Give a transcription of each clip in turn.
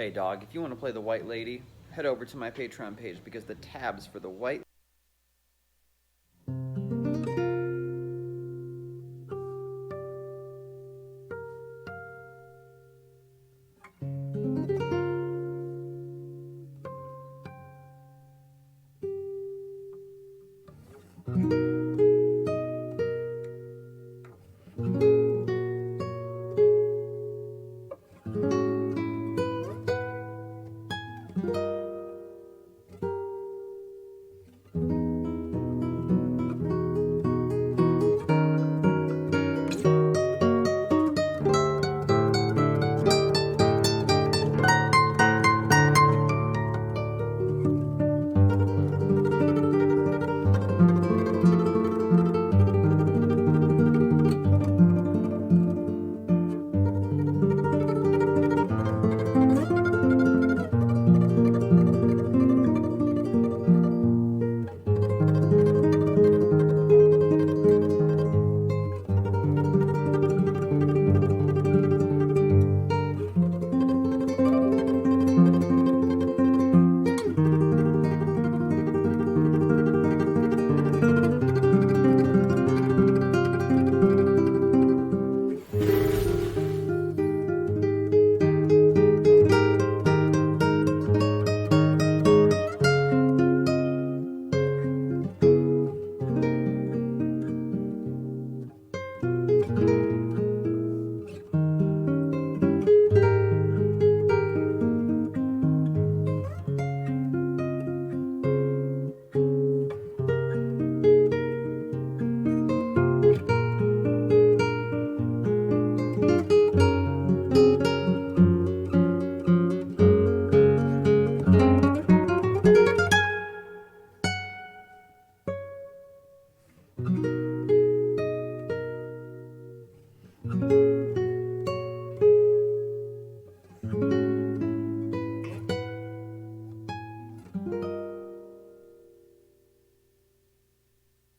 Hey dog, if you want to play the White Lady, head over to my Patreon page because the tabs for the White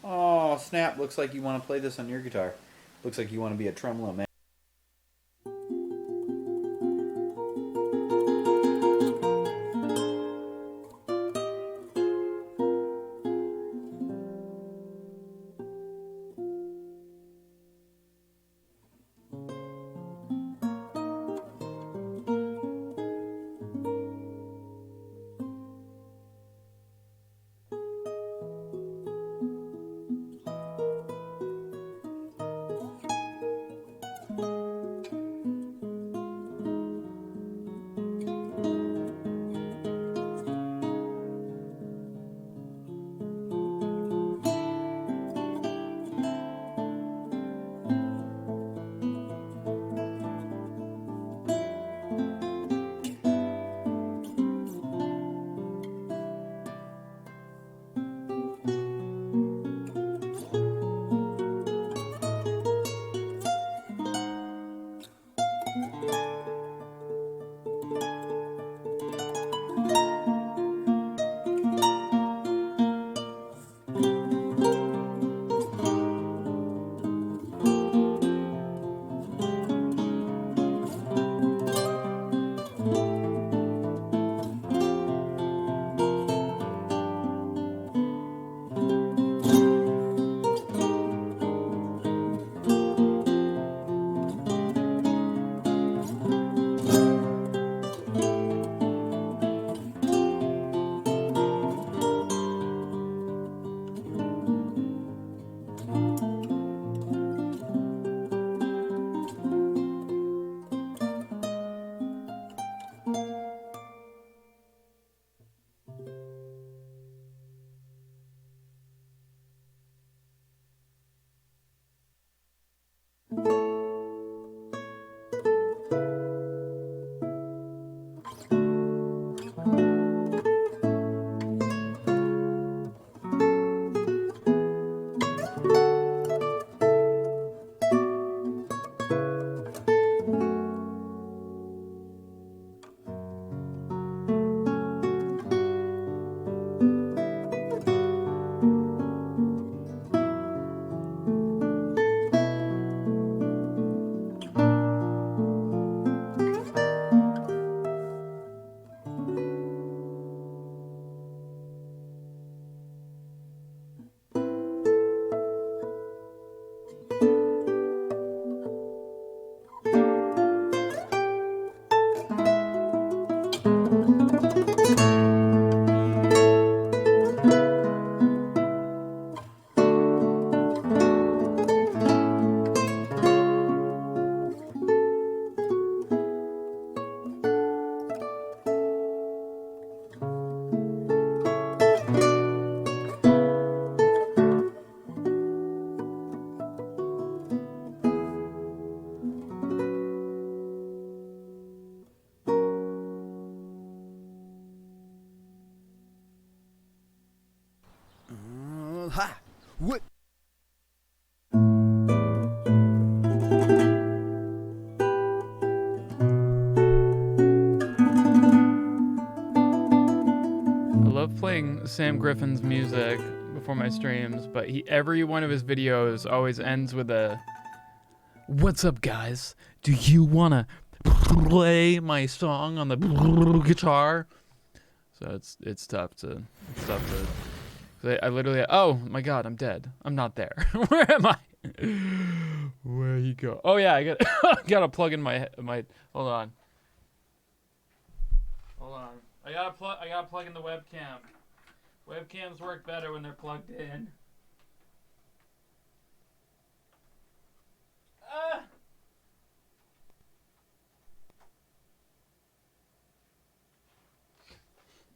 Oh, snap. Looks like you want to play this on your guitar. Looks like you want to be a tremolo man. What? I love playing Sam Griffin's music before my streams, but every one of his videos always ends with a, "What's up, guys? Do you wanna play my song on the guitar?" So it's tough to. I literally, oh my god, I'm dead. I'm not there. Where am I? Where he go? Oh yeah, I gotta plug in my. Hold on. I gotta plug in the webcam. Webcams work better when they're plugged in.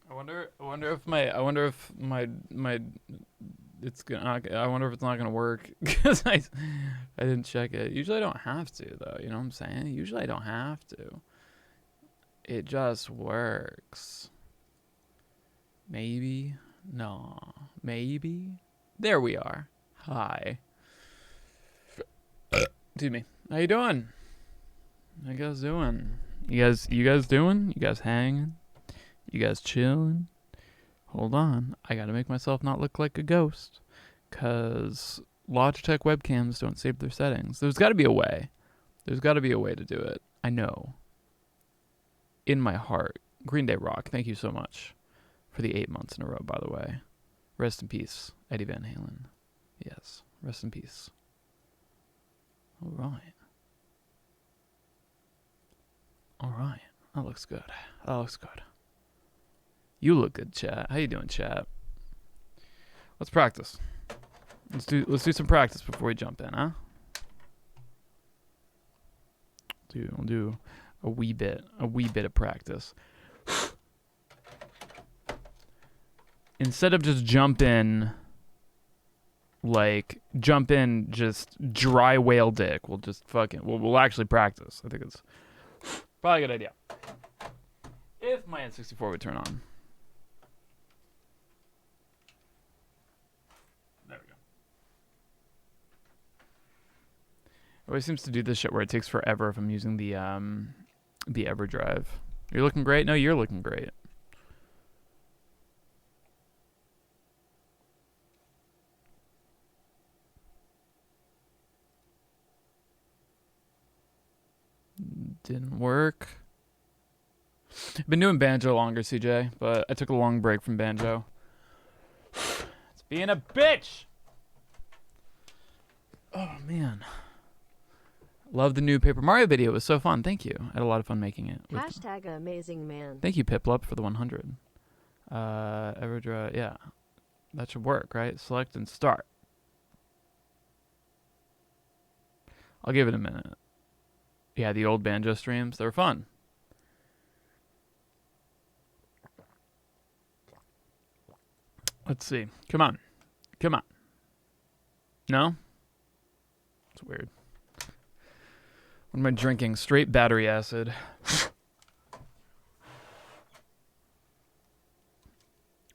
I wonder if it's gonna. I wonder if it's not gonna work because I didn't check it. Usually I don't have to though. You know what I'm saying? Usually I don't have to. It just works. Maybe. No. Maybe. There we are. Hi. Excuse me. How you doing? How you guys doing? You guys doing? You guys hanging? You guys chilling? Hold on. I gotta make myself not look like a ghost. Cause Logitech webcams don't save their settings. There's gotta be a way. There's gotta be a way to do it. I know. In my heart. Green Day Rock, thank you so much for the 8 months in a row, by the way. Rest in peace, Eddie Van Halen. Yes, rest in peace. All right. That looks good. You look good, chat. How you doing, chat? Let's practice. Let's do some practice before we jump in, huh? We'll do a wee bit of practice. Instead of just jump in just dry whale dick, we'll actually practice. I think it's probably a good idea. If my N64 would turn on. There we go. It always seems to do this shit where it takes forever if I'm using the EverDrive. You're looking great? No, you're looking great. Didn't work. I've been doing banjo longer, CJ, but I took a long break from banjo. It's being a bitch! Oh, man. Love the new Paper Mario video. It was so fun. Thank you. I had a lot of fun making it. Hashtag amazing man. Thank you, Piplup, for the 100. EverDrive, yeah. That should work, right? Select and start. I'll give it a minute. Yeah, the old banjo streams, they were fun. Let's see. Come on. No? It's weird. What am I drinking? Straight battery acid.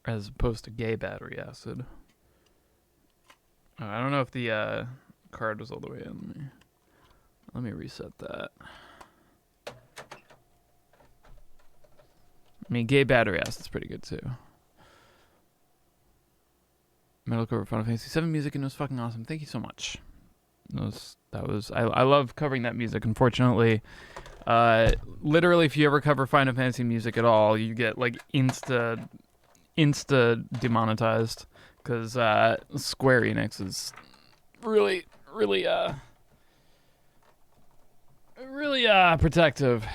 As opposed to gay battery acid. I don't know if the card was all the way in. Let me reset that. I mean, gay battery acid's pretty good too. Metal cover Final Fantasy 7 music, and it was fucking awesome. Thank you so much. I love covering that music. Unfortunately, literally, if you ever cover Final Fantasy music at all, you get like insta demonetized because Square Enix is really protective.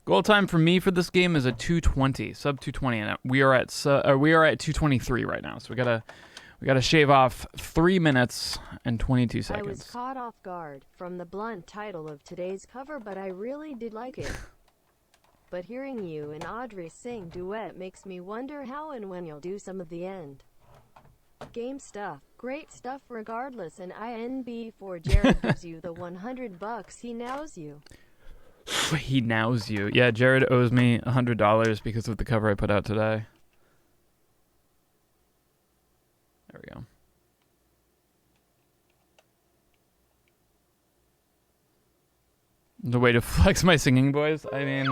Goal time for me for this game is a 220, sub 220, and we are at 223 right now. So we gotta shave off 3 minutes and 22 seconds. I was caught off guard from the blunt title of today's cover, but I really did like it. But hearing you and Audrey sing duet makes me wonder how and when you'll do some of the end game stuff. Great stuff regardless, and INB for Jared gives you the $100 he nows you. He nows you. Yeah, Jared owes me $100 because of the cover I put out today. There we go. The way to flex my singing voice? I mean,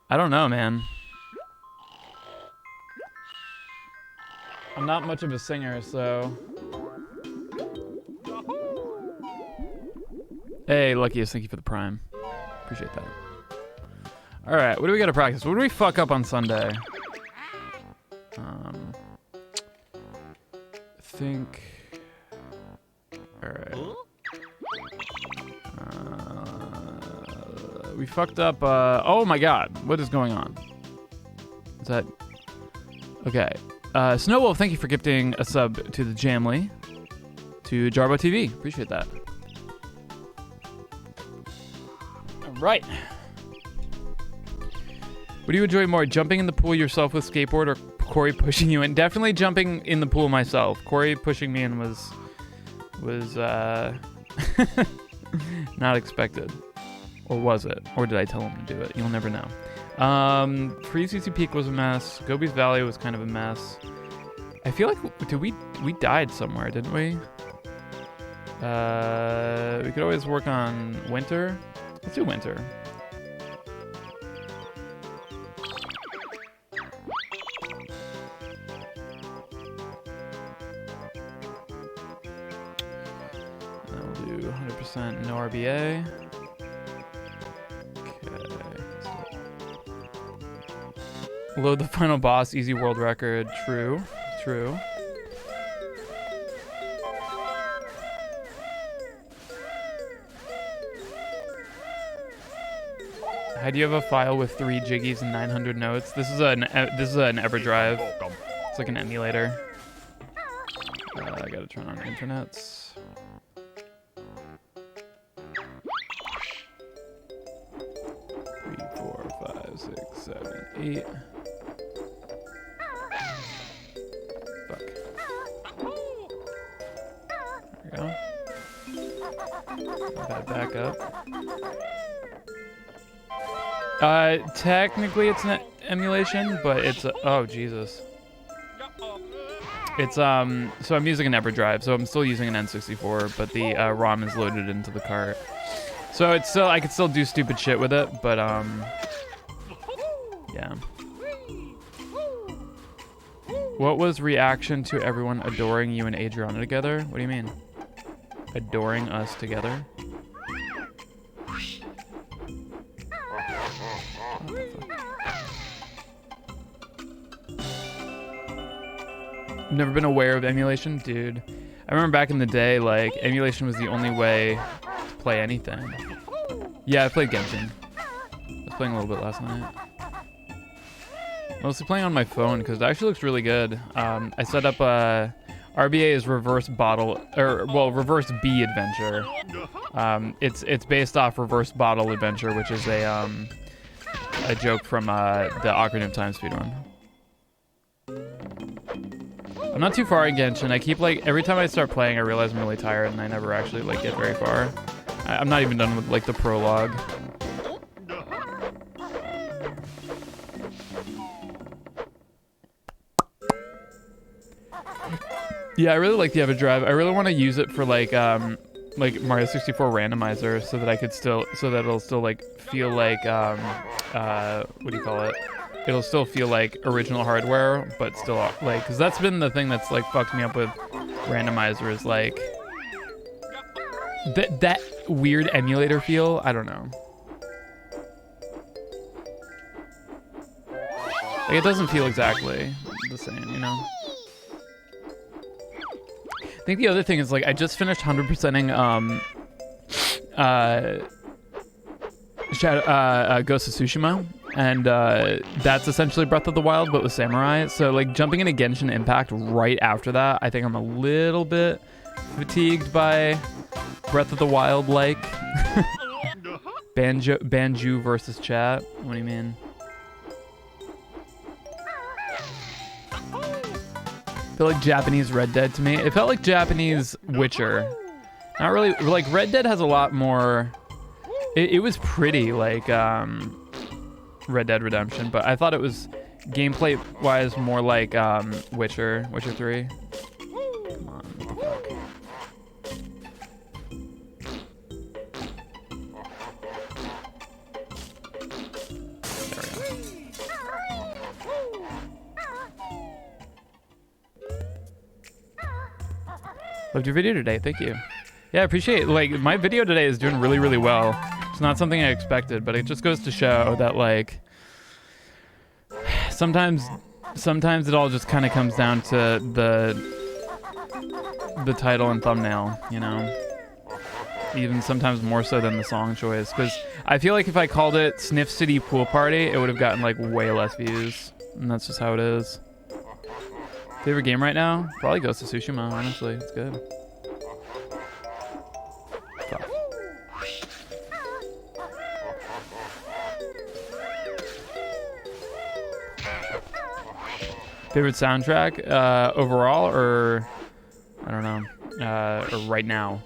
I don't know, man. I'm not much of a singer, so... Hey, Luckiest, thank you for the prime. Appreciate that. Alright, what do we gotta practice? What do we fuck up on Sunday? I think... Alright. We fucked up, oh my god, what is going on? Is that... Okay. Snowwolf, thank you for gifting a sub to the Jamly. To Jarbo TV, appreciate that. Alright. What do you enjoy more, jumping in the pool yourself with skateboard or Corey pushing you in? Definitely jumping in the pool myself. Corey pushing me in was not expected. Or was it? Or did I tell him to do it? You'll never know. Free-CC Peak was a mess. Gobi's Valley was kind of a mess. I feel like we died somewhere, didn't we? We could always work on winter. Let's do winter. And we'll do 100% no RBA. Load the final boss, easy world record. True, true. How do you have a file with 3 jiggies and 900 notes? This is an EverDrive. It's like an emulator. I gotta turn on internets. 3, 4, 5, 6, 7, 8. Fuck. There we go. Bad backup. Technically it's an emulation, but it's oh Jesus. It's so I'm using an EverDrive, so I'm still using an N64, but the ROM is loaded into the cart. So it's still I could still do stupid shit with it, but yeah. What was reaction to everyone adoring you and Adriana together? What do you mean? Adoring us together? I've never been aware of emulation, dude. I remember back in the day, like, emulation was the only way to play anything. Yeah, I played Genshin. I was playing a little bit last night. Mostly playing on my phone because it actually looks really good. I set up RBA is reverse bottle, reverse B adventure. It's based off reverse bottle adventure, which is a joke from the Ocarina of Time speedrun. I'm not too far in Genshin. I keep like every time I start playing, I realize I'm really tired, and I never actually like get very far. I'm not even done with like the prologue. Yeah, I really like the EverDrive. I really want to use it for like Mario 64 randomizer, so that it'll still like feel like what do you call it? It'll still feel like original hardware, but still like, because that's been the thing that's like fucked me up with randomizer is like that weird emulator feel. I don't know. Like it doesn't feel exactly the same, you know. I think the other thing is like I just finished 100%ing Ghost of Tsushima, and that's essentially Breath of the Wild but with samurai. So like jumping into Genshin Impact right after that, I think I'm a little bit fatigued by Breath of the Wild like banjo versus chat. What do you mean? I feel like Japanese Red Dead to me. It felt like Japanese Witcher. Not really, like Red Dead has a lot more, it was pretty like Red Dead Redemption, but I thought it was gameplay wise more like Witcher 3. Loved your video today. Thank you. Yeah, I appreciate it. Like, my video today is doing really, really well. It's not something I expected, but it just goes to show that, like, sometimes it all just kind of comes down to the title and thumbnail, you know? Even sometimes more so than the song choice. Because I feel like if I called it Sniff City Pool Party, it would have gotten, like, way less views. And that's just how it is. Favorite game right now? Probably Ghost of Tsushima, honestly. It's good. Fuck. Favorite soundtrack? Overall, or I don't know. Or right now.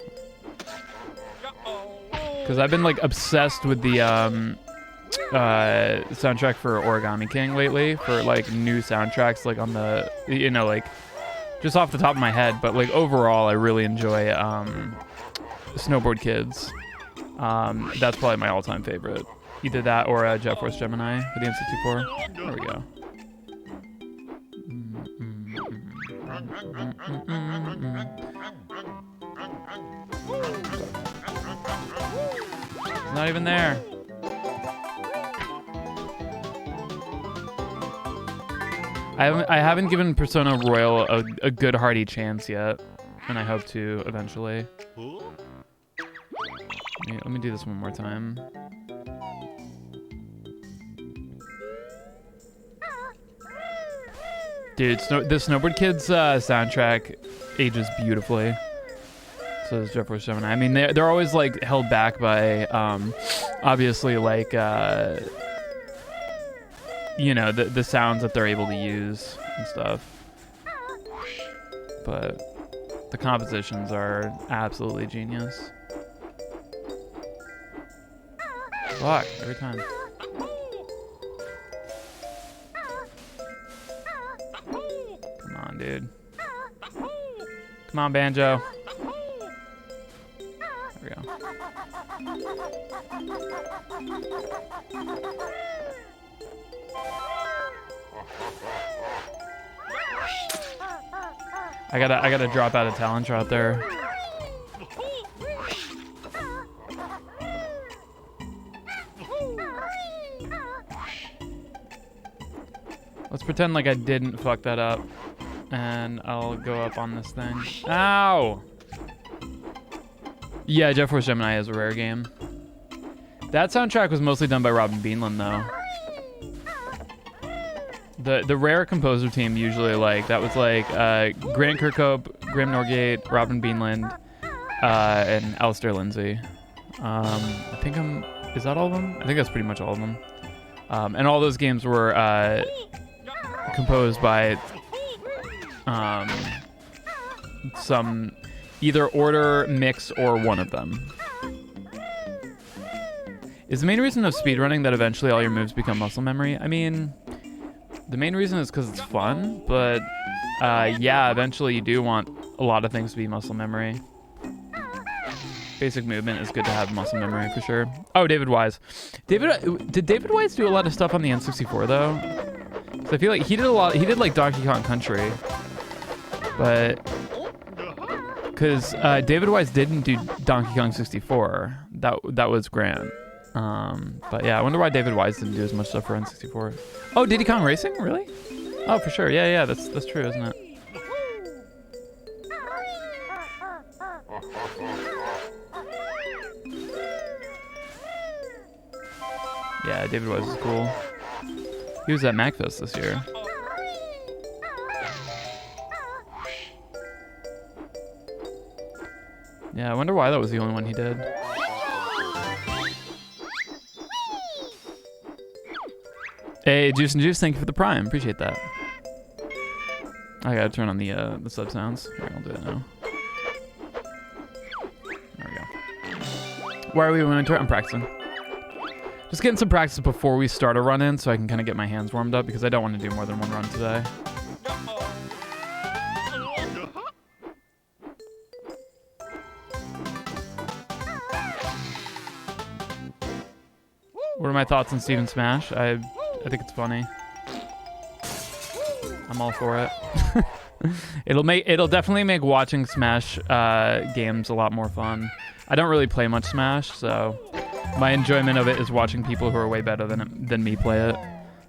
Because I've been, like, obsessed with the soundtrack for Origami King lately, for, like, new soundtracks, like, on the, you know, like, just off the top of my head, but, like, overall I really enjoy Snowboard Kids. That's probably my all-time favorite. Either that or Jet Force Gemini for the N64. There we go. It's not even there. I haven't given Persona Royal a good hearty chance yet, and I hope to eventually. Let me do this one more time. Dude, the Snowboard Kids soundtrack ages beautifully. So does Jet Force Gemini. I mean, they're always, like, held back by obviously, like, you know, the sounds that they're able to use and stuff. But the compositions are absolutely genius. Fuck, every time. Come on, dude. Come on, Banjo. There we go. I gotta drop out of talent shot there. Let's pretend like I didn't fuck that up, and I'll go up on this thing. Ow! Yeah, Jet Force Gemini is a rare game. That soundtrack was mostly done by Robin Beanland, though. The rare composer team usually, like, that was like Grant Kirkhope, Graham Norgate, Robin Beanland, and Alistair Lindsay. I think is that all of them? I think that's pretty much all of them. And all those games were composed by some either order, mix, or one of them. Is the main reason of speedrunning that eventually all your moves become muscle memory? I mean, the main reason is because it's fun, but yeah, eventually you do want a lot of things to be muscle memory. Basic movement is good to have muscle memory for sure. Oh, David Wise. Did David Wise do a lot of stuff on the N64 though? So I feel like he did a lot. He did like Donkey Kong Country, but because David Wise didn't do Donkey Kong 64. That was Grant. But yeah, I wonder why David Wise didn't do as much stuff for N64. Oh, Diddy Kong Racing? Really? Oh, for sure. Yeah, that's true, isn't it? Yeah, David Wise is cool. He was at MacFest this year. Yeah, I wonder why that was the only one he did. Hey, Juice and Juice, thank you for the Prime. Appreciate that. I gotta turn on the sub sounds. Here, I'll do it now. There we go. Why are we going to it? I'm practicing. Just getting some practice before we start a run-in so I can kind of get my hands warmed up because I don't want to do more than one run today. What are my thoughts on Steven Smash? I think it's funny. I'm all for it. It'll definitely make watching Smash games a lot more fun. I don't really play much Smash, so my enjoyment of it is watching people who are way better than me play it.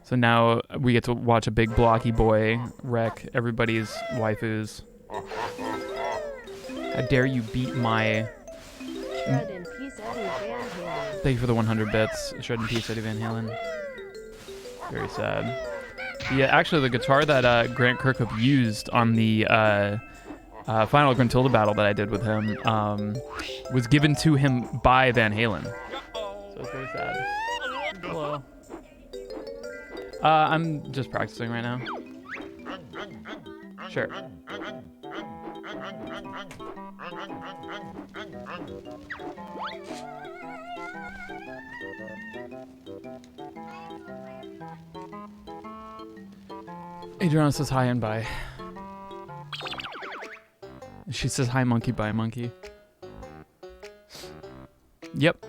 So now we get to watch a big blocky boy wreck everybody's waifus. How dare you beat my... Shred in peace, Eddie Van Halen. Thank you for the 100 bits. Shred in peace, Eddie Van Halen. Very sad. Yeah, actually, the guitar that Grant Kirkhope used on the final Gruntilda battle that I did with him was given to him by Van Halen. So it's very sad. Hello. I'm just practicing right now. Sure. Adriana says hi and bye. She says hi monkey, bye monkey. Yep.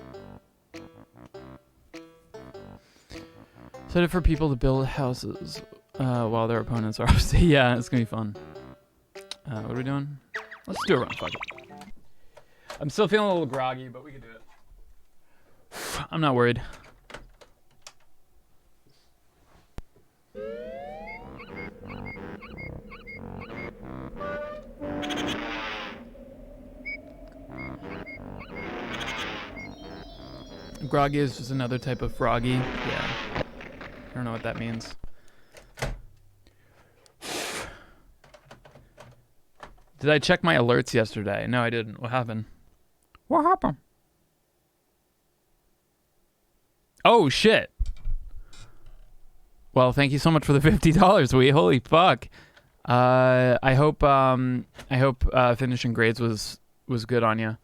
Set it for people to build houses while their opponents are off. Yeah, it's gonna be fun. What are we doing? Let's do a run. Fuck it. I'm still feeling a little groggy, but we can do it. I'm not worried. Groggy is just another type of froggy. Yeah. I don't know what that means. Did I check my alerts yesterday? No, I didn't. What happened? What happened? Oh, shit. Well, thank you so much for the $50, we. Holy fuck. I hope finishing grades was good on you.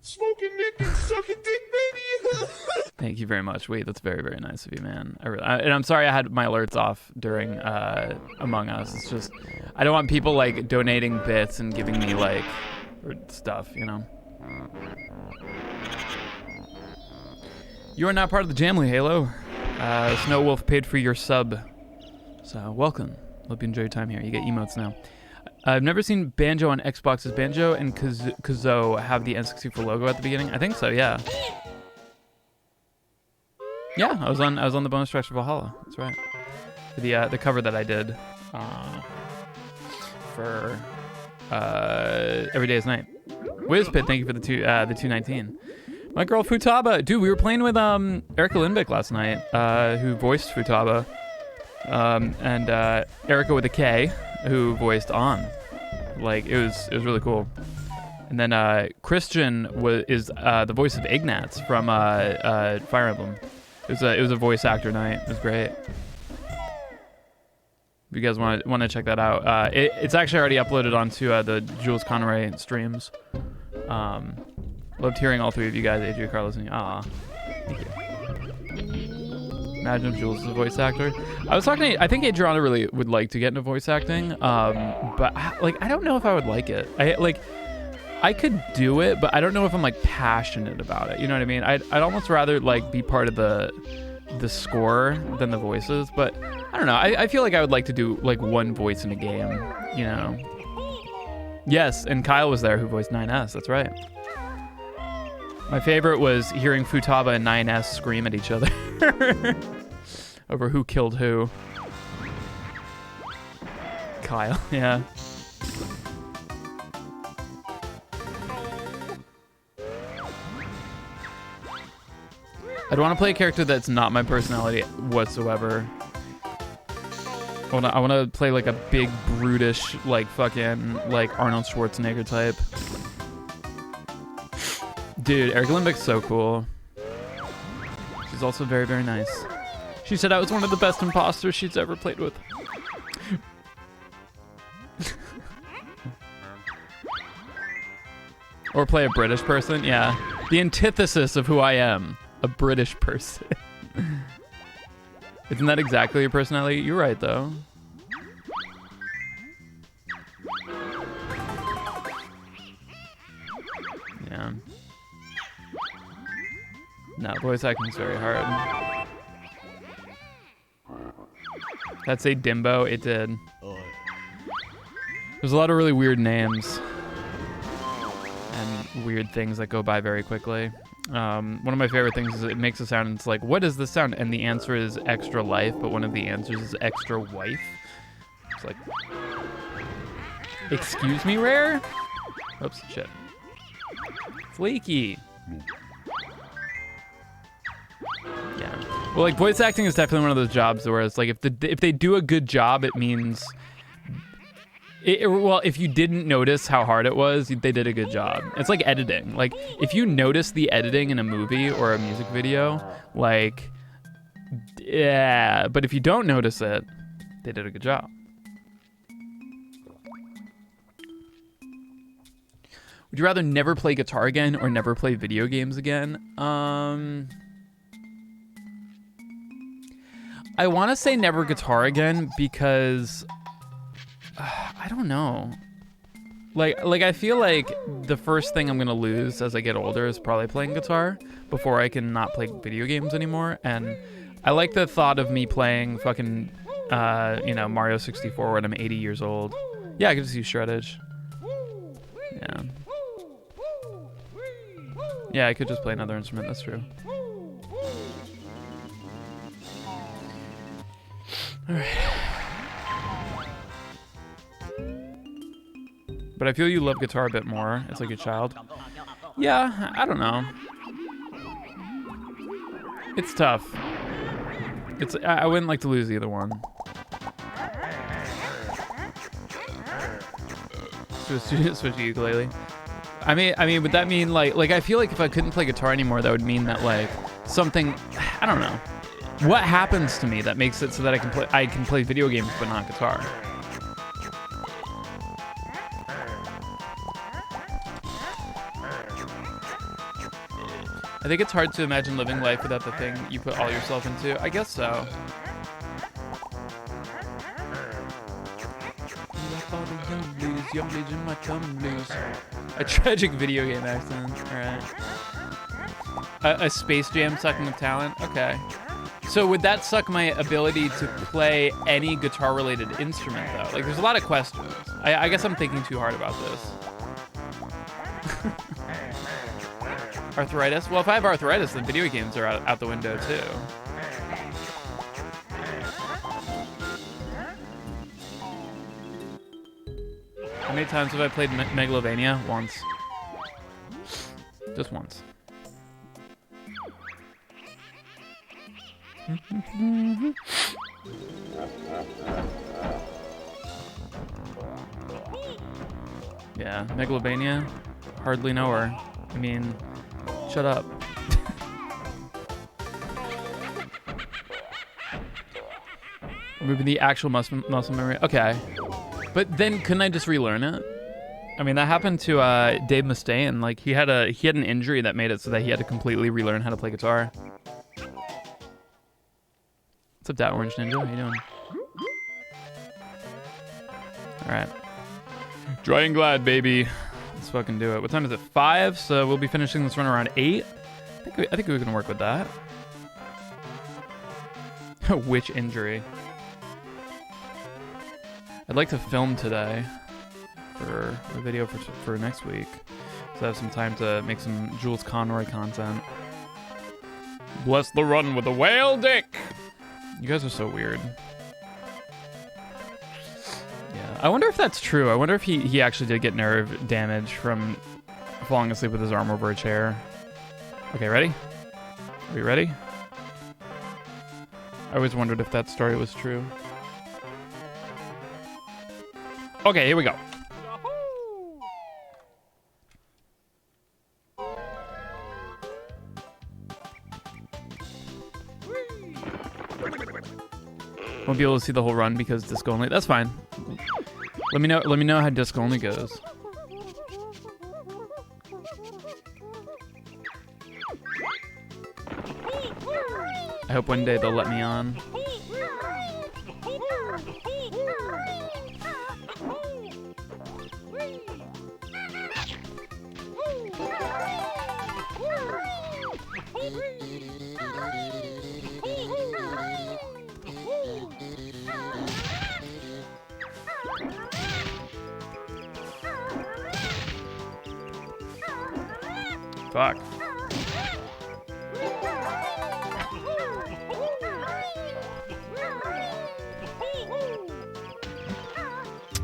Smoking dick and sucking dick, baby. Thank you very much. Wait, that's very, very nice of you, man. And I'm sorry I had my alerts off during Among Us. It's just, I don't want people like donating bits and giving me like stuff, you know. You are not part of the Jamly, Halo. Snow Wolf paid for your sub. So, welcome. Hope you enjoy your time here. You get emotes now. I've never seen Banjo on Xbox. Does Banjo and Kazooie have the N64 logo at the beginning? I think so, yeah. Yeah, I was on the bonus track for Valhalla. That's right. For the cover that I did for Every Day is Night. Wizpit, thank you for the 219. My girl Futaba, dude, we were playing with Erica Lindbeck last night, who voiced Futaba, and Erica with a K, who voiced On. Like it was really cool. And then Christian is the voice of Ignatz from Fire Emblem. It was a voice actor night. It was great. If you guys want to check that out, it's actually already uploaded onto the Jules Connery streams. Loved hearing all three of you guys, Adria, Carlos, and thank you. Imagine if Jules is a voice actor. I think Adriana really would like to get into voice acting, but I don't know if I would like it. I could do it, but I don't know if I'm like passionate about it. You know what I mean? I'd almost rather like be part of the score than the voices, but I don't know. I feel like I would like to do like one voice in a game, you know? Yes, and Kyle was there who voiced 9S, that's right. My favorite was hearing Futaba and 9S scream at each other over who killed who. Kyle, yeah. I'd want to play a character that's not my personality whatsoever. I want to play like a big, brutish, like fucking, like Arnold Schwarzenegger type. Dude, Erica Lindbeck's so cool. She's also very, very nice. She said I was one of the best imposters she's ever played with. Or play a British person, yeah. The antithesis of who I am. A British person. Isn't that exactly your personality? You're right, though. Yeah. No, voice acting's very hard. That say Dimbo? It did. There's a lot of really weird names and weird things that go by very quickly. One of my favorite things is it makes a sound and it's like, what is this sound? And the answer is extra life, but one of the answers is extra wife. It's like, excuse me, Rare? Oops, shit. Flaky. Yeah. Well, like, voice acting is definitely one of those jobs where it's like, if they do a good job, it means... well, if you didn't notice how hard it was, they did a good job. It's like editing. Like, if you notice the editing in a movie or a music video, like, yeah. But if you don't notice it, they did a good job. Would you rather never play guitar again or never play video games again? I want to say never guitar again because... I don't know. Like I feel like the first thing I'm gonna lose as I get older is probably playing guitar before I can not play video games anymore. And I like the thought of me playing fucking, Mario 64 when I'm 80 years old. Yeah, I could just use shreddage. Yeah. Yeah, I could just play another instrument. That's true. All right. But I feel you love guitar a bit more as like a child. Yeah, I don't know. It's tough. I wouldn't like to lose either one. Switch to ukulele. I mean, would that mean like I feel like if I couldn't play guitar anymore, that would mean that like something, I don't know. What happens to me that makes it so that I can play video games but not guitar? I think it's hard to imagine living life without the thing you put all yourself into. I guess so. A tragic video game accident. Alright. A Space Jam sucking of talent. Okay. So would that suck my ability to play any guitar-related instrument, though? Like, there's a lot of questions. I guess I'm thinking too hard about this. Arthritis? Well, if I have arthritis, then video games are out the window, too. How many times have I played Megalovania? Once. Just once. Yeah, Megalovania? Hardly know her. I mean... Shut up. Removing the actual muscle memory. Okay. But then couldn't I just relearn it? I mean, that happened to Dave Mustaine. Like, he had an injury that made it so that he had to completely relearn how to play guitar. What's up, Dat Orange Ninja? How you doing? Alright. Dry and glad, baby. Let's fucking do it. What time is it? 5, so we'll be finishing this run around 8. I think we can work with that. Which injury? I'd like to film today for a video for next week, so I have some time to make some Jules Conroy content. Bless the run with a whale dick! You guys are so weird. I wonder if that's true. I wonder if he actually did get nerve damage from falling asleep with his arm over a chair. Okay, ready? Are we ready? I always wondered if that story was true. Okay, here we go. Won't be able to see the whole run because disco only. That's fine. Let me know how disco only goes. I hope one day they'll let me on. Fuck.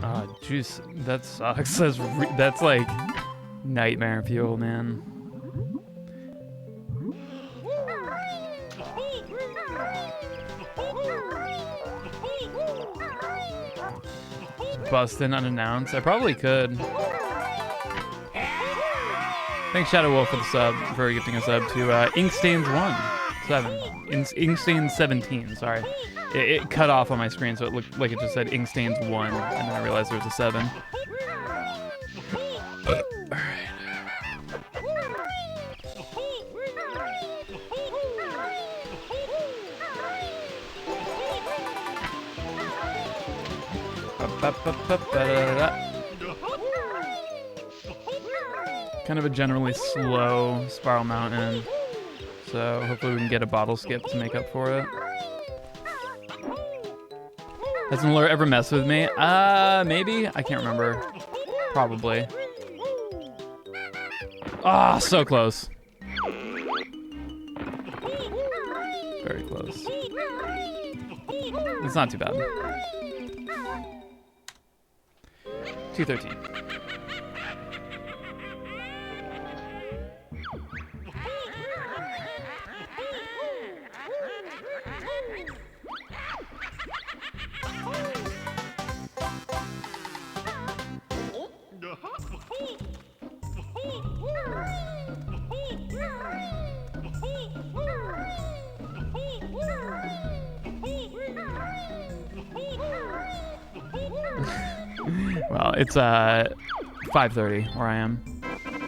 Oh, jeez, that sucks. That's like nightmare fuel, man. Bust in unannounced. I probably could. Thanks, Shadow Wolf, for the sub, for gifting a sub to Inkstains17. Sorry, it cut off on my screen, so it looked like it just said Inkstains1, and then I realized there was a 7. Kind of a generally slow Spiral Mountain, so hopefully we can get a bottle skip to make up for it. Has an alert ever messed with me? Maybe? I can't remember. Probably. Ah, so close. Very close. It's not too bad. 213. Well, it's 5:30 where I am.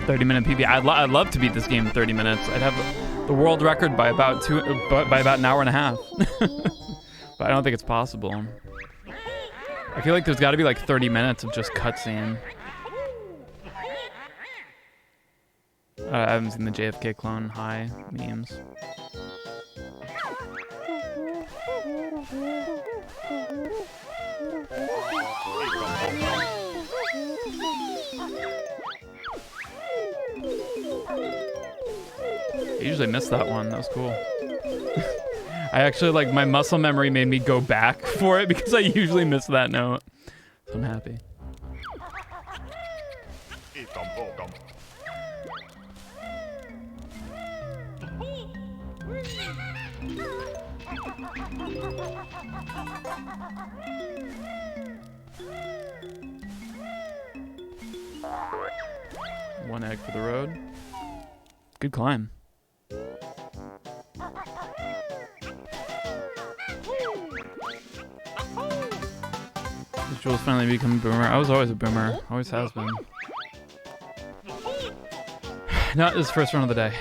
30-minute PB. I'd love to beat this game in 30 minutes. I'd have the world record by about an hour and a half. But I don't think it's possible. I feel like there's got to be like 30 minutes of just cutscene. I haven't seen the JFK clone high memes. I usually miss that one. That was cool. I actually, like, my muscle memory made me go back for it because I usually miss that note. So I'm happy. One egg for the road. Good climb. Jules finally become a boomer. I was always a boomer. Always has been. Not this first run of the day.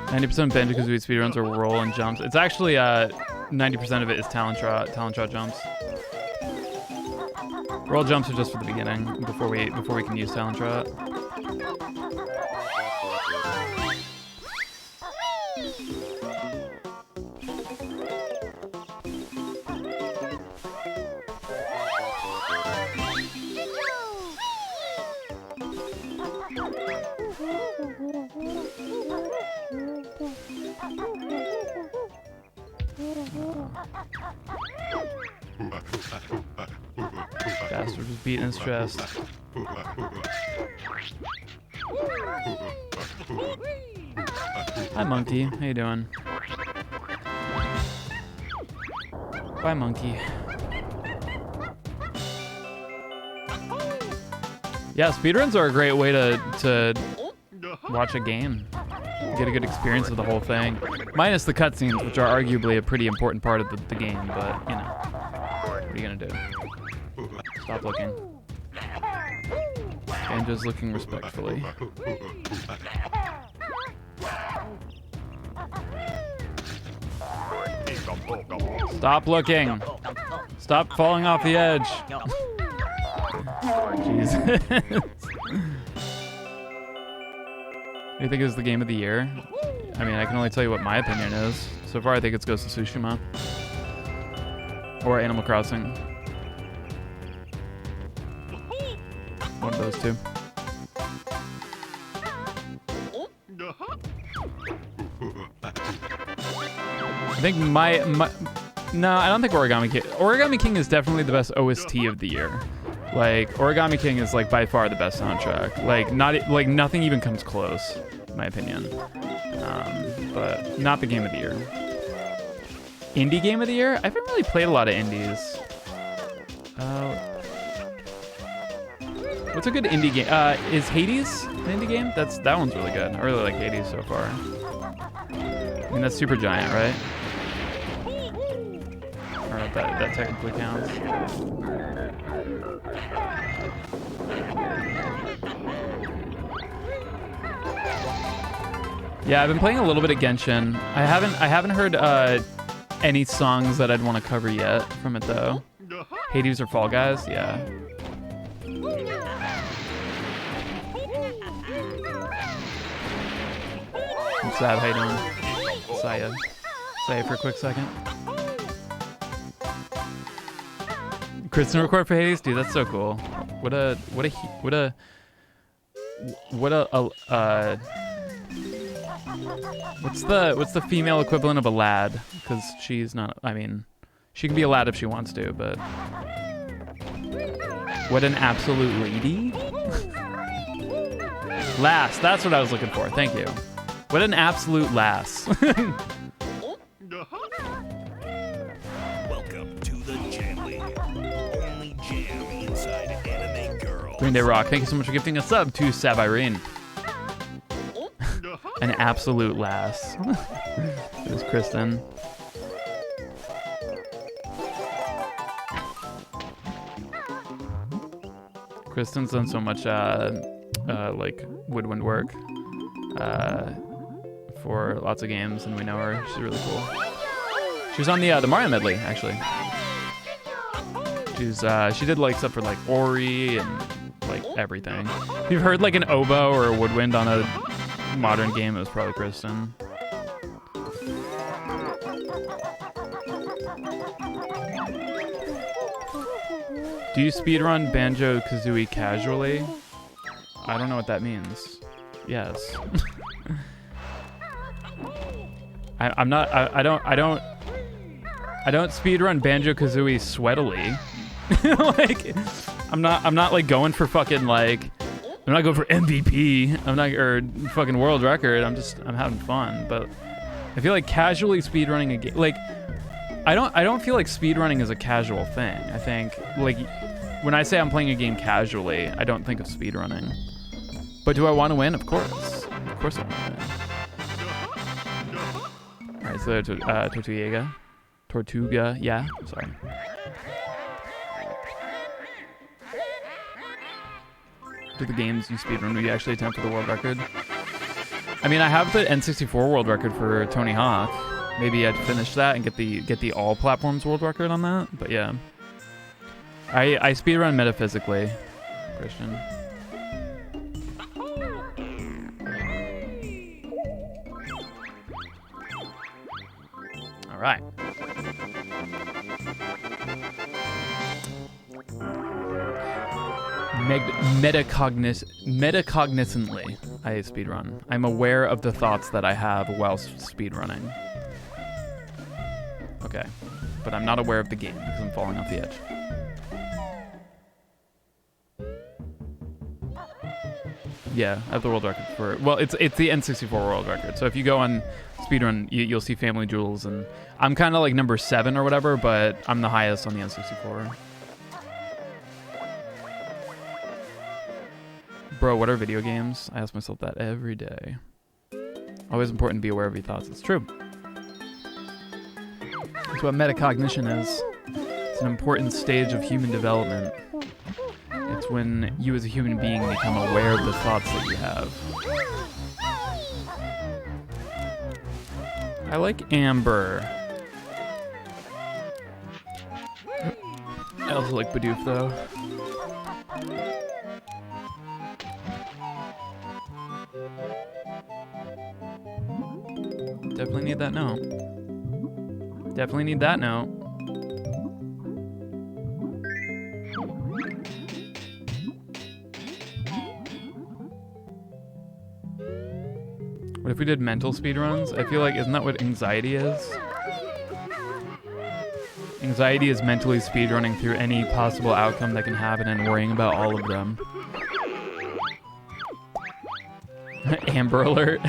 %90% banjo kazooie speedruns are roll and jumps. It's actually 90% of it is talent trot jumps. Roll jumps are just for the beginning before we can use talent trot. Bastard was beating his chest. Hi, monkey. How you doing? Bye, monkey. Yeah, speedruns are a great way to watch a game. Get a good experience of the whole thing. Minus the cutscenes, which are arguably a pretty important part of the game, but, you know. What are you gonna do? Stop looking. Banjo's looking respectfully. Stop looking! Stop falling off the edge! Jesus. Do you think it's the game of the year? I mean, I can only tell you what my opinion is. So far, I think it's Ghost of Tsushima. Or Animal Crossing. one of those two. I think no, I don't think Origami King. Origami King is definitely the best OST of the year. Like Origami King is like by far the best soundtrack. Like nothing even comes close, in my opinion. But not the game of the year. Indie game of the year? I haven't really played a lot of indies. What's a good indie game? Is Hades an indie game? That one's really good. I really like Hades so far. I mean, that's Super Giant, right? Or that technically counts. Yeah, I've been playing a little bit of Genshin. I haven't heard any songs that I'd want to cover yet from it though. Hades or Fall Guys? Yeah. What's up? How you doing? Saya for a quick second. Kristen record for Hades? Dude, that's so cool. What's the female equivalent of a lad? Because she's not, I mean, she can be a lad if she wants to, but what an absolute lady. Lass, that's what I was looking for. Thank you. What an absolute lass. Welcome to the Jam League. Only jam inside anime girls. Green Day Rock, thank you so much for gifting a sub to Sab Irene. An absolute lass. There's Kristen. Kristen's done so much like woodwind work for lots of games, and we know her. She's really cool. She was on the Mario medley, actually. She did like stuff for like Ori and like everything. If you've heard like an oboe or a woodwind on a modern game, it was probably Kristen. Do you speedrun Banjo Kazooie casually? I don't know what that means. Yes. I don't speedrun Banjo Kazooie sweatily. Like I'm not like going for fucking like I'm not going for MVP. I'm not or fucking world record. I'm having fun. But I feel like casually speedrunning a game, like I don't feel like speedrunning is a casual thing. I think like when I say I'm playing a game casually, I don't think of speedrunning. But do I want to win? Of course. Of course I want to win. Alright, so Tortuga, yeah, sorry. Do the games you speedrun, do you actually attempt for the world record? I mean, I have the N64 world record for Tony Hawk. Maybe I'd finish that and get the all platforms world record on that, but yeah. I speedrun metaphysically, Christian. All right. Metacognisantly, I speedrun. I'm aware of the thoughts that I have while speedrunning. Okay, but I'm not aware of the game because I'm falling off the edge. Yeah, I have the world record for, well, it's the N64 world record. So if you go on speedrun, you'll see Family Jewels, and I'm kind of like number 7 or whatever, but I'm the highest on the N64. Bro, what are video games? I ask myself that every day. Always important to be aware of your thoughts. It's true. That's what metacognition is. It's an important stage of human development. It's when you as a human being become aware of the thoughts that you have. I like Amber. I also like Bidoof though. Definitely need that note. Definitely need that note. What if we did mental speedruns? I feel like, isn't that what anxiety is? Anxiety is mentally speedrunning through any possible outcome that can happen and worrying about all of them. Amber Alert.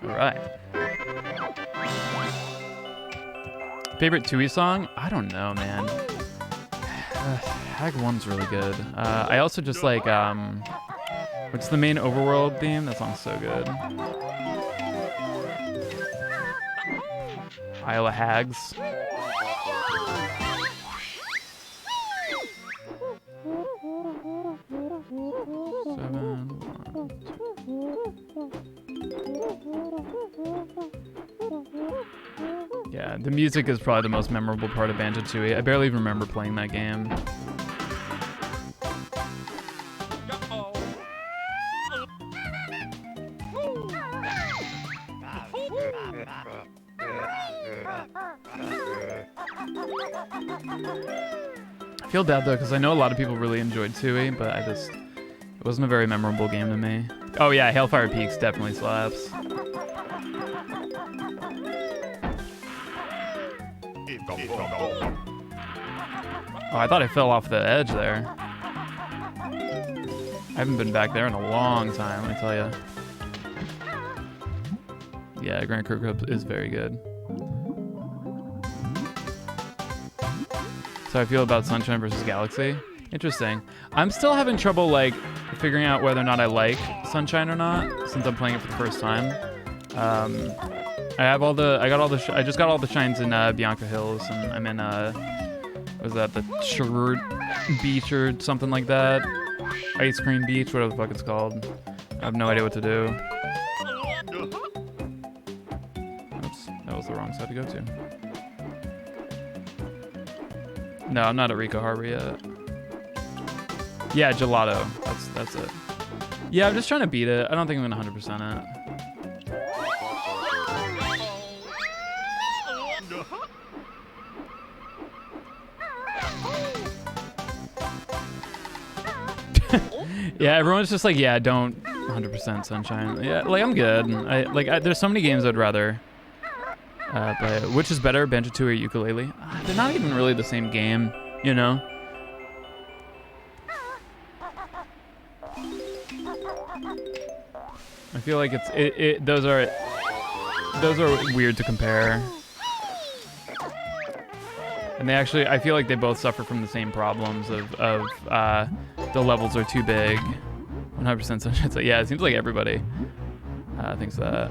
Alright. Favorite Tui song? I don't know, man. Hag 1's really good. I also just like, what's the main overworld theme? That song's so good. Isle of Hags. Yeah, the music is probably the most memorable part of Banjo-Tooie. I barely even remember playing that game. I feel bad though, because I know a lot of people really enjoyed Tooie, but it wasn't a very memorable game to me. Oh yeah, Hailfire Peaks definitely slaps. Oh, I thought I fell off the edge there. I haven't been back there in a long time, let me tell you. Yeah, Grand Crew Cup is very good. So I feel about Sunshine versus Galaxy. Interesting. I'm still having trouble like figuring out whether or not I like Sunshine or not, since I'm playing it for the first time. I just got all the shines in Bianca Hills, and I'm in what was that, the Sugar Beach or something like that? Ice Cream Beach, whatever the fuck it's called. I have no idea what to do. Oops, that was the wrong side to go to. No, I'm not at Rico Harbor yet. Yeah, Gelato. That's it. Yeah, I'm just trying to beat it. I don't think I'm gonna 100% it. Yeah, everyone's just like, yeah, don't 100% Sunshine. Yeah, like I'm good. There's so many games I'd rather play. Which is better, Banjo-Tooie or Ukulele? They're not even really the same game, you know? I feel like those are weird to compare. And they actually, I feel like they both suffer from the same problems of the levels are too big. 100% Sunshine. So yeah, it seems like everybody thinks that.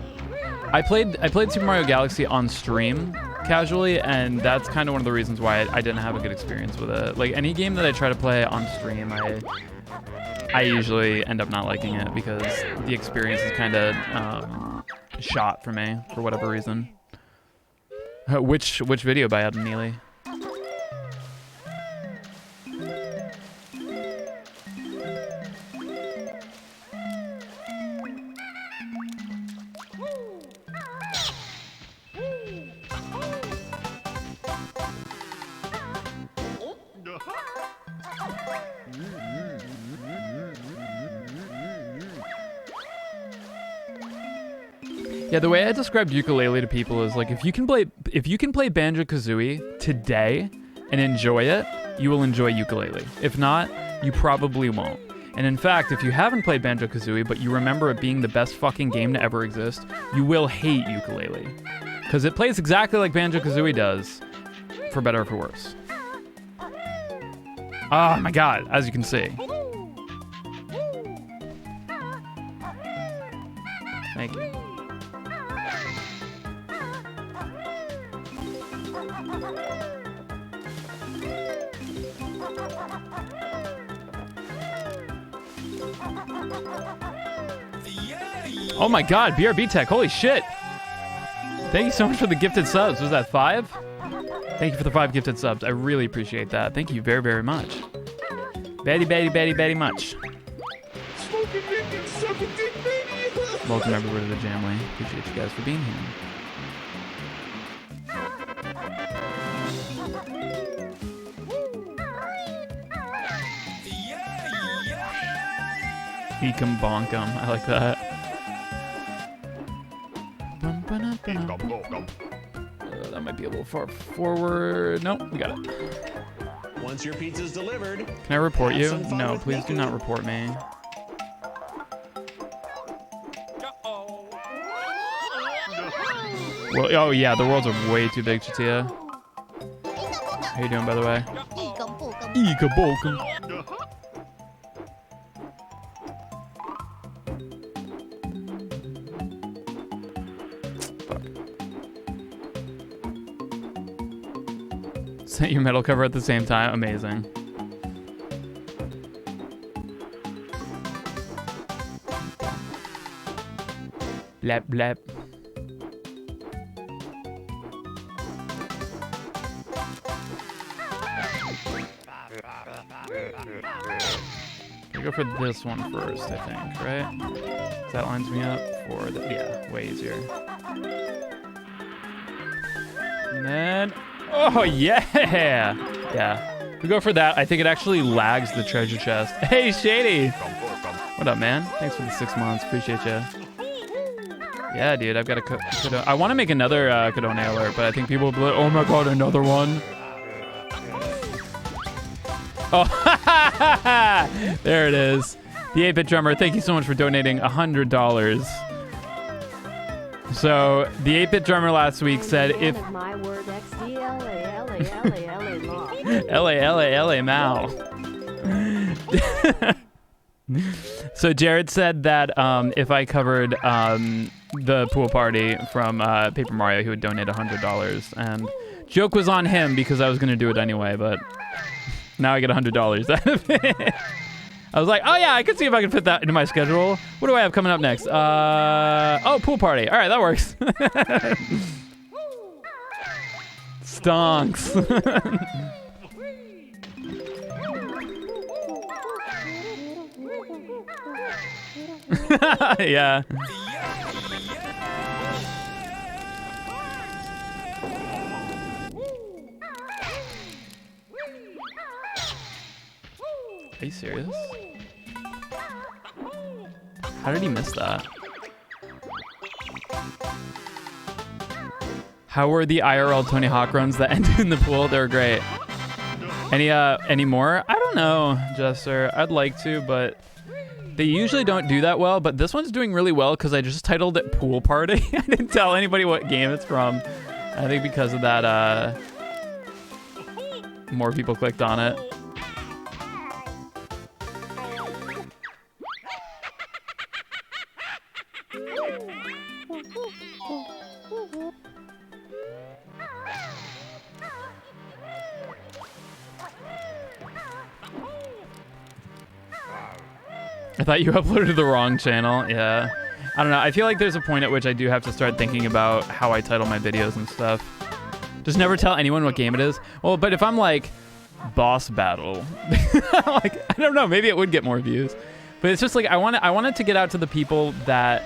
I played Super Mario Galaxy on stream casually, and that's kind of one of the reasons why I didn't have a good experience with it. Like any game that I try to play on stream, I usually end up not liking it because the experience is kind of shot for me for whatever reason. Which video by Adam Neely? Yeah, the way I described ukulele to people is like if you can play Banjo-Kazooie today and enjoy it, you will enjoy ukulele. If not, you probably won't. And in fact, if you haven't played Banjo-Kazooie but you remember it being the best fucking game to ever exist, you will hate ukulele. Because it plays exactly like Banjo-Kazooie does, for better or for worse. Oh my god, as you can see. Thank you. Oh my god, BRB Tech, holy shit. Thank you so much for the gifted subs. Was that 5? Thank you for the 5 gifted subs. I really appreciate that. Thank you very, very much. Very much. Smoking dick and sucking dick, baby. Welcome everybody to the Jamly. Appreciate you guys for being here. Eek 'em bonk 'em. I like that. That might be a little far forward. Nope, we got it. Once your pizza's delivered, Can I report have you? some fun No, with please do Miku. not report me. Well, oh yeah, the worlds are way too big, Chatia. How you doing, by the way? Ika Bolkum. Sent your metal cover at the same time. Amazing. Blap blap. We go for this one first, I think, right? That lines me up for the, yeah, way easier. And then, oh yeah, yeah. We go for that. I think it actually lags the treasure chest. Hey, Shady. What up, man? Thanks for the 6 months. Appreciate you. Yeah, dude, I've got a Cadone. I want to make another Cadone alert, but I think people will be like, oh my god, another one. Oh, there it is. The 8-bit drummer, thank you so much for donating $100. So, the 8-bit drummer last week said if... My word L.A. Mal. So Jared said that if I covered the pool party from Paper Mario, he would donate $100. And joke was on him because I was going to do it anyway, but now I get $100 out of it. I was like, oh yeah, I can see if I can fit that into my schedule. What do I have coming up next? Oh, pool party. All right, that works. Stonks. Yeah. Are you serious? How did he miss that? How were the IRL Tony Hawk runs that ended in the pool? They were great. Any more? I don't know, Jester. I'd like to, but they usually don't do that well. But this one's doing really well because I just titled it Pool Party. I didn't tell anybody what game it's from. I think because of that, more people clicked on it. I thought you uploaded the wrong channel. Yeah. I don't know. I feel like there's a point at which I do have to start thinking about how I title my videos and stuff. Just never tell anyone what game it is. Well, but if I'm like boss battle, like I don't know, maybe it would get more views. But it's just like I want it to get out to the people that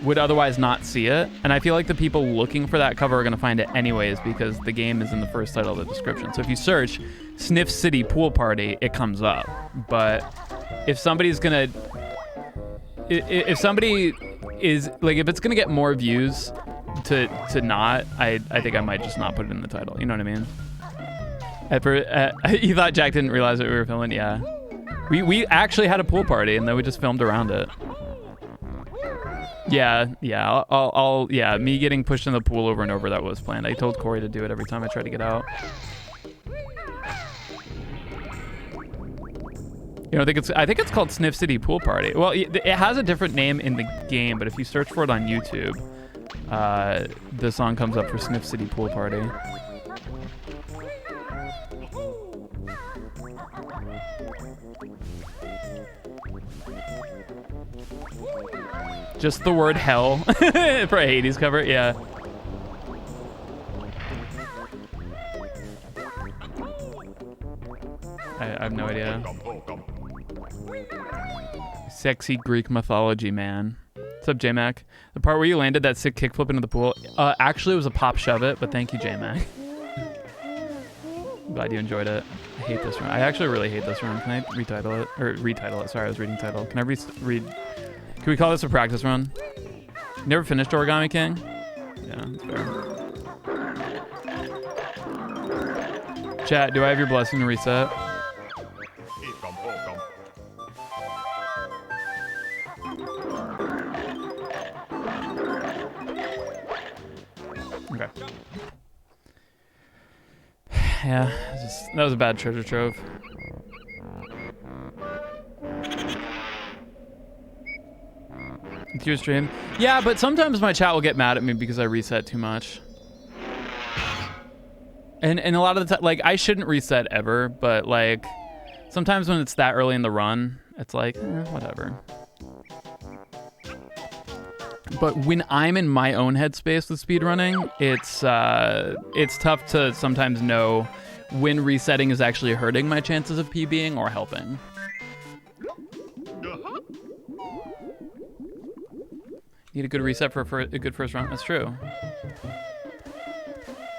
would otherwise not see it. And I feel like the people looking for that cover are going to find it anyways because the game is in the first title of the description. So if you search Sniff City Pool Party, it comes up. But if somebody's going to... If somebody is... Like, if it's going to get more views to not, I think I might just not put it in the title. You know what I mean? You thought Jack didn't realize that we were filming? Yeah. We actually had a pool party, and then we just filmed around it. Yeah, I'll yeah, me getting pushed in the pool over and over, that was planned. I told Corey to do it every time I tried to get out. You know, I think it's called Sniff City Pool Party. Well, it has a different name in the game, but if you search for it on YouTube, the song comes up for Sniff City Pool Party. Just the word hell for a Hades cover, yeah. have no idea. Sexy Greek mythology, man. What's up, J-Mac? The part where you landed that sick kickflip into the pool. Actually, it was a pop shove it, but thank you, J-Mac. Glad you enjoyed it. I hate this run. I actually really hate this run. Can I retitle it? Or retitle it. Sorry, I was reading title. Can I read? Can we call this a practice run? You never finished Origami King? Yeah, that's fair. Chat, do I have your blessing to reset? Okay. Yeah, that was a bad treasure trove. It's your stream? Yeah, but sometimes my chat will get mad at me because I reset too much. And a lot of the time, like, I shouldn't reset ever, but like, sometimes when it's that early in the run, it's like, whatever. But when I'm in my own headspace with speedrunning, it's tough to sometimes know when resetting is actually hurting my chances of PBing or helping. Need a good reset for a good first run. That's true.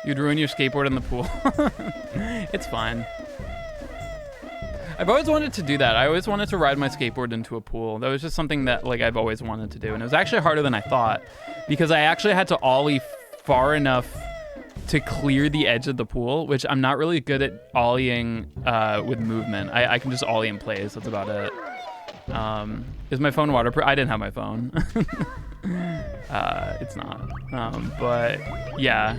You'd ruin your skateboard in the pool. It's fine. I've always wanted to do that. I always wanted to ride my skateboard into a pool. That was just something that like I've always wanted to do. And it was actually harder than I thought because I actually had to ollie far enough to clear the edge of the pool, which I'm not really good at ollieing with movement. I can just ollie in place. That's about it. Is my phone waterproof? I didn't have my phone. It's not. But yeah.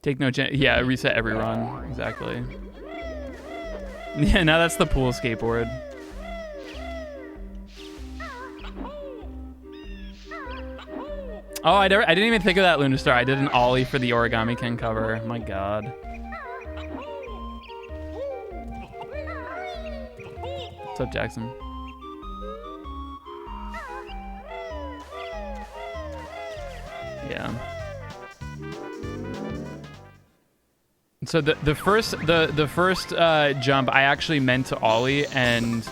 Take no chance. Yeah, reset every run. Exactly. Yeah, now that's the pool skateboard. Oh, I didn't even think of that, Lunar Star. I did an ollie for the Origami King cover. My God. What's up, Jackson? Yeah. So the first jump I actually meant to ollie, and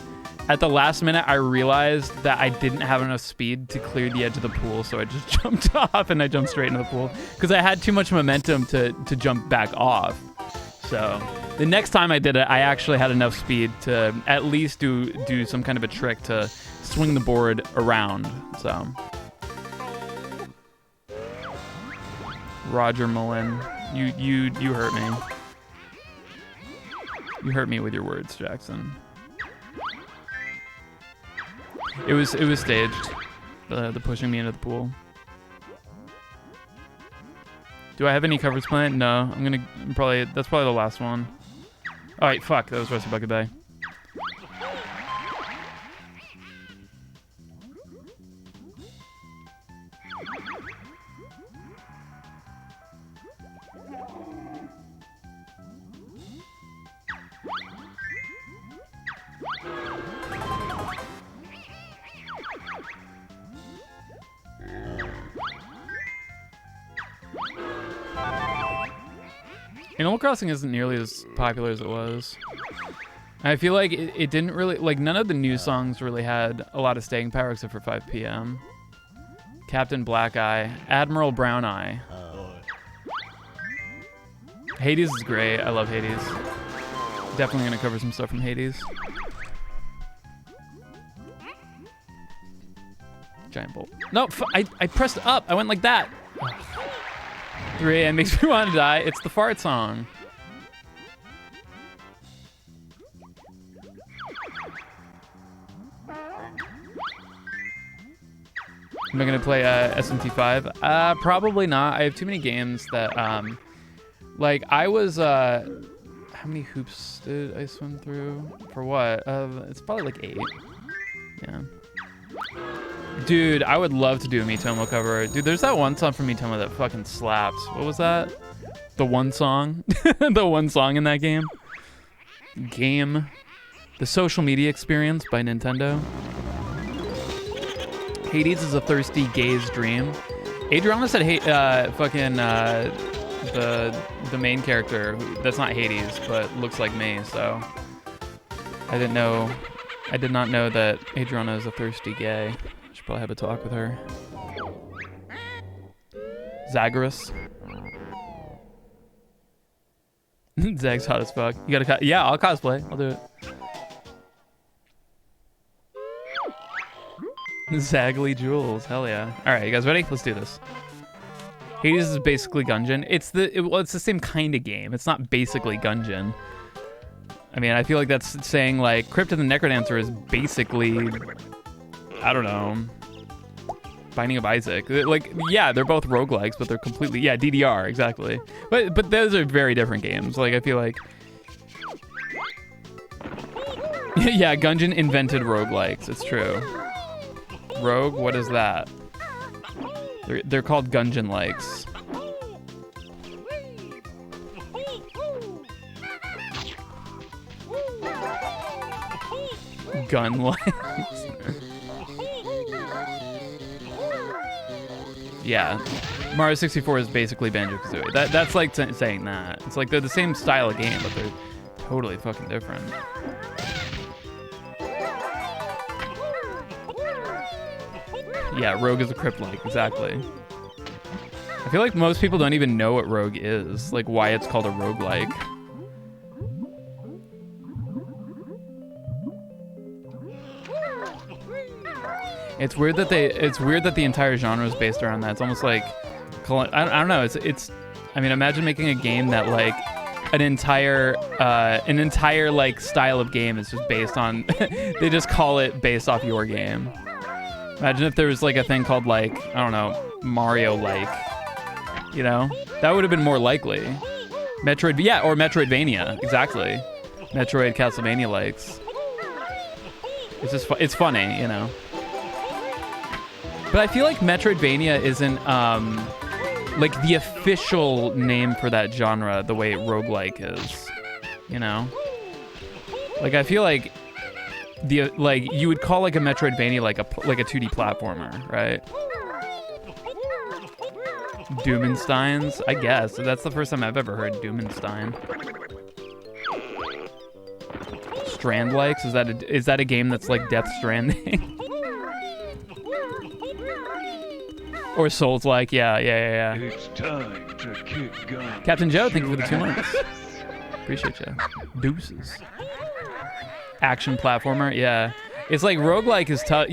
at the last minute I realized that I didn't have enough speed to clear the edge of the pool, so I just jumped off and I jumped straight into the pool because I had too much momentum to jump back off. So the next time I did it, I actually had enough speed to at least do some kind of a trick to swing the board around. So Roger Mullen. You hurt me. You hurt me with your words, Jackson. It was staged. The pushing me into the pool. Do I have any covers planned? No. That's probably the last one. All right, fuck. That was Rusty Bucket Bay. Animal Crossing isn't nearly as popular as it was. I feel like it didn't really, like, none of the new songs really had a lot of staying power except for 5 p.m. Captain Black Eye, Admiral Brown Eye. Hades is great. I love Hades. Definitely gonna cover some stuff from Hades. Giant bolt. No, I pressed up. I went like that. Ugh. 3 a.m. makes me want to die. It's the fart song. Am I gonna play SMT5? Probably not. I have too many games that like I was how many hoops did I swim through? For what? It's probably like 8. Yeah. Dude, I would love to do a Mitomo cover. Dude, there's that one song from Mitomo that fucking slaps. What was that? The one song? The one song in that game? The Social Media Experience by Nintendo. Hades is a thirsty gay's dream. Adriana said, hey, fucking the main character. That's not Hades, but looks like me. So I did not know that Adriana is a thirsty gay. Should probably have a talk with her. Zagreus. Zag's hot as fuck. You gotta yeah, I'll cosplay. I'll do it. Zagly Jewels. Hell yeah. Alright, you guys ready? Let's do this. Hades is basically Gungeon. It's the same kind of game. It's not basically Gungeon. I mean, I feel like that's saying like Crypt of the Necrodancer is basically, I don't know, Binding of Isaac. Like, yeah, they're both roguelikes, but they're completely, yeah, DDR, exactly. But those are very different games. Like, I feel like, yeah, Gungeon invented roguelikes. It's true. Rogue, what is that? They're called Gungeon likes. Gun likes. Yeah, Mario 64 is basically Banjo Kazooie. That's like saying that. It's like they're the same style of game, but they're totally fucking different. Yeah, Rogue is a crypt-like, exactly. I feel like most people don't even know what Rogue is, like why it's called a roguelike. It's weird that the entire genre is based around that. It's almost like, I don't know. It's. I mean, imagine making a game that like an entire like style of game is just based on. They just call it based off your game. Imagine if there was like a thing called like, I don't know, Mario like. You know, that would have been more likely. Metroid, yeah, or Metroidvania, exactly. Metroid, Castlevania likes. It's just it's funny, you know. But I feel like Metroidvania isn't like the official name for that genre the way roguelike is, you know? Like I feel like you would call like a Metroidvania like a 2D platformer, right? Doomensteins, I guess. That's the first time I've ever heard Doomenstein. Strand-likes, is that a game that's like Death Stranding? Or Souls-like, yeah. It's time to kick gun. Captain Joe, thank you for the 2 months. Appreciate you. Deuces. Action platformer, yeah. It's like roguelike is tough.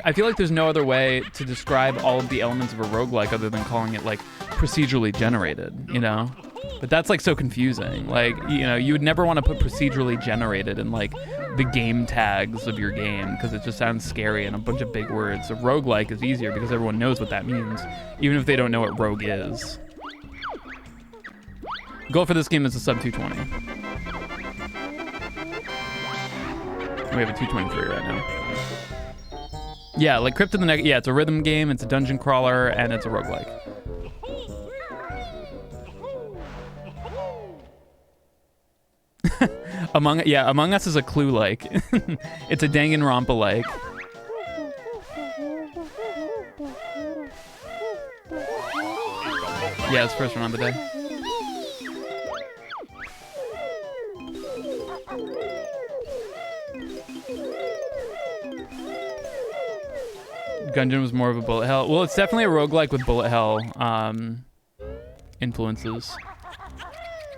I feel like there's no other way to describe all of the elements of a roguelike other than calling it like procedurally generated, you know? But that's like so confusing. Like, you know, you would never want to put procedurally generated in like the game tags of your game because it just sounds scary and a bunch of big words. So roguelike is easier because everyone knows what that means, even if they don't know what rogue is. Goal for this game is a sub 220. We have a 223 right now. Yeah, like Crypt of the Neck. Yeah, it's a rhythm game, it's a dungeon crawler, and it's a roguelike. Among Us is a Clue-like. It's a Danganronpa-like. Yeah, it's first one on the day. Gungeon was more of a bullet hell. Well, it's definitely a roguelike with bullet hell influences.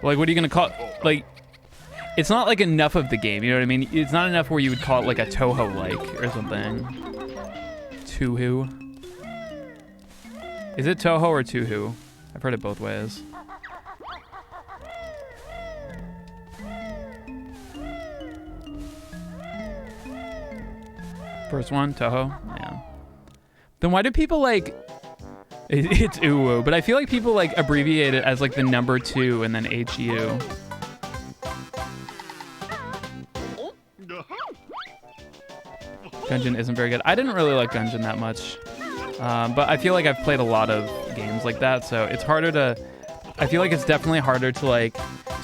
Like, what are you gonna call it? Like, it's not like enough of the game, you know what I mean? It's not enough where you would call it like a Toho-like or something. Touhou. Is it Toho or Touhou? I've heard it both ways. First one, Toho? Yeah. Then why do people like... It's Uwu, but I feel like people like abbreviate it as like the number 2 and then HU. Gungeon isn't very good. I didn't really like Gungeon that much. But I feel like I've played a lot of games like that, so it's harder to... I feel like it's definitely harder to like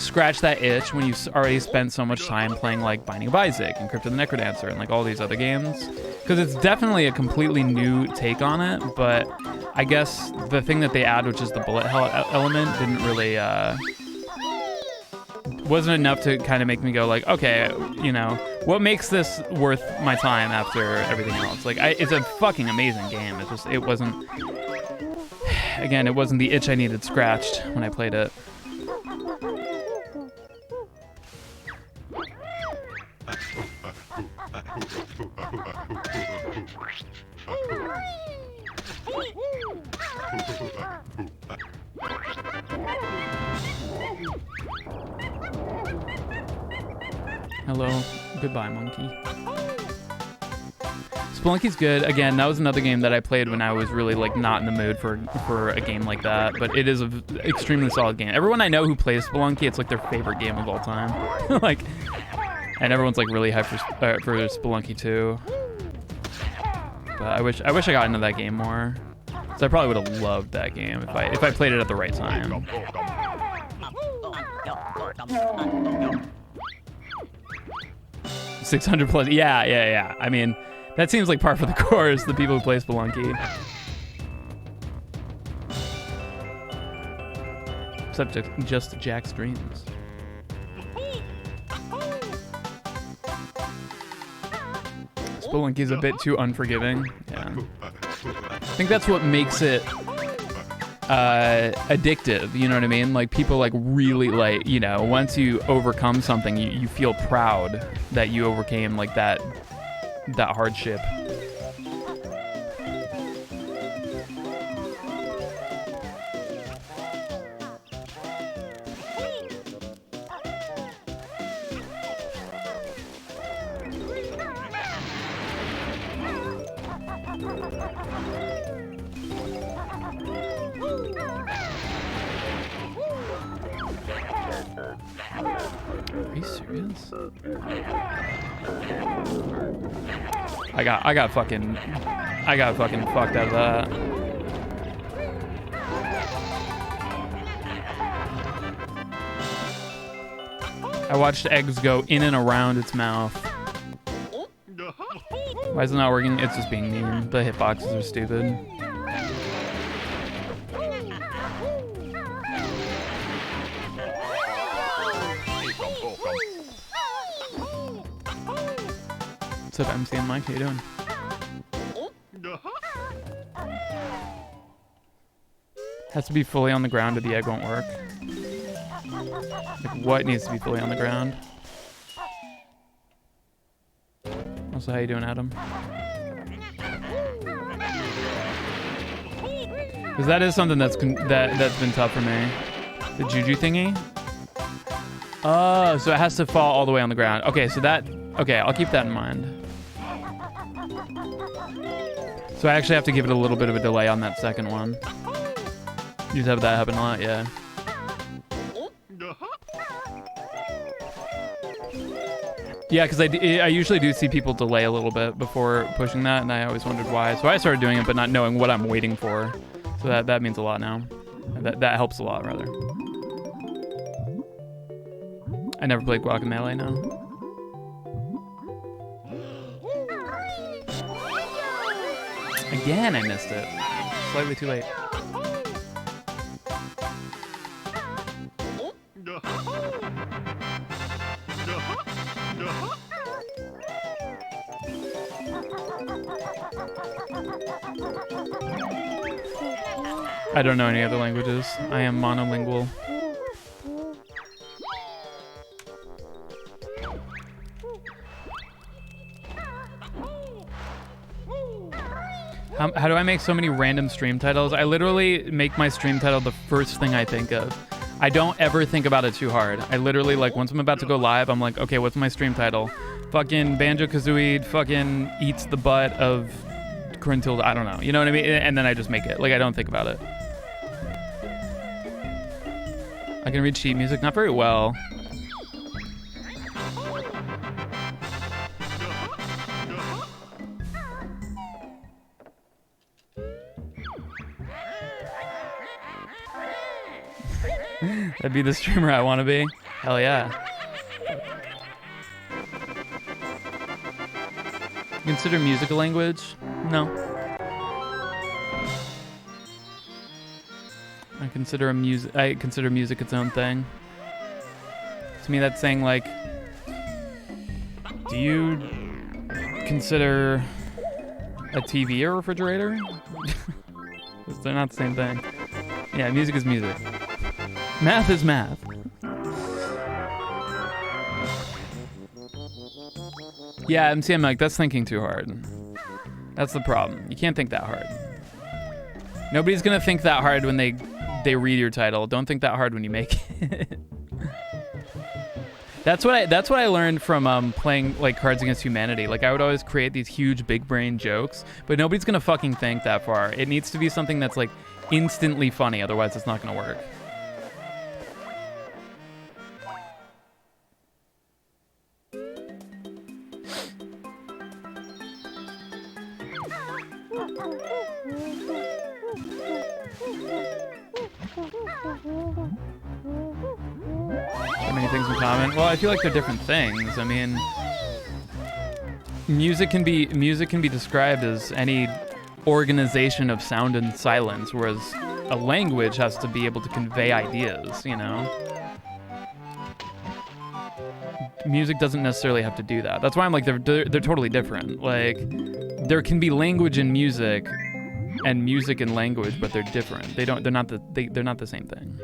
scratch that itch when you've already spent so much time playing like Binding of Isaac and Crypt of the Necrodancer and like all these other games. Because it's definitely a completely new take on it, but I guess the thing that they add, which is the bullet hell element, didn't really, wasn't enough to kind of make me go like, okay, you know, what makes this worth my time after everything else? Like, it's a fucking amazing game. It's just, it wasn't, again, it wasn't the itch I needed scratched when I played it. Hello, goodbye, monkey. Spelunky's good. Again, that was another game that I played when I was really like not in the mood for a game like that. But it is an extremely solid game. Everyone I know who plays Spelunky, it's like their favorite game of all time. Like, and everyone's like really hyped for Spelunky too. But I wish I got into that game more. So I probably would have loved that game if I played it at the right time. 600 plus. Yeah. I mean, that seems like par for the course, the people who play Spelunky. Except just Jack's dreams. Spelunky's a bit too unforgiving. Yeah. I think that's what makes it addictive, you know what I mean? Like, people like really, like, you know, once you overcome something, you feel proud that you overcame like that hardship. Are you serious? I got fucking fucked out of that. I watched eggs go in and around its mouth. Why is it not working? It's just being mean. The hitboxes are stupid. What's up, MC and Mike? How you doing? Has to be fully on the ground or the egg won't work. Like, what needs to be fully on the ground? Also, how you doing, Adam? Because that is something that's been tough for me. The juju thingy. Oh, so it has to fall all the way on the ground. Okay, so that. Okay, I'll keep that in mind. So I actually have to give it a little bit of a delay on that second one. You just have that happen a lot, yeah. Yeah, because I usually do see people delay a little bit before pushing that, and I always wondered why. So I started doing it, but not knowing what I'm waiting for. So that means a lot now. That helps a lot, rather. I never played Guacamelee now. Again, I missed it. Slightly too late. I don't know any other languages. I am monolingual. How do I make so many random stream titles? I literally make my stream title the first thing I think of. I don't ever think about it too hard. I literally, like, once I'm about to go live, I'm like, okay, what's my stream title? Fucking Banjo Kazooie fucking eats the butt of Corintilda. I don't know. You know what I mean? And then I just make it. Like, I don't think about it. I can read sheet music. Not very well. That'd be the streamer I want to be. Hell yeah. Consider music a language? No. I consider music its own thing. To me, that's saying like, do you consider a TV a refrigerator? They're not the same thing. Yeah, music is music. Math is math. Yeah, I'm like, that's thinking too hard. That's the problem. You can't think that hard. Nobody's gonna think that hard when they read your title. Don't think that hard when you make it. That's what I learned from playing like Cards Against Humanity. Like I would always create these huge big brain jokes, but nobody's gonna fucking think that far. It needs to be something that's like instantly funny, otherwise it's not gonna work. Many things in common. Well, I feel like they're different things. I mean, music can be described as any organization of sound and silence, whereas a language has to be able to convey ideas, you know? Music doesn't necessarily have to do that. That's why I'm like, they're totally different. Like, there can be language in music and music and language, but they're different. They're not the same thing.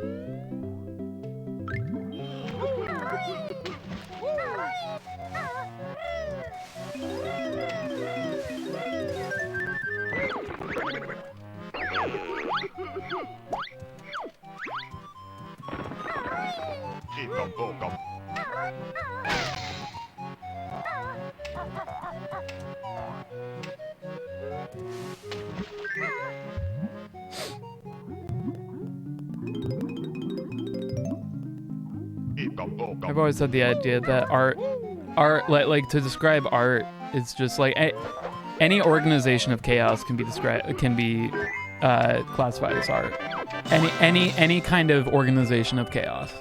I've always had the idea that art, like to describe art, is just like any organization of chaos can be classified as art. Any kind of organization of chaos.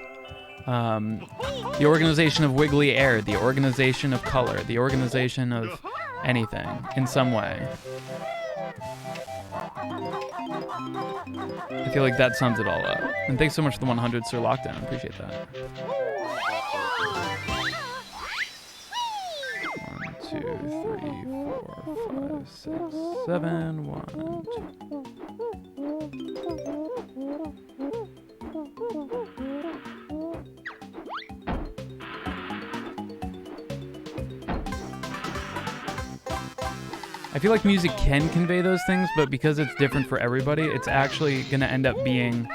The organization of wiggly air, the organization of color, the organization of anything in some way. I feel like that sums it all up. And thanks so much for the 100, Sir Lockdown. Appreciate that. 1, 2, 3, 4, 5, 6, 7. 1, 2. I feel like music can convey those things, but because it's different for everybody, it's actually going to end up being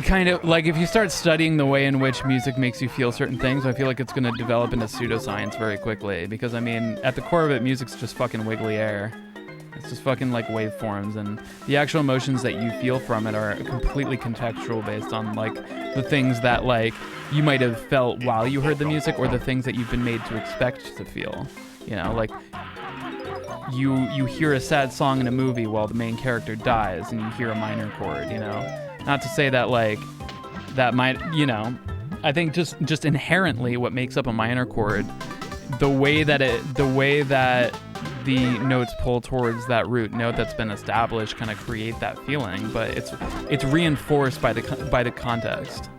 kind of like if you start studying the way in which music makes you feel certain things, I feel like it's going to develop into pseudoscience very quickly. Because, I mean, at the core of it, music's just fucking wiggly air. It's just fucking like waveforms, and the actual emotions that you feel from it are completely contextual based on like the things that like you might have felt while you heard the music, or the things that you've been made to expect to feel. You know, like you hear a sad song in a movie while the main character dies, and you hear a minor chord. You know, not to say that like that might, you know, I think just inherently what makes up a minor chord, the way that the notes pull towards that root note that's been established kind of create that feeling, but it's reinforced by the context.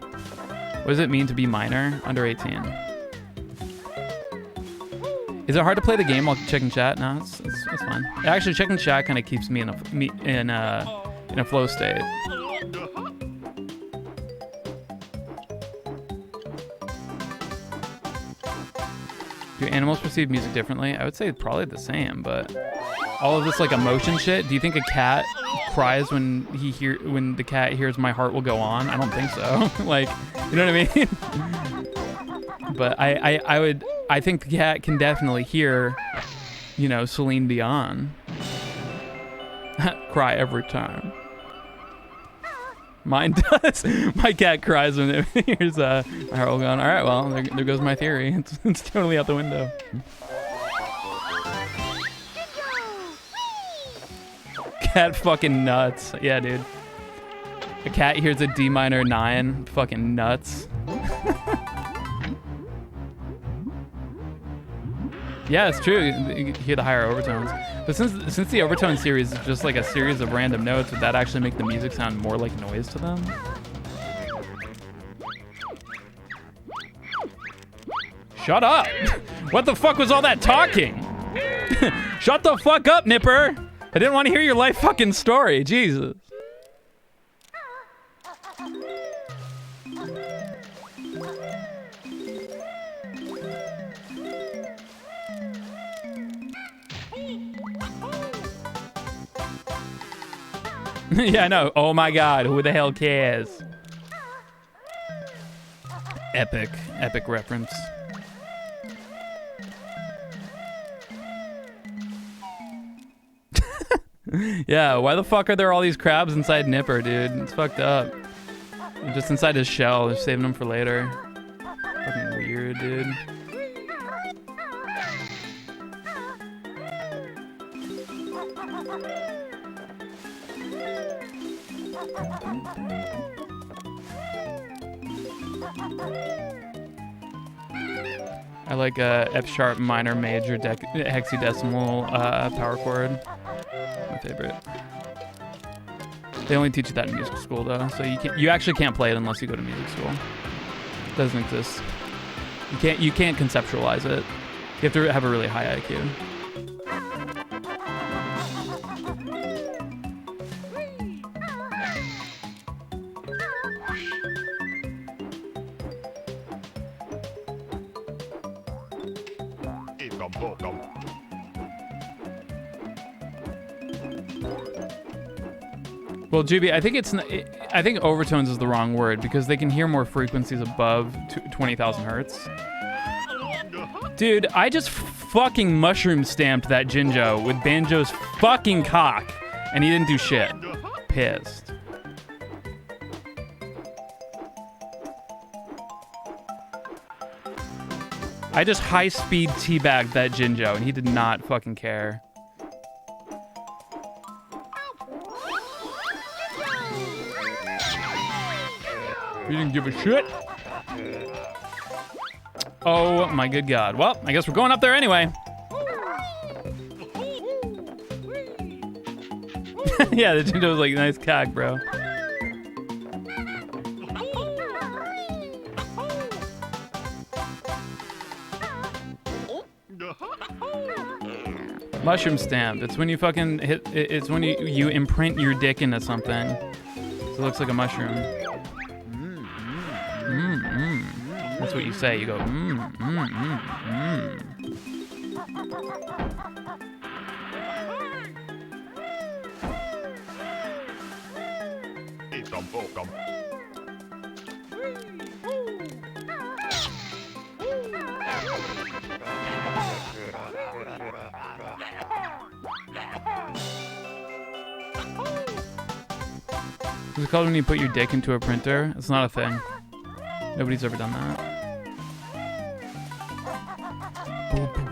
What does it mean to be minor under 18? Is it hard to play the game while checking chat? No, it's fine. Actually, checking chat kind of keeps me in a flow state. Do animals perceive music differently? I would say probably the same, but all of this like emotion shit. Do you think a cat cries when the cat hears "My Heart Will Go On"? I don't think so. Like, you know what I mean? But I think the cat can definitely hear, you know, Celine Dion cry every time. Mine does. My cat cries when it hears "My Heart Will Go On." All right, well, there goes my theory. It's totally out the window. Cat fucking nuts. Yeah, dude. A cat hears a D minor 9, fucking nuts. Yeah, it's true. You hear the higher overtones. But since the overtone series is just like a series of random notes, would that actually make the music sound more like noise to them? Shut up! What the fuck was all that talking? Shut the fuck up, Nipper! I didn't want to hear your life fucking story. Jesus. Yeah, I know. Oh my god, who the hell cares? Epic reference. Yeah, why the fuck are there all these crabs inside Nipper, dude? It's fucked up. They're just inside his shell. They're saving them for later. Fucking weird, dude. I like F sharp minor major hexadecimal power chord. My favorite. They only teach you that in music school though, so you actually can't play it unless you go to music school. It doesn't exist. You can't conceptualize it. You have to have a really high IQ. Well, Juby, I think overtones is the wrong word because they can hear more frequencies above 20,000 hertz. Dude, I just fucking mushroom stamped that Jinjo with Banjo's fucking cock, and he didn't do shit. Pissed. I just high-speed teabagged that Jinjo, and he did not fucking care. You didn't give a shit. Oh my good god. Well, I guess we're going up there anyway. Yeah, the Jinjo was like, nice cock, bro. Mushroom stamp. It's when you fucking hit. It's when you imprint your dick into something. So it looks like a mushroom. That's what you say. You go, What's it called when you put your dick into a printer? It's not a thing. Nobody's ever done that.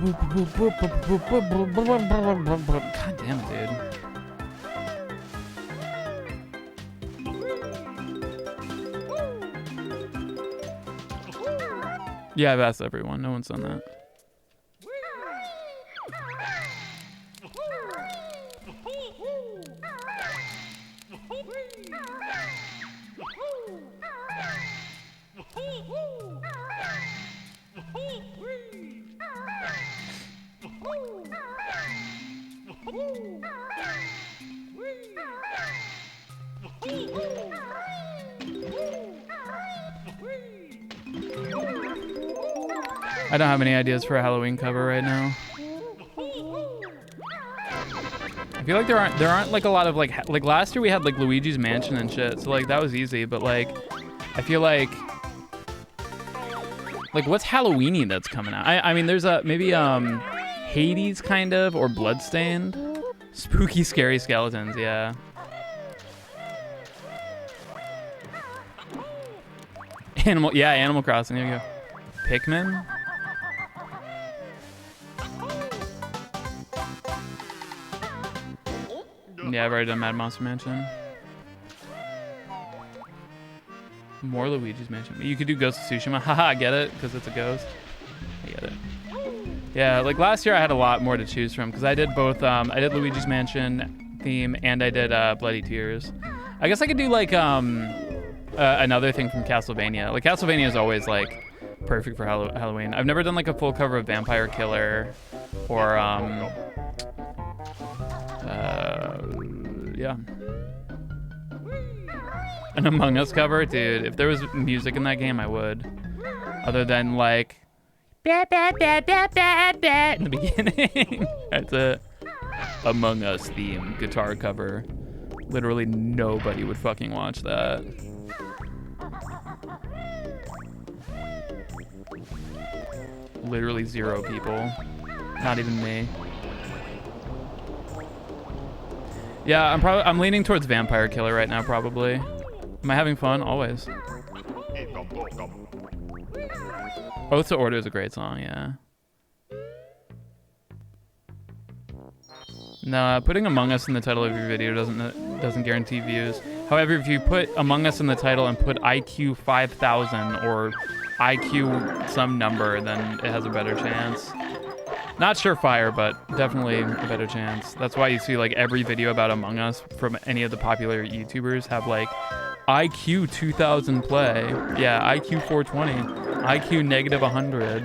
God damn it, dude. Yeah, I've asked everyone. No one's done that. I don't have any ideas for a Halloween cover right now. I feel like there aren't like a lot of like last year we had like Luigi's Mansion and shit, so like that was easy, but like I feel like what's Halloweeny that's coming out? I mean there's maybe Hades kind of, or Bloodstained. Spooky scary skeletons, yeah. Animal Crossing, there you go. Pikmin? Yeah, I've already done Mad Monster Mansion. More Luigi's Mansion. You could do Ghost of Tsushima. Haha, I get it, because it's a ghost. I get it. Yeah, like last year I had a lot more to choose from because I did both. I did Luigi's Mansion theme and I did Bloody Tears. I guess I could do like another thing from Castlevania. Like Castlevania is always like perfect for Halloween. I've never done like a full cover of Vampire Killer or yeah, an Among Us cover, dude. If there was music in that game, I would. Other than like. In the beginning. That's it. Among Us theme guitar cover. Literally nobody would fucking watch that. Literally 0 people. Not even me. Yeah, I'm leaning towards Vampire Killer right now probably. Am I having fun? Always. Oath to Order is a great song, yeah. No, putting Among Us in the title of your video doesn't guarantee views. However, if you put Among Us in the title and put IQ 5000 or IQ some number, then it has a better chance. Not surefire, but definitely a better chance. That's why you see like every video about Among Us from any of the popular YouTubers have like IQ 2000 play. Yeah, IQ 420. IQ negative 100.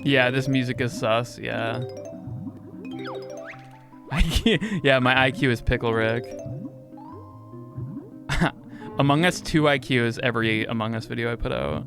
Yeah, this music is sus, yeah. Yeah, my IQ is Pickle Rick. Among Us 2 IQ is every Among Us video I put out.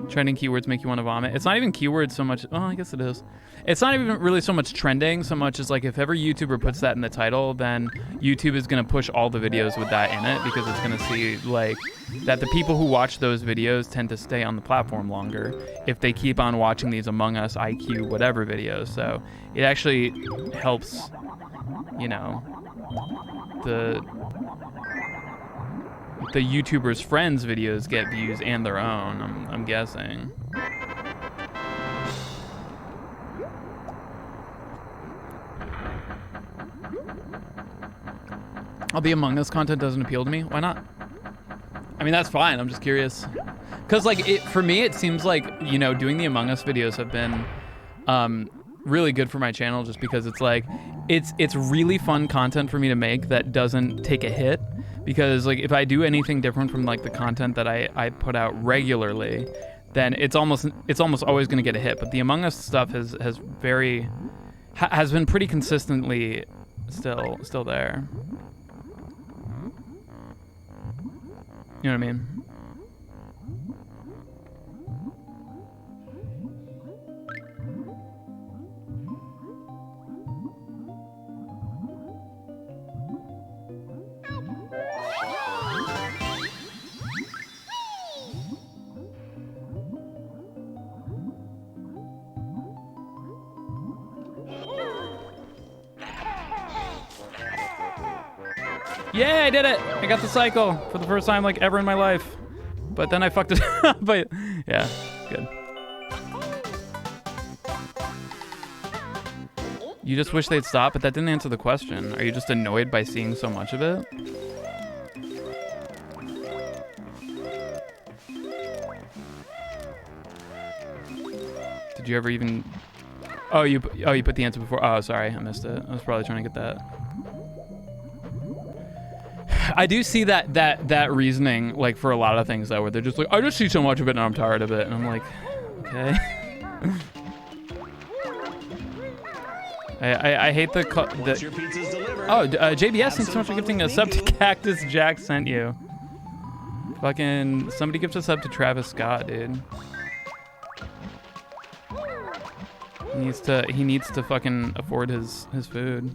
Trending keywords make you want to vomit. It's not even keywords so much. Oh, I guess it is. It's not even really so much trending so much as like if every YouTuber puts that in the title, then YouTube is going to push all the videos with that in it because it's going to see like that the people who watch those videos tend to stay on the platform longer if they keep on watching these Among Us IQ whatever videos. So it actually helps, you know, the YouTubers' friends' videos get views and their own, I'm guessing. The Among Us content doesn't appeal to me. Why not? I mean, that's fine. I'm just curious. Because, like, for me, it seems like, you know, doing the Among Us videos have been really good for my channel just because it's, like, it's really fun content for me to make that doesn't take a hit. Because like if I do anything different from like the content that I put out regularly, then it's almost always going to get a hit. But the Among Us stuff has been pretty consistently still there. You know what I mean? Yeah, I did it! I got the cycle for the first time like ever in my life. But then I fucked it up, but yeah, good. You just wish they'd stop, but that didn't answer the question. Are you just annoyed by seeing so much of it? Did you ever even... Oh, you put the answer before. Oh, sorry, I missed it. I was probably trying to get that. I do see that reasoning like for a lot of things though, where they're just like, I just see so much of it and I'm tired of it, and I'm like, okay. I hate the JBS, thanks so much for gifting a sub to Cactus Jack sent you. Fucking somebody gives a sub to Travis Scott, dude. He needs to fucking afford his food.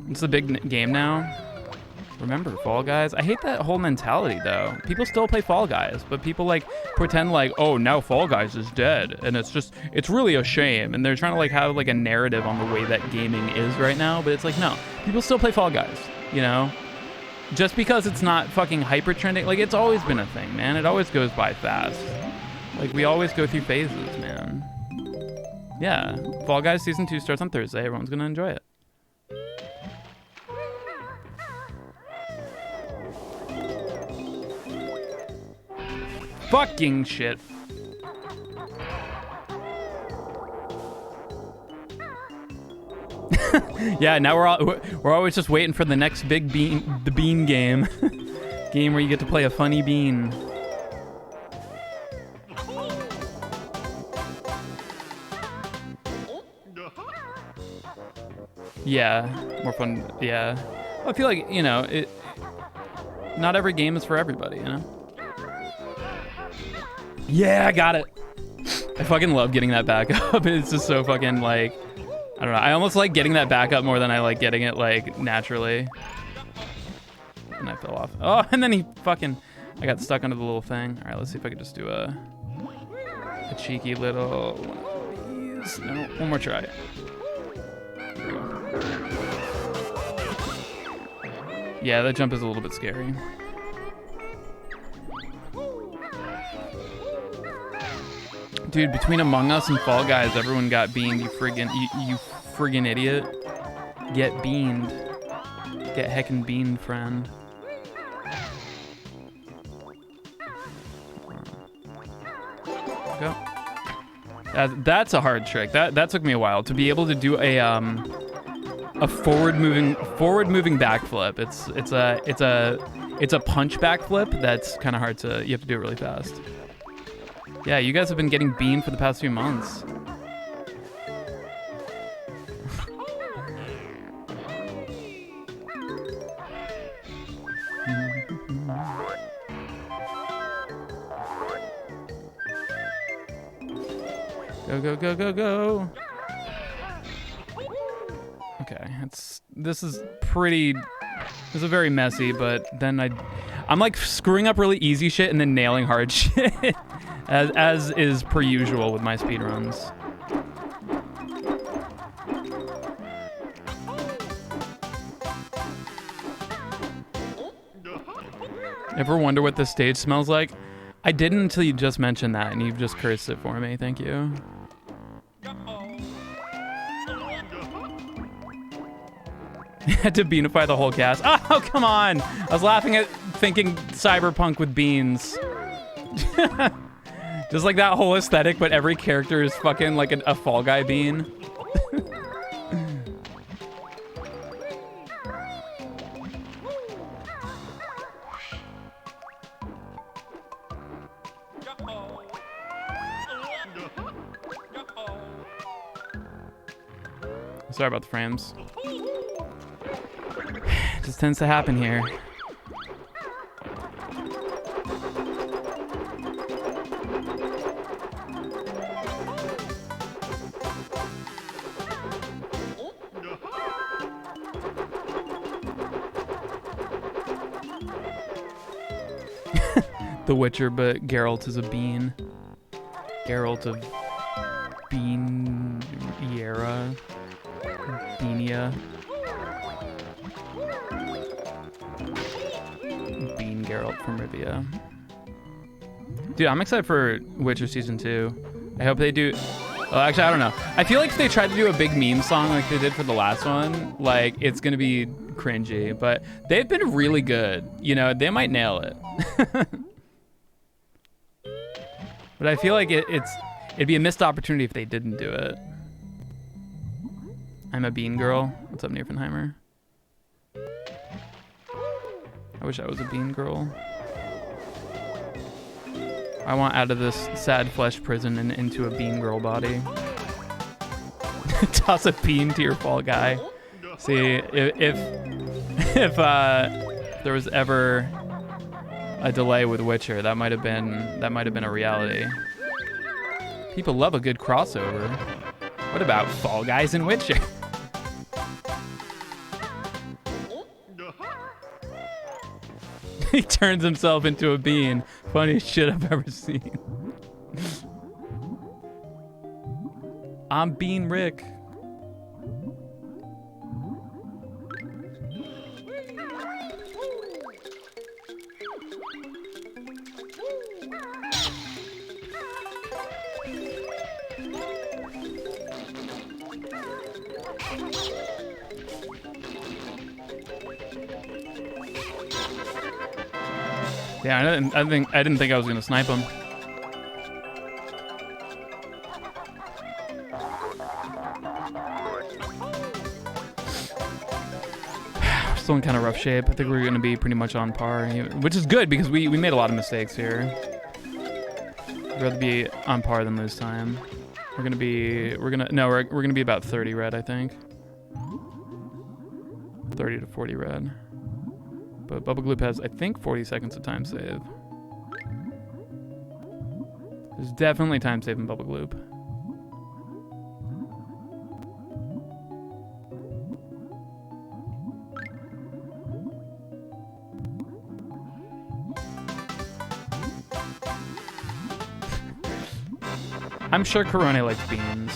It's the big game now. Remember Fall Guys? I hate that whole mentality though. People still play Fall Guys, but people like pretend like, oh, now Fall Guys is dead, and it's really a shame. And they're trying to like have like a narrative on the way that gaming is right now, but it's like, no, people still play Fall Guys, you know? just because it's not fucking hyper trending, like it's always been a thing, man. It always goes by fast. Like we always go through phases, man. Yeah, Fall Guys Season 2 starts on Thursday. Everyone's gonna enjoy it. Fucking shit. Yeah, now we're always just waiting for the next big bean game. Game where you get to play a funny bean. Yeah, more fun. Yeah, I feel like, you know, not every game is for everybody, you know. Yeah, I got it. I fucking love getting that back up. It's just so fucking like, I don't know. I almost like getting that back up more than I like getting it like naturally. And I fell off. Oh, and then I got stuck under the little thing. All right, let's see if I can just do a cheeky little one of these. No, one more try. There we go. Yeah, that jump is a little bit scary. Dude, between Among Us and Fall Guys, everyone got beaned. You friggin' idiot. Get beaned. Get heckin' beaned, friend. Go. That's a hard trick. That took me a while to be able to do a forward moving backflip. It's a punch backflip that's kind of hard to. You have to do it really fast. Yeah, you guys have been getting beaned for the past few months. Go, go, go, go, go. Okay, this is very messy, but then I'm like screwing up really easy shit and then nailing hard shit. As is per usual with my speedruns. Ever wonder what this stage smells like? I didn't until you just mentioned that, and you've just cursed it for me. Thank you. Had to beanify the whole cast. Oh, come on! I was laughing at thinking cyberpunk with beans. Just like that whole aesthetic, but every character is fucking like a Fall Guy bean. Sorry about the frames. It just tends to happen here. The Witcher, but Geralt is a bean. Geralt of Beaniera. Beania. Bean Geralt from Rivia. Dude, I'm excited for Witcher Season 2. I hope they do... Well, actually, I don't know. I feel like if they tried to do a big meme song like they did for the last one, like, it's going to be cringy. But they've been really good. You know, they might nail it. But I feel like it'd be a missed opportunity if they didn't do it. I'm a bean girl. What's up, Nierfenheimer? I wish I was a bean girl. I want out of this sad flesh prison and into a bean girl body. Toss a bean to your Fall Guy. See, if there was ever a delay with Witcher, that might have been a reality. People love a good crossover. What about Fall Guys and Witcher? He turns himself into a bean. Funniest shit I've ever seen. I'm Bean Rick. Yeah, I didn't think I was gonna snipe him. We're still in kind of rough shape. I think we're gonna be pretty much on par, which is good because we made a lot of mistakes here. I'd rather be on par than lose time. We're gonna be about 30 red, I think. 30 to 40 red. But Bubble Gloop has, I think, 40 seconds of time save. There's definitely time save in Bubble Gloop. I'm sure Corone likes beans.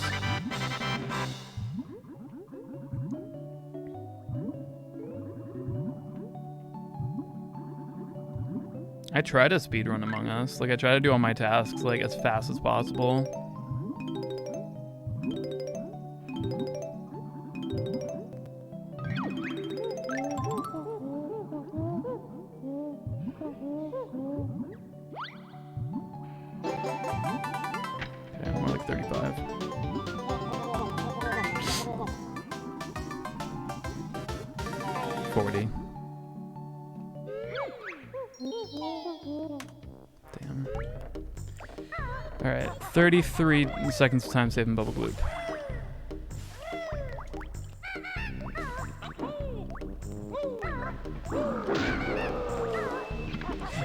I try to speedrun Among Us. Like, I try to do all my tasks, like, as fast as possible. Okay, more like 35. Damn. Alright, 33 seconds of time saving Bubble Gloop.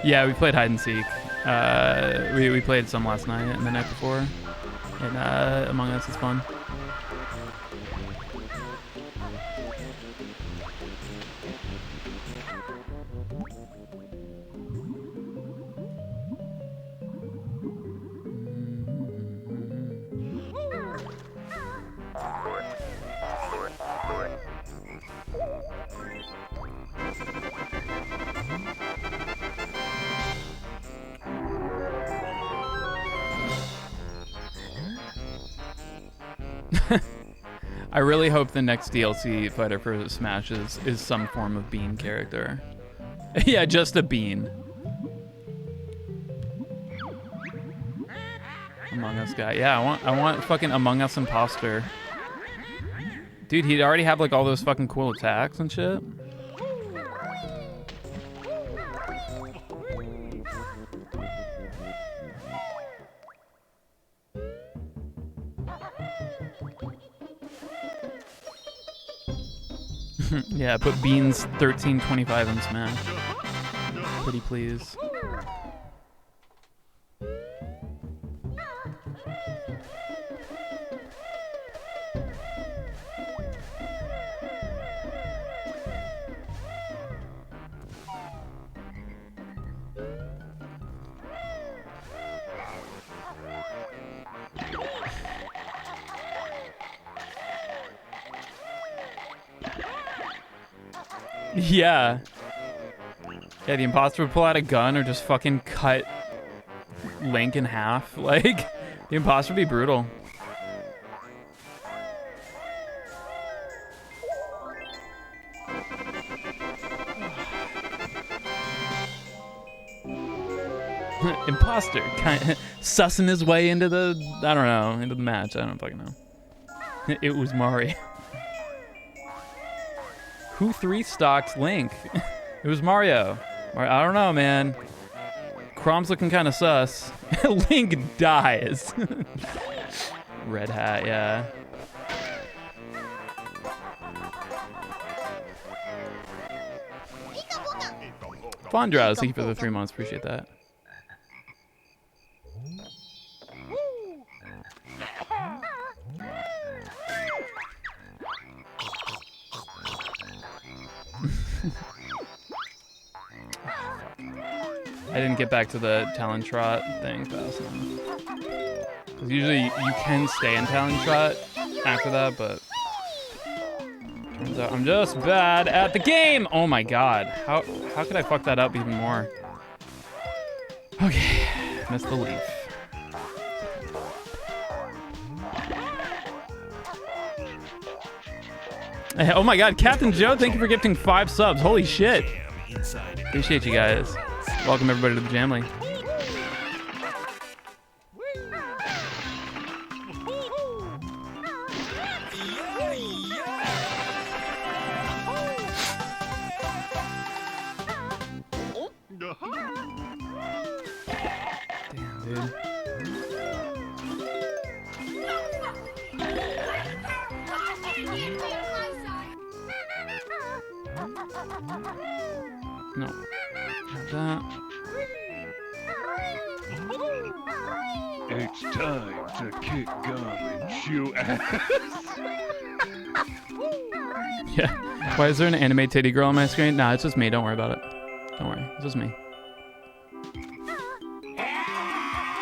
Yeah, we played hide and seek. We played some last night and the night before. And Among Us is fun. I really hope the next DLC fighter for Smash is some form of bean character. Yeah, just a bean. Among Us guy. Yeah, I want fucking Among Us imposter. Dude, he'd already have like all those fucking cool attacks and shit. Yeah, put Beans 1325 in Smash. Pretty please. Yeah. Yeah, the imposter would pull out a gun or just fucking cut Link in half. Like, the imposter would be brutal. Imposter, kind of sussing his way into the, I don't know, into the match. I don't fucking know. It was Mario. Who 3-stocked Link? It was Mario. I don't know, man. Chrom's looking kind of sus. Link dies. Red hat, yeah. Fondra, thank you for the 3 months. Appreciate that. I didn't get back to the Talon Trot thing fast enough. 'Cause usually you can stay in Talon Trot after that, but turns out I'm just bad at the game. Oh my god, how could I fuck that up even more? Okay, missed the leaf. Oh my god, Captain Joe, thank you for gifting 5 subs. Holy shit. Appreciate you guys. Welcome everybody to the Jamly. Damn, dude. No. Not that. It's time to kick gum and chew ass. Yeah. Why is there an anime titty girl on my screen? Nah, it's just me. Don't worry about it. Don't worry. It's just me.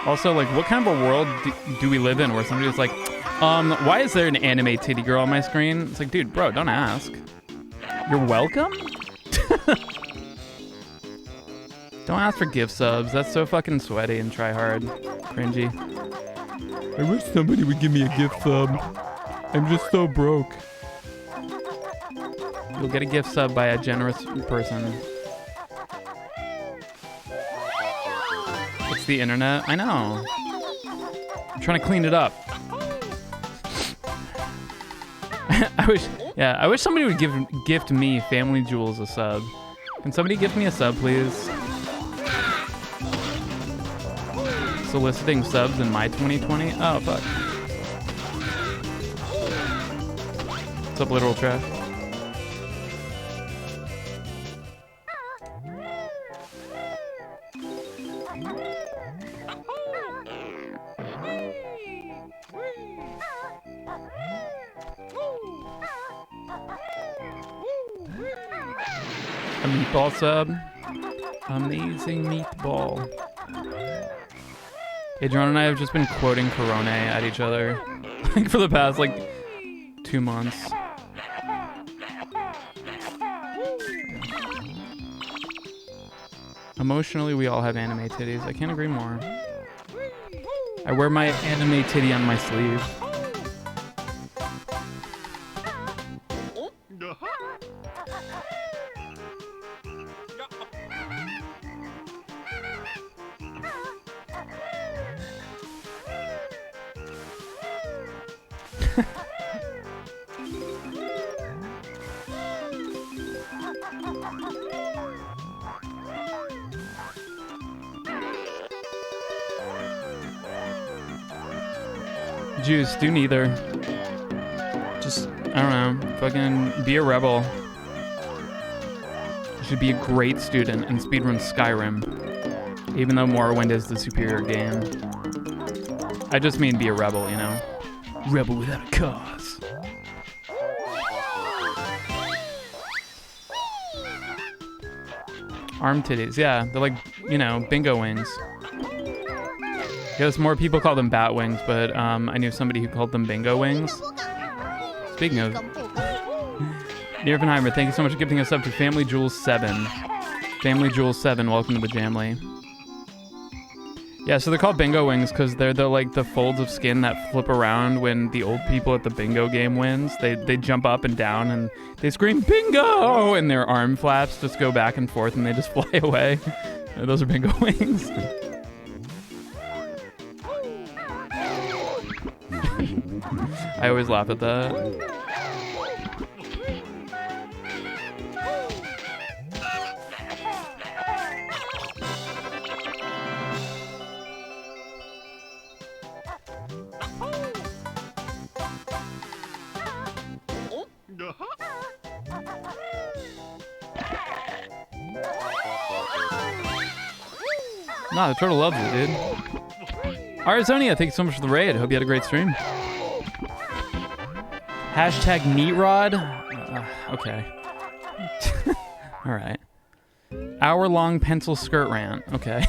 Also, like, what kind of a world do we live in where somebody's like, why is there an anime titty girl on my screen? It's like, dude, bro, don't ask. You're welcome? Don't ask for gift subs. That's so fucking sweaty and try hard. Cringy. I wish somebody would give me a gift sub. I'm just so broke. You'll get a gift sub by a generous person. It's the internet. I know. I'm trying to clean it up. I wish somebody would gift me Family Jewels a sub. Can somebody gift me a sub, please? Soliciting subs in my 2020? Oh, fuck. What's up, literal trash? A meatball sub. Amazing meatball. Adrian and I have just been quoting Corone at each other like for the past like 2 months. Emotionally, we all have anime titties. I can't agree more. I wear my anime titty on my sleeve. Juice, do neither. Just, I don't know, fucking be a rebel. You should be a great student and speedrun Skyrim, even though Morrowind is the superior game. I just mean be a rebel, you know? Rebel without a cause. Arm titties, yeah, they're like, you know, bingo wings. I guess more people call them bat wings, but I knew somebody who called them bingo wings. Speaking of, Nierfenheimer, thank you so much for gifting us up to Family Jewels 7. Family Jewels 7, welcome to the Jamly. Yeah, so they're called bingo wings because they're the like the folds of skin that flip around when the old people at the bingo game wins. They jump up and down and they scream bingo, and their arm flaps just go back and forth and they just fly away. Those are bingo wings. I always laugh at that. Nah, the turtle loves it, dude. Arizonia, thank you so much for the raid. Hope you had a great stream. Hashtag Meatrod. Okay. All right. Hour-long pencil skirt rant. Okay.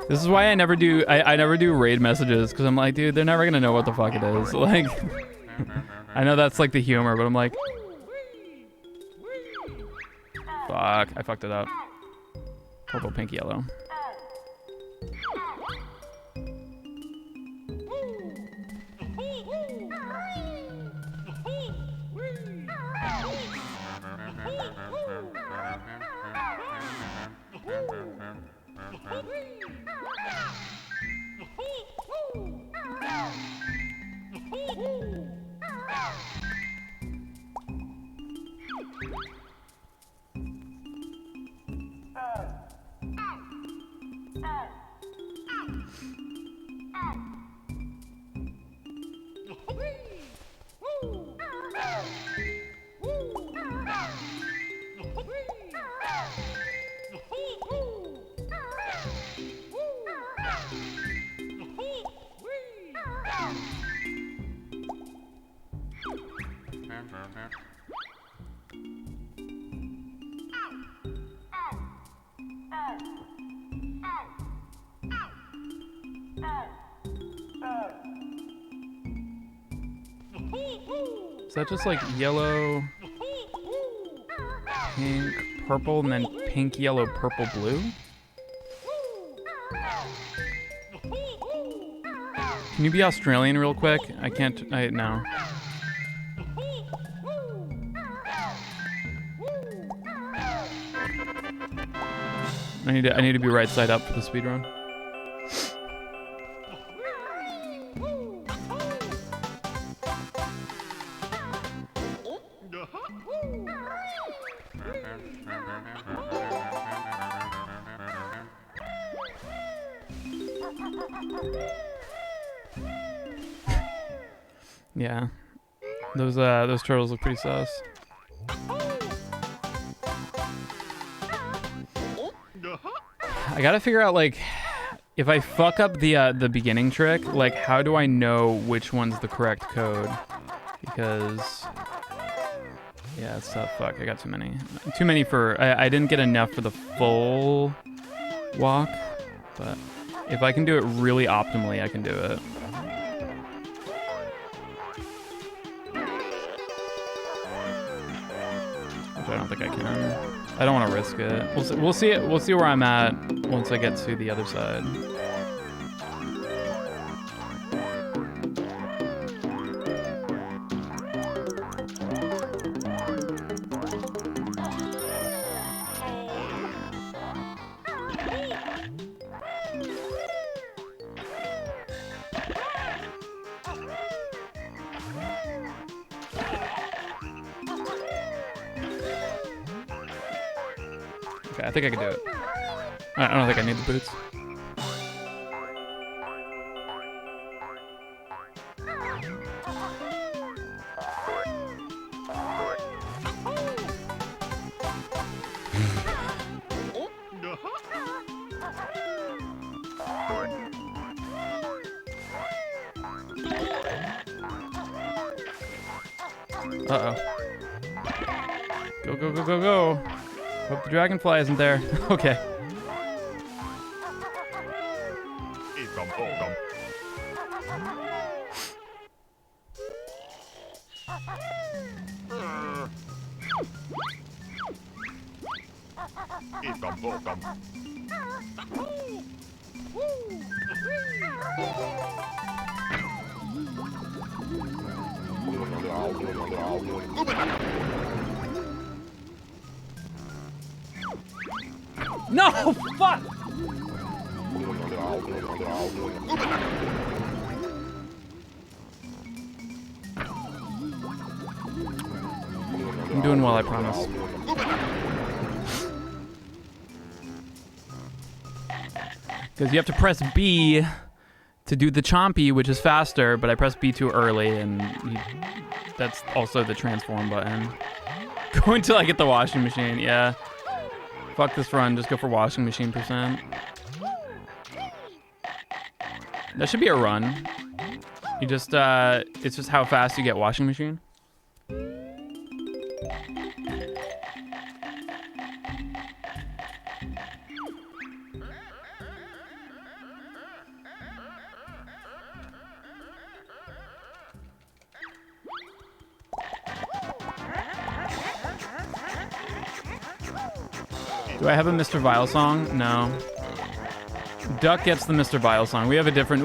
This is why I never do. I never do raid messages because I'm like, dude, they're never gonna know what the fuck it is. Like, I know that's like the humor, but I'm like, fuck, I fucked it up. Purple, pink, yellow. Is that just like yellow, pink, purple, and then pink, yellow, purple, blue? Can you be Australian real quick? I can't. No. I need to be right side up for the speed run. Yeah, those turtles look pretty sus. I gotta figure out, like, if I fuck up the beginning trick, like, how do I know which one's the correct code? Because yeah, it's tough. Fuck, I got too many for. I didn't get enough for the full walk, but if I can do it really optimally, I can do it. I don't think I can. I don't want to risk it. We'll see it. We'll see where I'm at once I get to the other side. Okay, I think I can do it. I don't think I need the boots. Uh-oh. Go, go, go, go, go. Hope the dragonfly isn't there. Okay. No! Fuck! I'm doing well, I promise. Because you have to press B to do the chompy, which is faster, but I pressed B too early, and that's also the transform button. Go until I get the washing machine, yeah. Fuck this run, just go for washing machine %. That should be a run. You just, it's just how fast you get washing machine. Do I have a Mr. Vile song? No. Duck gets the Mr. Vile song. We have a different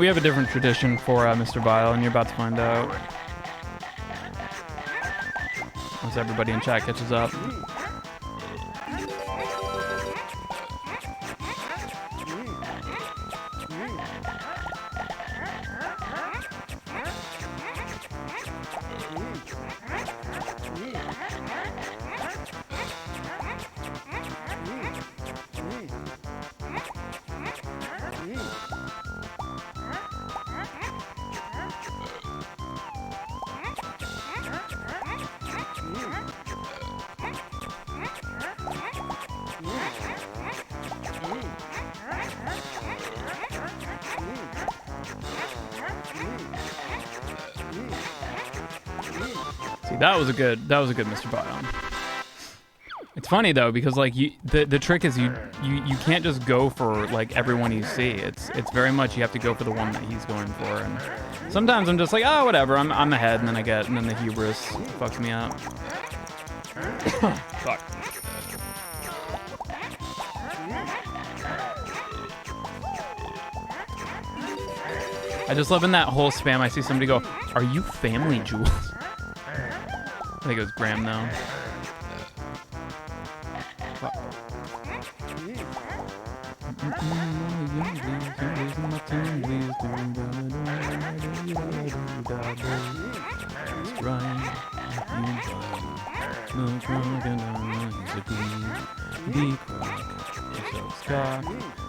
tradition for Mr. Vile, and you're about to find out. Once everybody in chat catches up. See, that was a good Mr. Bion. It's funny though because like the trick is you can't just go for like everyone you see. It's very much you have to go for the one that he's going for. And sometimes I'm just like, oh whatever, I'm ahead, and then the hubris fucks me up. Fuck. I just love in that whole spam. I see somebody go, "Are you family, Jules?" I think it was Graham though. Fuck.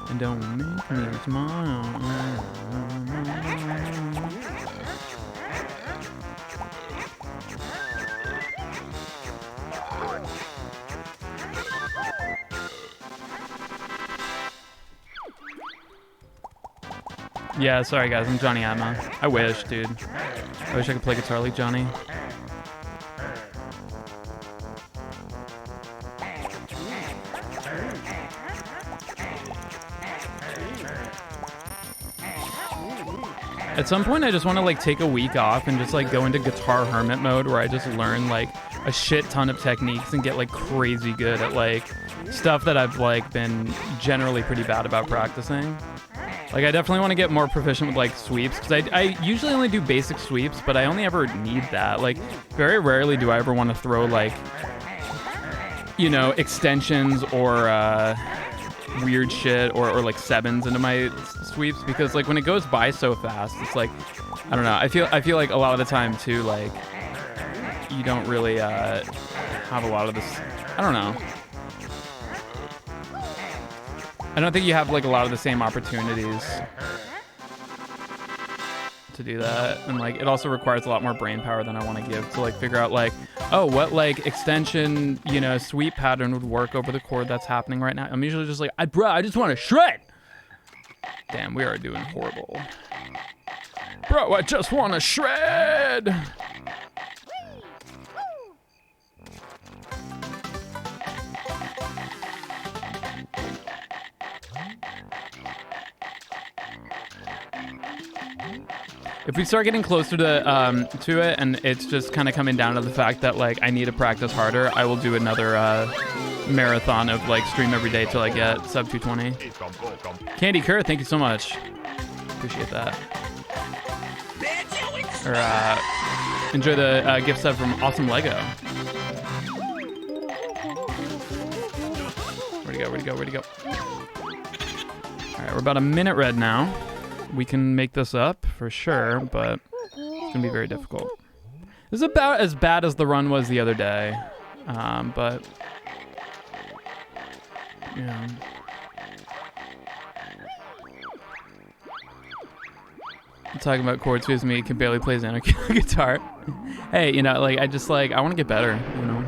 And don't make me smile. Yeah, sorry guys, I'm Johnny Atma. I wish, dude. I wish I could play guitar like Johnny. At some point, I just want to like take a week off and just like go into guitar hermit mode where I just learn like a shit ton of techniques and get like crazy good at like stuff that I've like been generally pretty bad about practicing. Like I definitely want to get more proficient with like sweeps because I usually only do basic sweeps, but I only ever need that. Like very rarely do I ever want to throw like, you know, extensions or weird shit or like sevens into my sweeps because like when it goes by so fast, it's like, I don't know. I feel like a lot of the time too, like you don't really have a lot of this. I don't know. I don't think you have like a lot of the same opportunities to do that, and like it also requires a lot more brain power than I want to give to like figure out like, oh, what like extension, you know, sweep pattern would work over the chord that's happening right now. I'm usually just like, bro, I just want to shred. Damn, we are doing horrible. Bro, I just want to shred. If we start getting closer to it, and it's just kind of coming down to the fact that like I need to practice harder, I will do another marathon of like stream every day till I get sub 220. Candy Kerr, thank you so much. Appreciate that. Or enjoy the gift sub from Awesome Lego. Where'd he go? Where'd he go? Where'd he go? All right, we're about a minute red now. We can make this up for sure, but it's gonna be very difficult. This is about as bad as the run was the other day, but yeah. I'm talking about chord sweeps. Me can barely play Xanadu guitar. Hey, you know, like I want to get better. You know,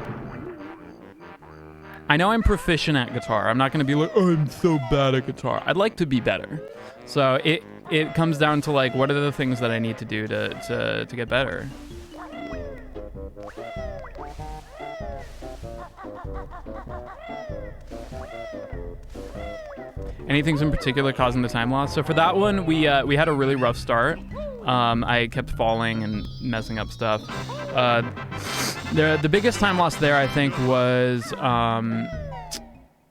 I know I'm proficient at guitar. I'm not gonna be like, oh, I'm so bad at guitar. I'd like to be better. So it comes down to like, what are the things that I need to do to get better? Anything in particular causing the time loss? So for that one, we had a really rough start. I kept falling and messing up stuff. The biggest time loss there, I think, was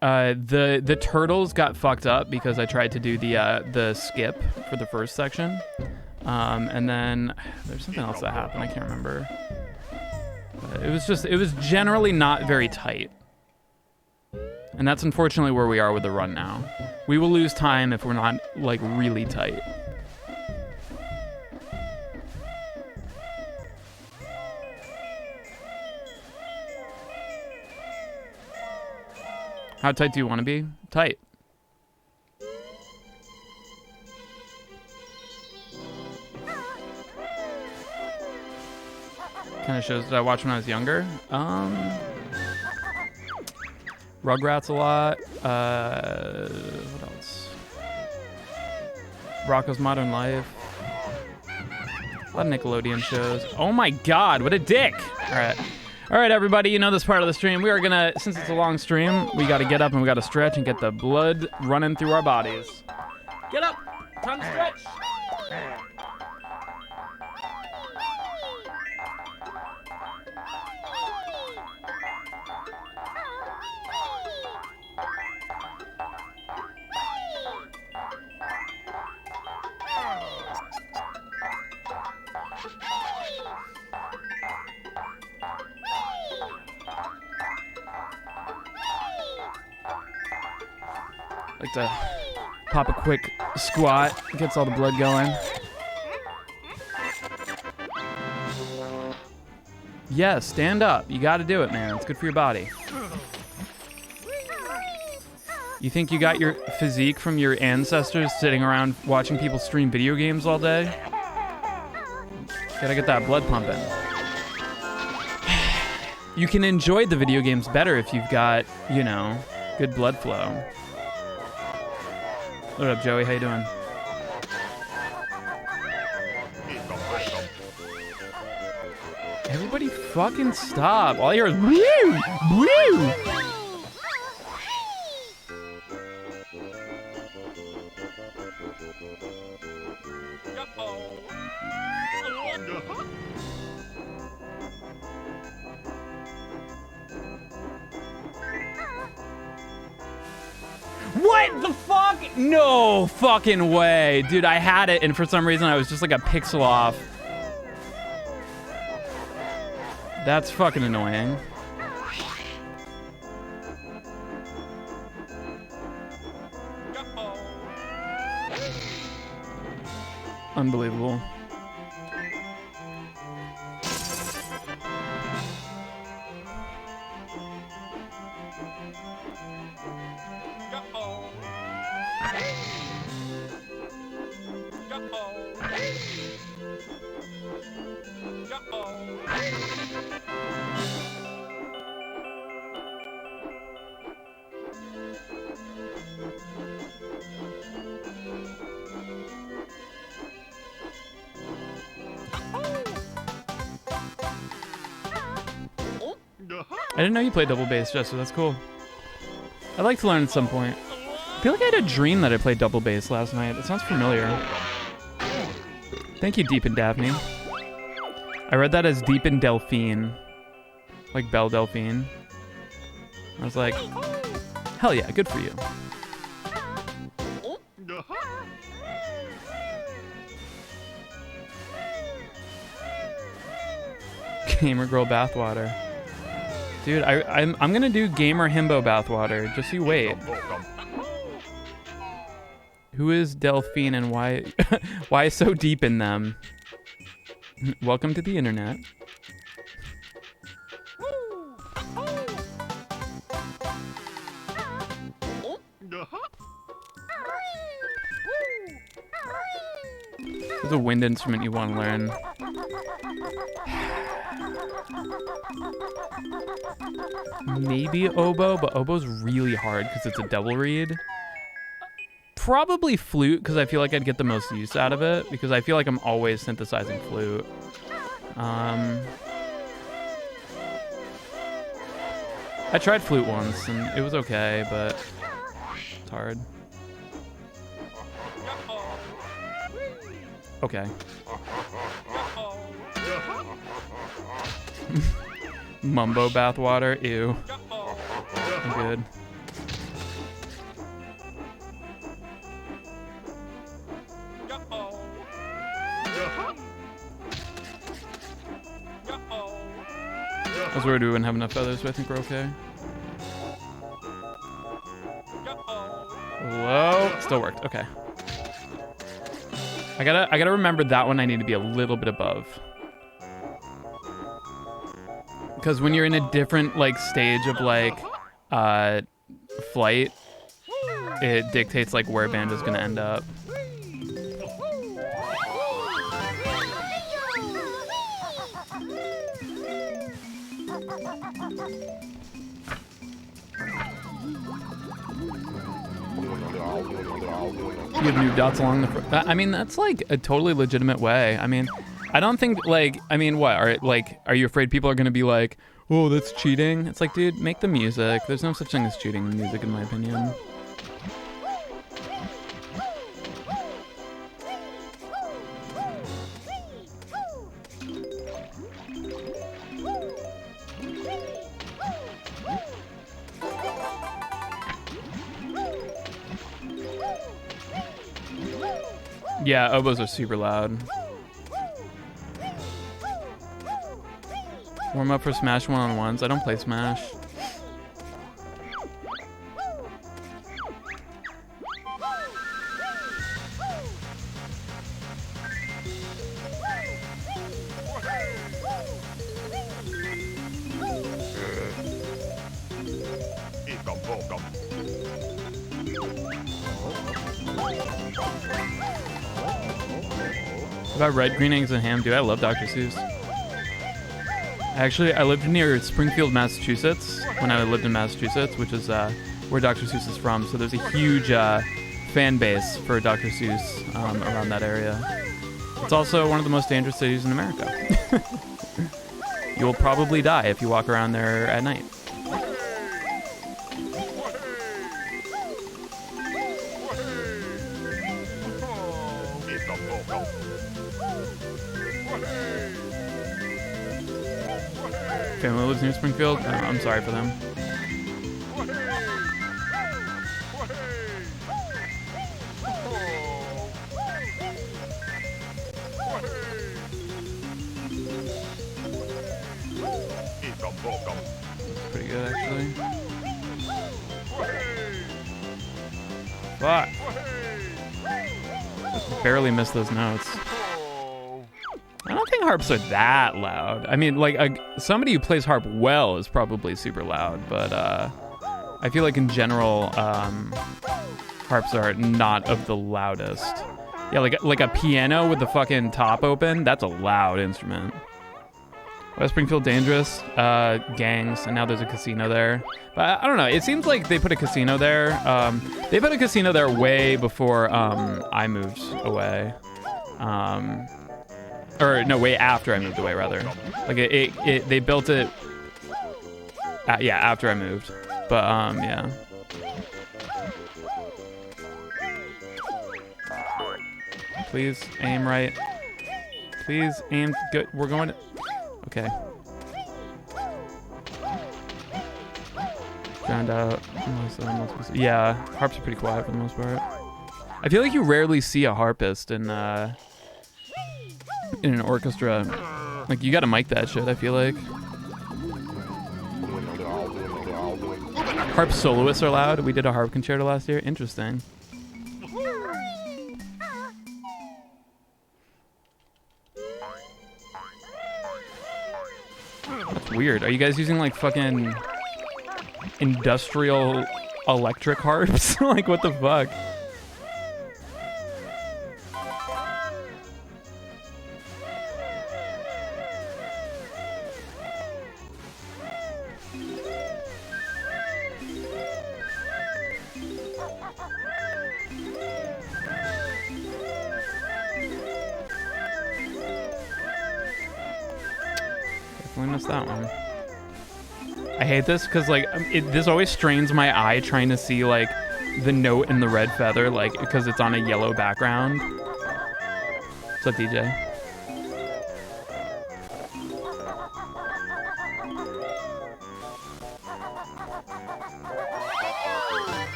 the turtles got fucked up because I tried to do the skip for the first section, and then there's something else that happened. I can't remember. But it was generally not very tight, and that's unfortunately where we are with the run now. We will lose time if we're not like really tight. How tight do you want to be? Tight. Kind of shows that I watched when I was younger. Rugrats a lot. What else? Rocko's Modern Life. A lot of Nickelodeon shows. Oh my God, what a dick. All right, everybody, you know this part of the stream. We are gonna, since it's a long stream, we gotta get up and we gotta stretch and get the blood running through our bodies. Get up, time to stretch. Like to pop a quick squat, gets all the blood going. Yeah, stand up. You gotta do it, man. It's good for your body. You think you got your physique from your ancestors sitting around watching people stream video games all day? Gotta get that blood pumping. You can enjoy the video games better if you've got, you know, good blood flow. What up, Joey? How you doing? Everybody fucking stop. All I hear is woo! Woo! What the fuck? No fucking way. Dude, I had it and for some reason I was just like a pixel off. That's fucking annoying. Unbelievable. I didn't know you played double bass, Jester. That's cool. I'd like to learn at some point. I feel like I had a dream that I played double bass last night. It sounds familiar. Thank you, Deep in Daphne. I read that as Deep in Delphine. Like Belle Delphine. I was like, hell yeah, good for you. Gamer girl bathwater. Dude, I'm gonna do gamer himbo bathwater. Just you wait. Who is Delphine and why why so deep in them? Welcome to the internet. There's a wind instrument you want to learn. Maybe oboe, but oboe's really hard because it's a double reed. Probably flute because I feel like I'd get the most use out of it because I feel like I'm always synthesizing flute. I tried flute once and it was okay, but it's hard. Okay. Mumbo bathwater, ew. I'm good. I was worried we wouldn't have enough feathers, so I think we're okay. Whoa, still worked, okay. I gotta remember that one I need to be a little bit above. Because when you're in a different like stage of like flight, it dictates like where banjo's gonna end up. You have new dots along the I mean, that's like a totally legitimate way. I mean, I don't think, like, I mean, what? Are you afraid people are going to be like, oh, that's cheating? It's like, dude, make the music. There's no such thing as cheating in music, in my opinion. Yeah, oboes are super loud. Warm up for Smash one-on-ones. I don't play Smash. About red, green eggs, and ham, dude. I love Dr. Seuss. Actually, I lived near Springfield, Massachusetts when I lived in Massachusetts, which is where Dr. Seuss is from. So there's a huge fan base for Dr. Seuss around that area. It's also one of the most dangerous cities in America. You will probably die if you walk around there at night. Family lives near Springfield. I'm sorry for them. That's pretty good, actually. Fuck. Just barely missed those notes. I don't think harps are that loud. I mean, like, somebody who plays harp well is probably super loud, but I feel like in general, harps are not of the loudest. Yeah, like a piano with the fucking top open, that's a loud instrument. West Springfield dangerous, gangs, and now there's a casino there. But I don't know, it seems like they put a casino there. They put a casino there way before I moved away. Or no, way after I moved away, rather. Like they built it. Yeah, after I moved. But yeah. Please aim right. Please aim good. We're going to. Okay. Drowned out. Yeah, harps are pretty quiet for the most part. I feel like you rarely see a harpist in an orchestra. Like, you gotta mic that shit, I feel like. Harp soloists are loud. We did a harp concerto last year. Interesting. That's weird. Are you guys using, like, fucking industrial electric harps? Like, what the fuck? Definitely missed that one. I hate this because, like, this always strains my eye trying to see, like, the note in the red feather, like, because it's on a yellow background. What's up, DJ?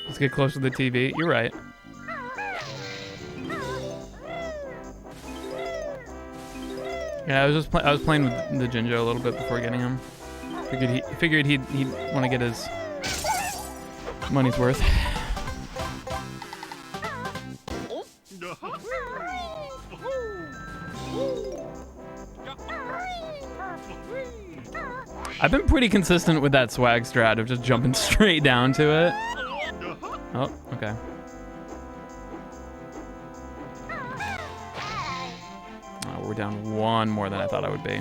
Let's get closer to the TV. You're right. Yeah, I was playing with the Jinjo a little bit before getting him. Figured he'd want to get his money's worth. I've been pretty consistent with that swag strat of just jumping straight down to it. Oh, okay. Oh, we're down one more than I thought I would be.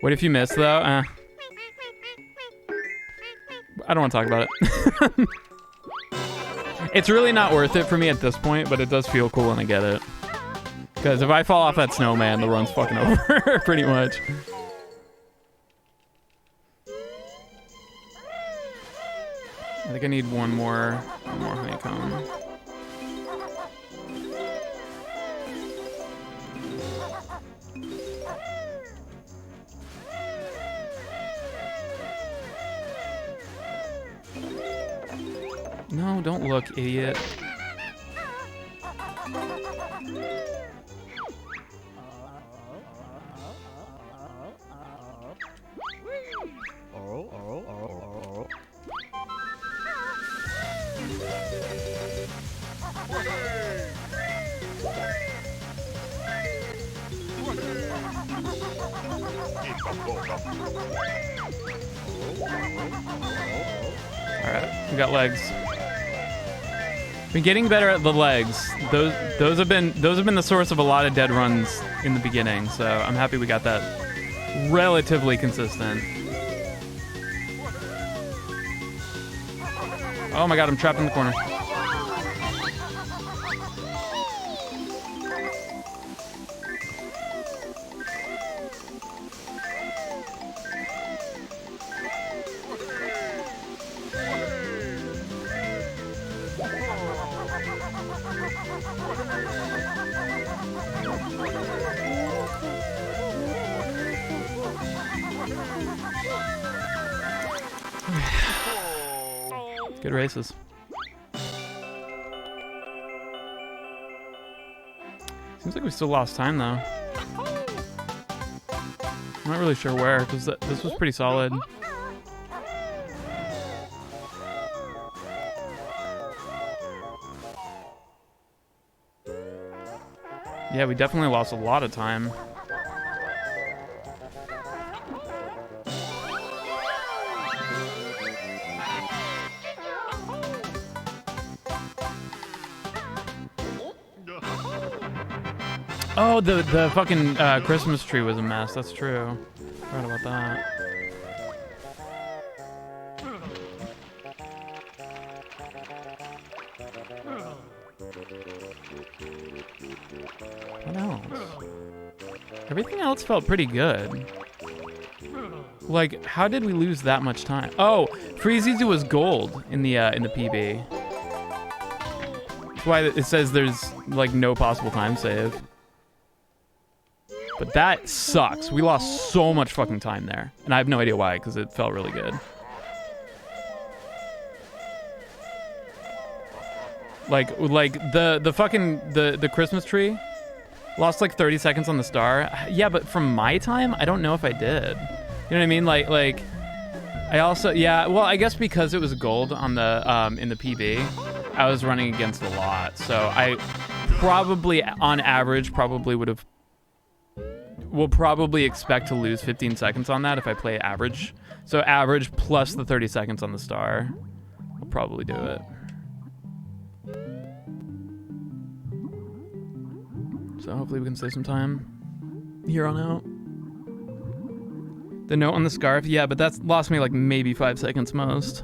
What if you miss though? I don't want to talk about it. It's really not worth it for me at this point, but it does feel cool when I get it. Because if I fall off that snowman, the run's fucking over, pretty much. I think I need one more honeycomb. No, don't look, idiot. Alright, we got legs. Been getting better at the legs. Those have been the source of a lot of dead runs in the beginning, so I'm happy we got that relatively consistent. Oh my god, I'm trapped in the corner. Good races. Seems like we still lost time though. I'm not really sure where, because this was pretty solid. Yeah, we definitely lost a lot of time. Oh, the fucking Christmas tree was a mess. That's true. Forgot about that. What else? Everything else felt pretty good. Like, how did we lose that much time? Oh, Freeze Easy was gold in the PB. That's why it says there's like no possible time save. But that sucks. We lost so much fucking time there. And I have no idea why, because it felt really good. Like the fucking the Christmas tree lost like 30 seconds on the star. Yeah, but from my time, I don't know if I did. You know what I mean? Like I also, yeah, well, I guess because it was gold on the in the PB, I was running against a lot. So I probably on average will probably expect to lose 15 seconds on that if I play average. So average plus the 30 seconds on the star will probably do it. So hopefully we can save some time here on out. The note on the scarf, yeah, but that's lost me like maybe 5 seconds most.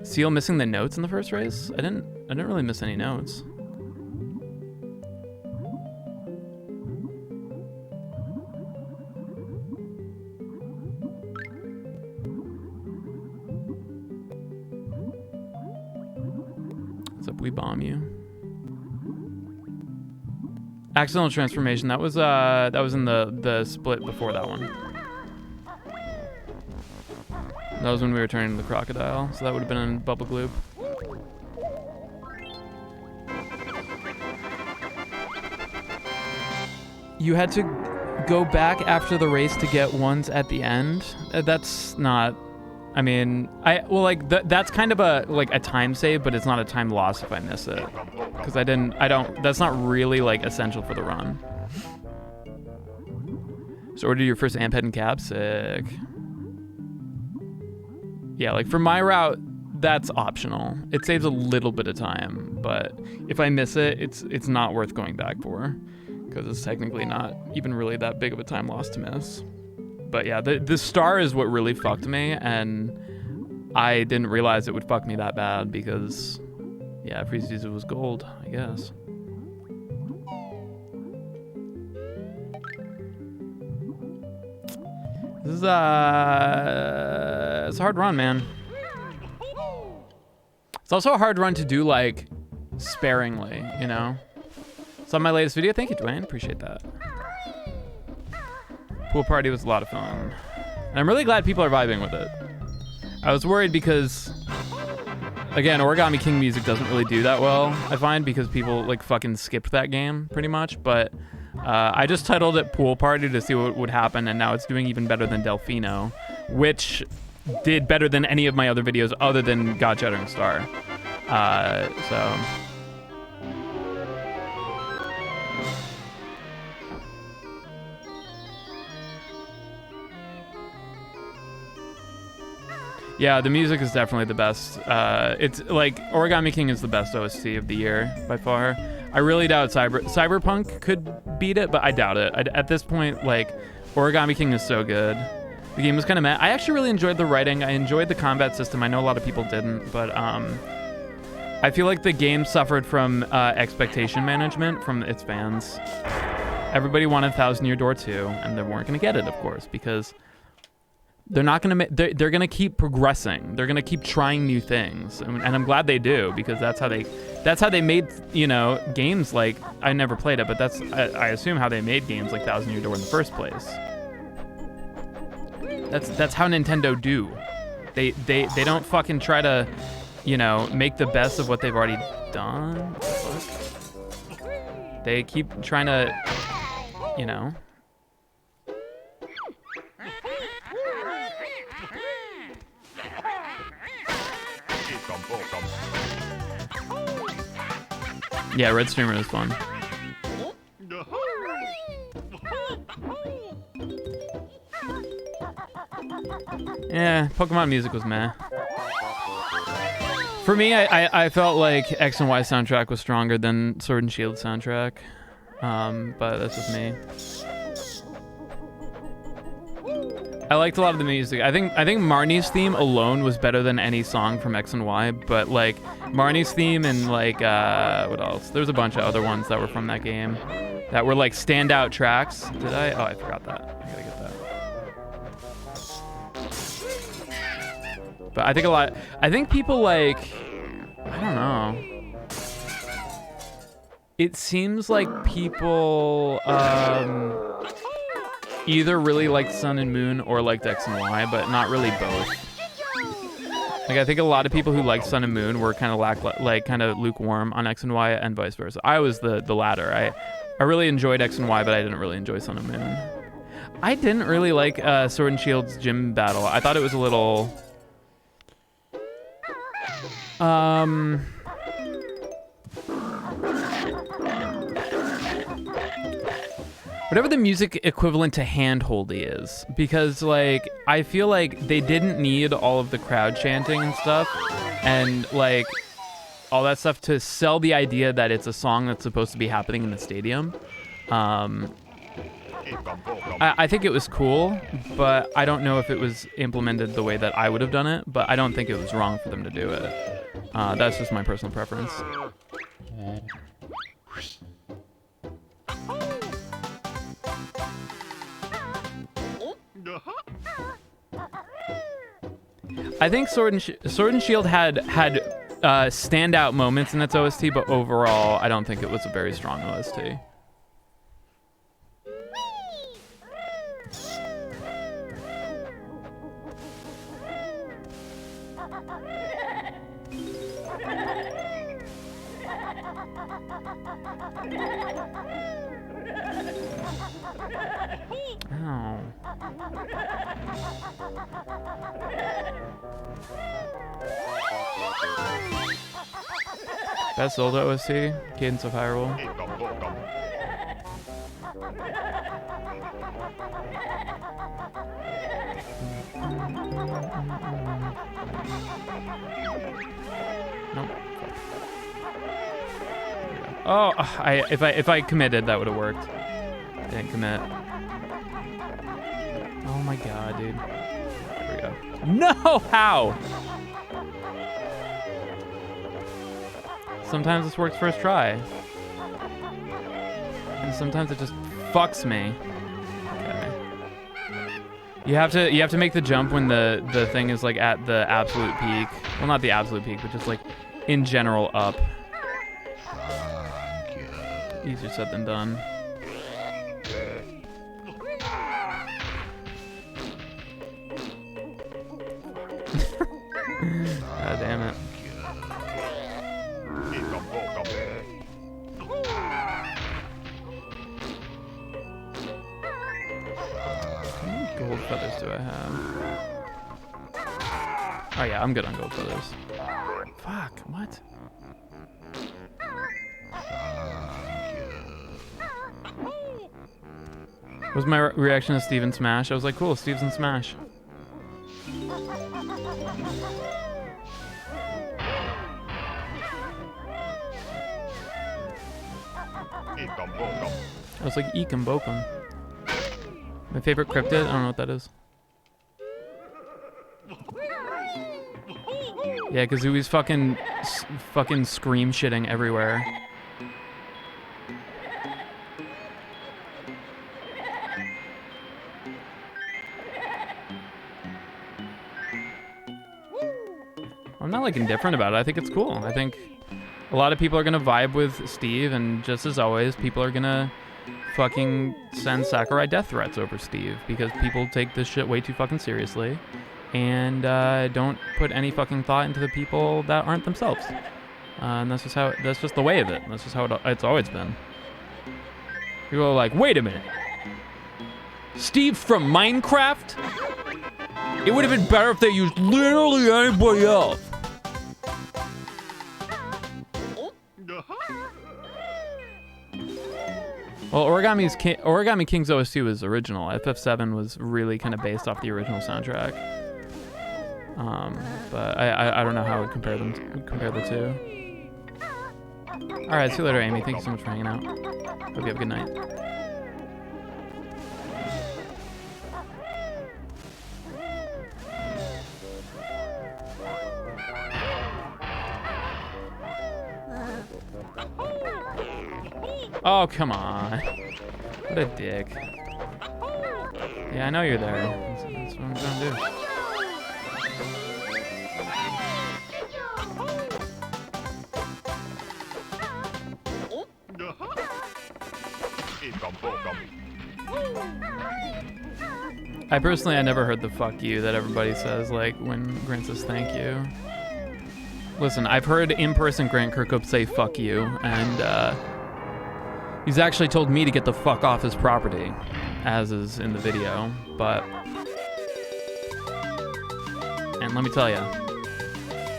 Seal missing the notes in the first race? I didn't really miss any notes. What's up, we bomb you? Accidental transformation. That was in the split before that one. That was when we were turning into the crocodile, so that would have been in Bubble Gloop. You had to go back after the race to get ones at the end? That's not... I mean, that's kind of a time save, but it's not a time loss if I miss it. Because that's not really like essential for the run. So order your first amp head and cap, sick. Yeah, like for my route, that's optional. It saves a little bit of time, but if I miss it, it's not worth going back for. because it's technically not even really that big of a time lost to miss. But yeah, the star is what really fucked me, and I didn't realize it would fuck me that bad because, yeah, preseason was gold, I guess. This is it's a hard run, man. It's also a hard run to do like sparingly, you know. So my latest video, thank you, Dwayne, appreciate that. Pool party was a lot of fun, and I'm really glad people are vibing with it. I was worried because, again, Origami King music doesn't really do that well, I find, because people like fucking skipped that game pretty much, but I just titled it Pool Party to see what would happen, and now it's doing even better than Delfino, which did better than any of my other videos other than God Shattering Star. So... yeah, the music is definitely the best. It's like Origami King is the best OST of the year by far. I really doubt Cyberpunk could beat it, but I doubt it. At this point, like, Origami King is so good. The game was kind of meh. I actually really enjoyed the writing. I enjoyed the combat system. I know a lot of people didn't, but I feel like the game suffered from expectation management from its fans. Everybody wanted Thousand Year Door 2, and they weren't going to get it, of course, because they're not going to. They're going to keep progressing. They're going to keep trying new things, and I'm glad they do, because that's how they made, you know, games like, I never played it, but that's I assume how they made games like Thousand Year Door in the first place. That's how Nintendo do. They don't fucking try to, you know, make the best of what they've already done. What the fuck? They keep trying to, you know. Yeah, Red Streamer is fun. Yeah, Pokemon music was meh. For me, I felt like X and Y soundtrack was stronger than Sword and Shield soundtrack, but that's just me. I liked a lot of the music. I think Marnie's theme alone was better than any song from X and Y, but like Marnie's theme and like what else? There's a bunch of other ones that were from that game that were like standout tracks. Did I? Oh, I forgot that. I gotta get that. But I think people like, I don't know. It seems like people either really liked Sun and Moon or liked X and Y, but not really both. Like, I think a lot of people who liked Sun and Moon were kind of kind of lukewarm on X and Y, and vice versa. I was the latter. I really enjoyed X and Y, but I didn't really enjoy Sun and Moon. I didn't really like Sword and Shield's gym battle. I thought it was a little whatever the music equivalent to hand-holdy is, because like I feel like they didn't need all of the crowd chanting and stuff, and like all that stuff to sell the idea that it's a song that's supposed to be happening in the stadium. I think it was cool, but I don't know if it was implemented the way that I would have done it, but I don't think it was wrong for them to do it. That's just my personal preference. I think Sword and Shield had standout moments in its OST, but overall, I don't think it was a very strong OST. Oh. Best Zelda OST, Cadence of Hyrule. Nope. Oh, if I committed, that would have worked. Didn't commit. Oh my god, dude. There we go. No! How? Sometimes this works first try. And sometimes it just fucks me. Okay. You have to make the jump when the thing is like at the absolute peak. Well, not the absolute peak, but just like in general up. Easier said than done. God damn it. How many gold feathers do I have? Oh yeah, I'm good on gold feathers. Fuck, what? What was my reaction to Steve in Smash? I was like, cool, Steve's in Smash. I was like, Eekum Bokum. My favorite cryptid? I don't know what that is. Yeah, Kazooie's fucking scream shitting everywhere. I'm not like indifferent about it. I think it's cool. I think a lot of people are gonna vibe with Steve, and just as always, people are gonna fucking send Sakurai death threats over Steve because people take this shit way too fucking seriously and don't put any fucking thought into the people that aren't themselves. And that's just the way of it. That's just how it's always been. People are like, wait a minute, Steve from Minecraft? It would have been better if they used literally anybody else. Well, Origami King's OST was original. FF7 was really kind of based off the original soundtrack. But I don't know how I would compare the two. All right, see you later, Amy. Thank you so much for hanging out. Hope you have a good night. Oh, come on. What a dick. Yeah, I know you're there. That's what I'm gonna do. I never heard the fuck you that everybody says, like, when Grant says thank you. Listen, I've heard in-person Grant Kirkhope say fuck you, and, he's actually told me to get the fuck off his property, as is in the video, but... And let me tell ya,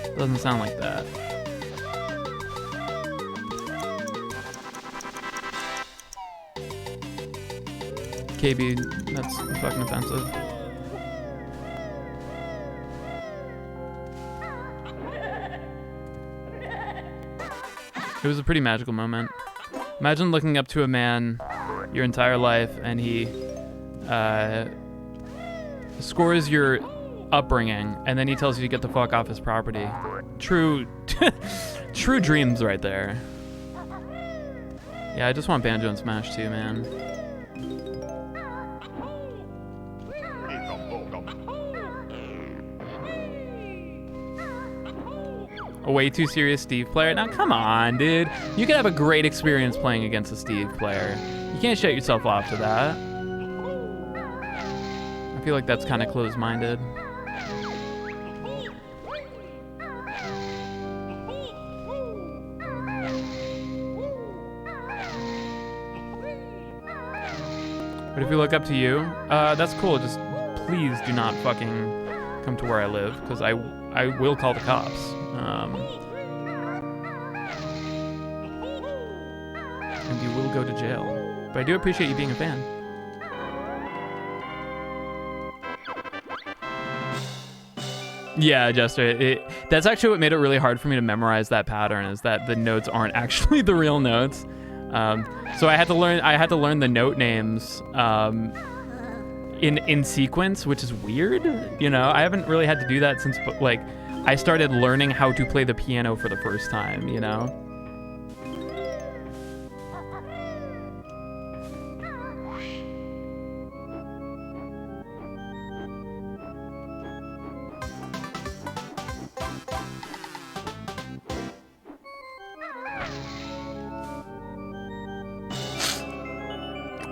it doesn't sound like that. KB, that's fucking offensive. It was a pretty magical moment. Imagine looking up to a man your entire life and he scores your upbringing and then he tells you to get the fuck off his property. True dreams right there. Yeah, I just want Banjo and Smash too, man. A way too serious Steve player? Now come on, dude. You can have a great experience playing against a Steve player. You can't shut yourself off to that. I feel like that's kind of closed-minded. But if we look up to you, that's cool. Just please do not fucking come to where I live, because I will call the cops. And you will go to jail. But I do appreciate you being a fan. Yeah, Jester, that's actually what made it really hard for me to memorize that pattern, is that the notes aren't actually the real notes. So I had to learn the note names in sequence, which is weird. You know, I haven't really had to do that since like I started learning how to play the piano for the first time, you know.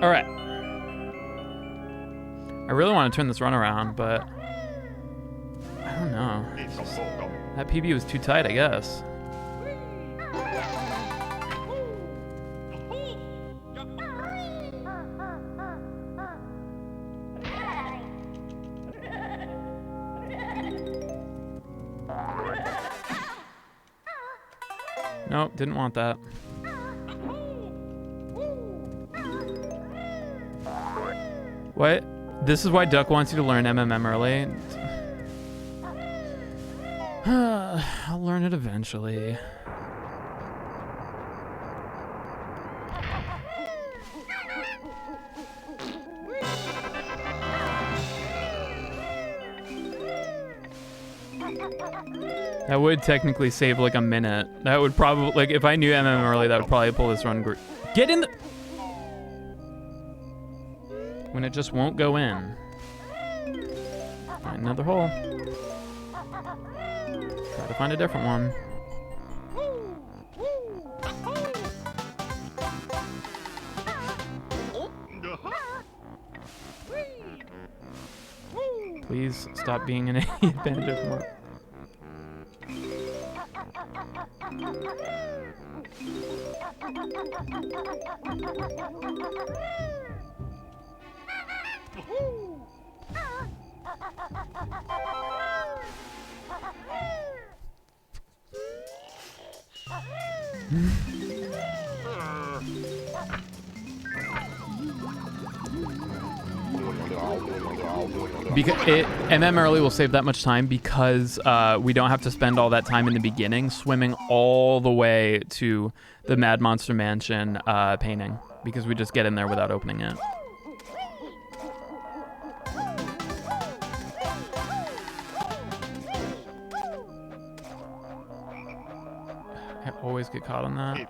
All right. I really want to turn this run around, but I don't know. That PB was too tight, I guess. Nope, didn't want that. What? This is why Duck wants you to learn MMM early. I'll learn it eventually. That would technically save like a minute. That would probably, like, if I knew MM early, that would probably pull this run. Get in the... When it just won't go in. Find another hole. Try to find a different one. Please stop being an idiot, banjo. More. Because MM early will save that much time because we don't have to spend all that time in the beginning swimming all the way to the Mad Monster Mansion painting, because we just get in there without opening it. I always get caught on that.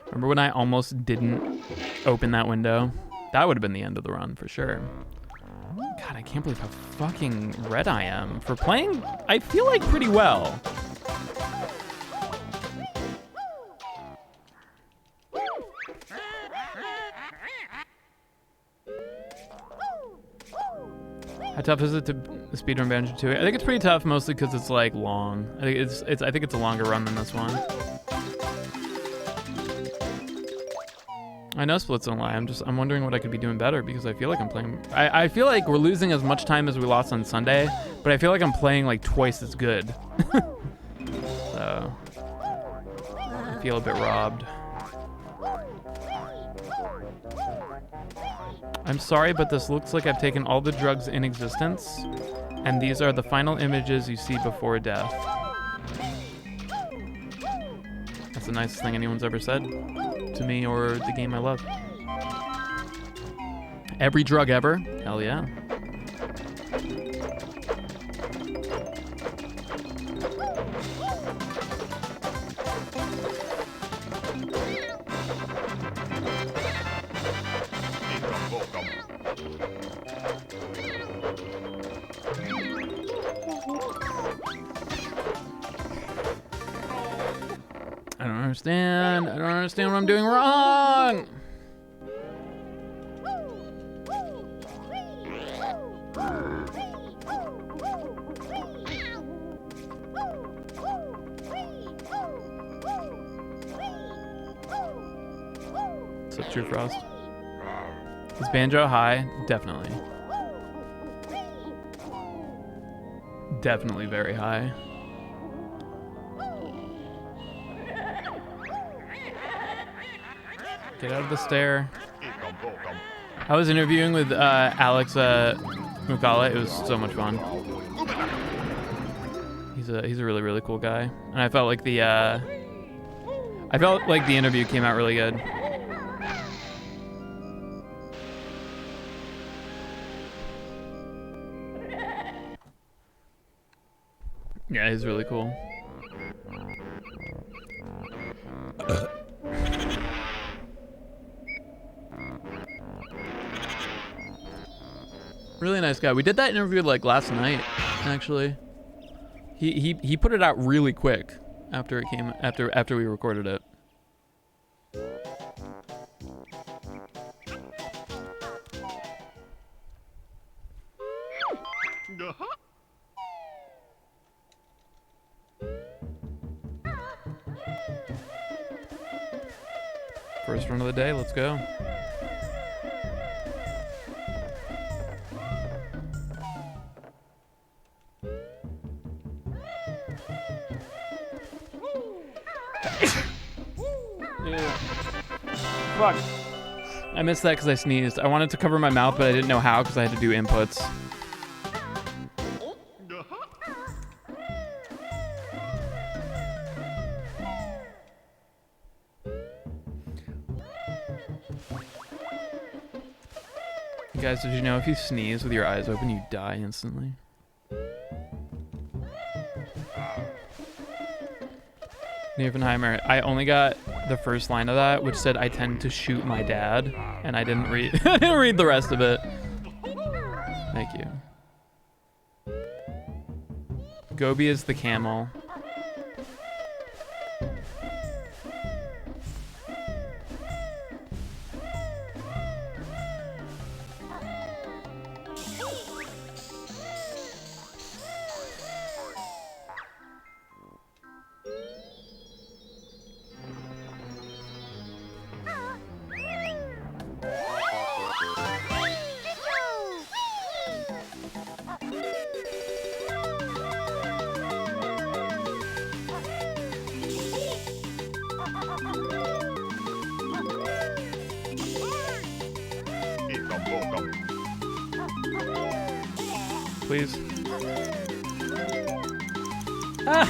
Remember when I almost didn't open that window? That would have been the end of the run for sure. God, I can't believe how fucking red I am for playing, I feel like, pretty well. How tough is it to speedrun Banjo 2? I think it's pretty tough, mostly because it's like long. I think it's a longer run than this one. I know Splits don't lie. I'm wondering what I could be doing better, because I feel like I'm playing. I feel like we're losing as much time as we lost on Sunday, but I feel like I'm playing like twice as good. So I feel a bit robbed. I'm sorry, but this looks like I've taken all the drugs in existence, and these are the final images you see before death. That's the nicest thing anyone's ever said to me or the game I love. Every drug ever? Hell yeah. I don't understand. I don't understand what I'm doing wrong. Is that true, Frost? Is Banjo high? Definitely. definitely very high. Get out of the stair. I was interviewing with Alex Mukala. It was so much fun. He's a really, really cool guy, and I felt like the interview came out really good. Yeah, he's really cool. Really nice guy. We did that interview like last night, actually. He put it out really quick after it came after we recorded it. First run of the day, let's go. Fuck. I missed that because I sneezed. I wanted to cover my mouth, but I didn't know how because I had to do inputs. Guys, did you know if you sneeze with your eyes open, you die instantly? Nievenheimer, I only got the first line of that, which said I tend to shoot my dad, and I didn't read I didn't read the rest of it. Thank you. Gobi is the camel. Please. Ah!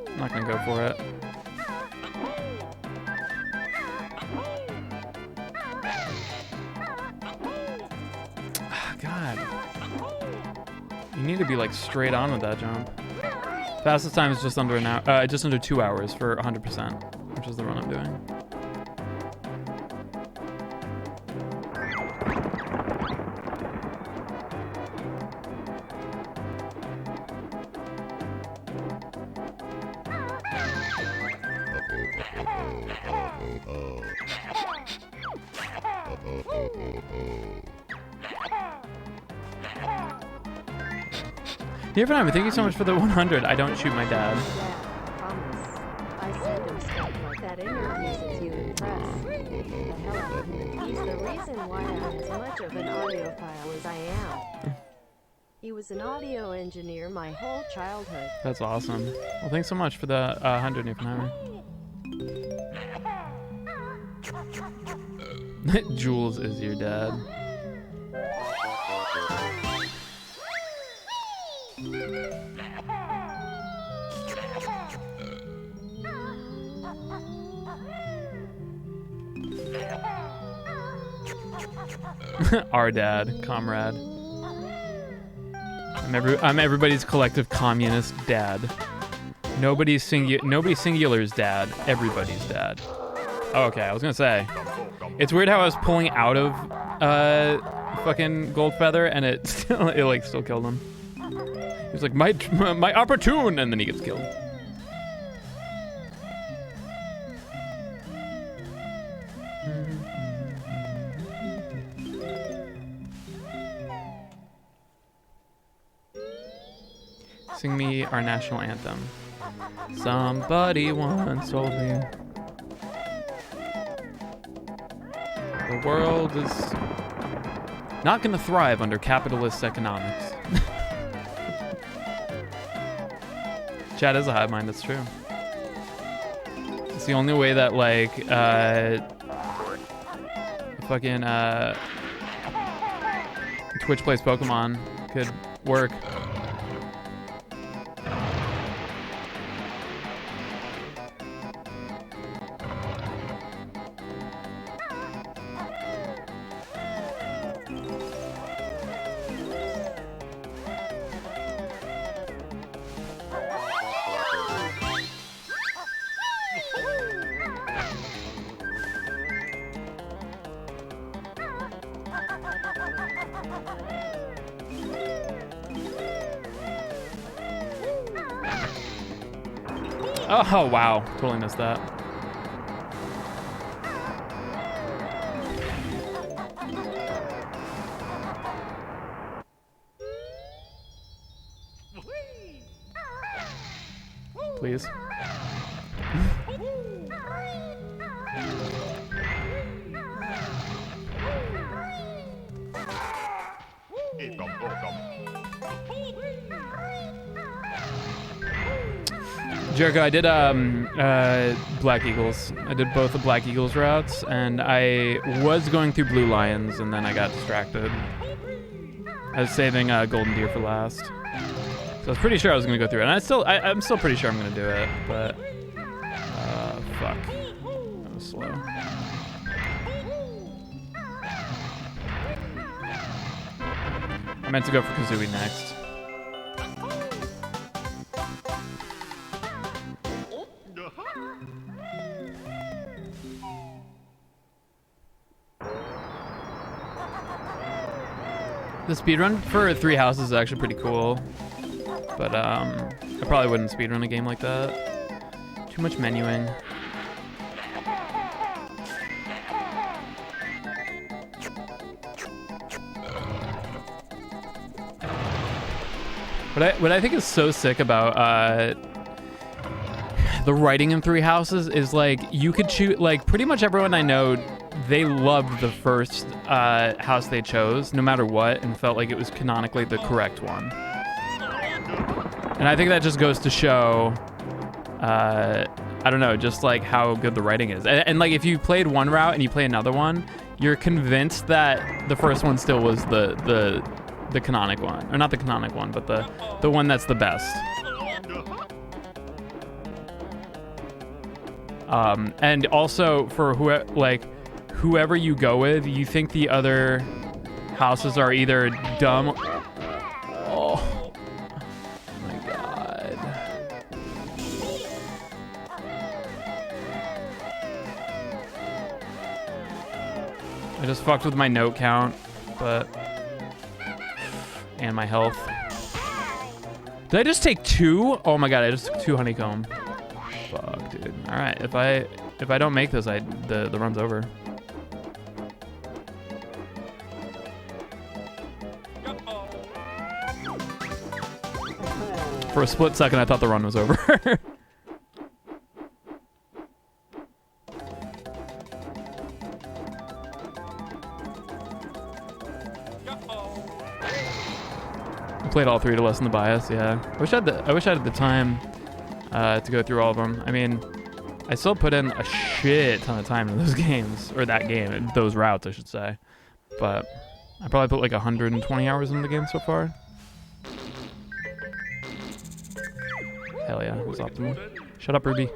I'm not gonna go for it. Ah, God. You need to be like straight on with that jump. Fastest time is just under an hour, just under 2 hours for 100%, which is the run I'm doing. Dear friend, thank you so much for the 100. I don't shoot my dad. Yeah, promise. I send him stuff like that interview since you impress. The hell out of him. He's the reason why I'm as much of an audiophile as I am. He was an audio engineer my whole childhood. That's awesome. Well, thanks so much for the 100, Nievenheimer. Jules is your dad. Our dad, comrade. I'm everybody's collective communist dad. Nobody's singular's dad. Everybody's dad. Oh, okay, I was gonna say. It's weird how I was pulling out of fucking Goldfeather and it still killed him. He was like my opportune, and then he gets killed. Sing me our national anthem. Somebody once told me the world is not going to thrive under capitalist economics. Chat is a hive mind, that's true. It's the only way that, like, fucking, Twitch plays Pokemon could work. Oh, wow. Totally missed that. Please. Jericho, I did Black Eagles. I did both the Black Eagles routes, and I was going through Blue Lions, and then I got distracted. I was saving Golden Deer for last. So I was pretty sure I was going to go through it, and I'm still pretty sure I'm going to do it, but... fuck. That was slow. I meant to go for Kazooie next. The speedrun for 3 houses is actually pretty cool, but I probably wouldn't speedrun a game like that. Too much menuing. What I think is so sick about the writing in 3 houses is, like, you could choose, like, pretty much everyone I know, they loved the first house they chose, no matter what, and felt like it was canonically the correct one. And I think that just goes to show, I don't know, just like how good the writing is. And like, if you played one route and you play another one, you're convinced that the first one still was the canonic one, or not the canonic one, but the one that's the best. And also for whoever you go with, you think the other houses are either dumb. Oh my god. I just fucked with my note count, and my health. Did I just take 2? Oh my god, I just took 2 honeycomb. Fuck, dude. All right, if I don't make this, the run's over. For a split second, I thought the run was over. I played all 3 to lessen the bias. Yeah, I wish I had the time to go through all of them. I mean, I still put in a shit ton of time in those games, or that game, those routes, I should say. But I probably put like 120 hours into the game so far. Hell yeah, it was optimal. Shut up, Ruby.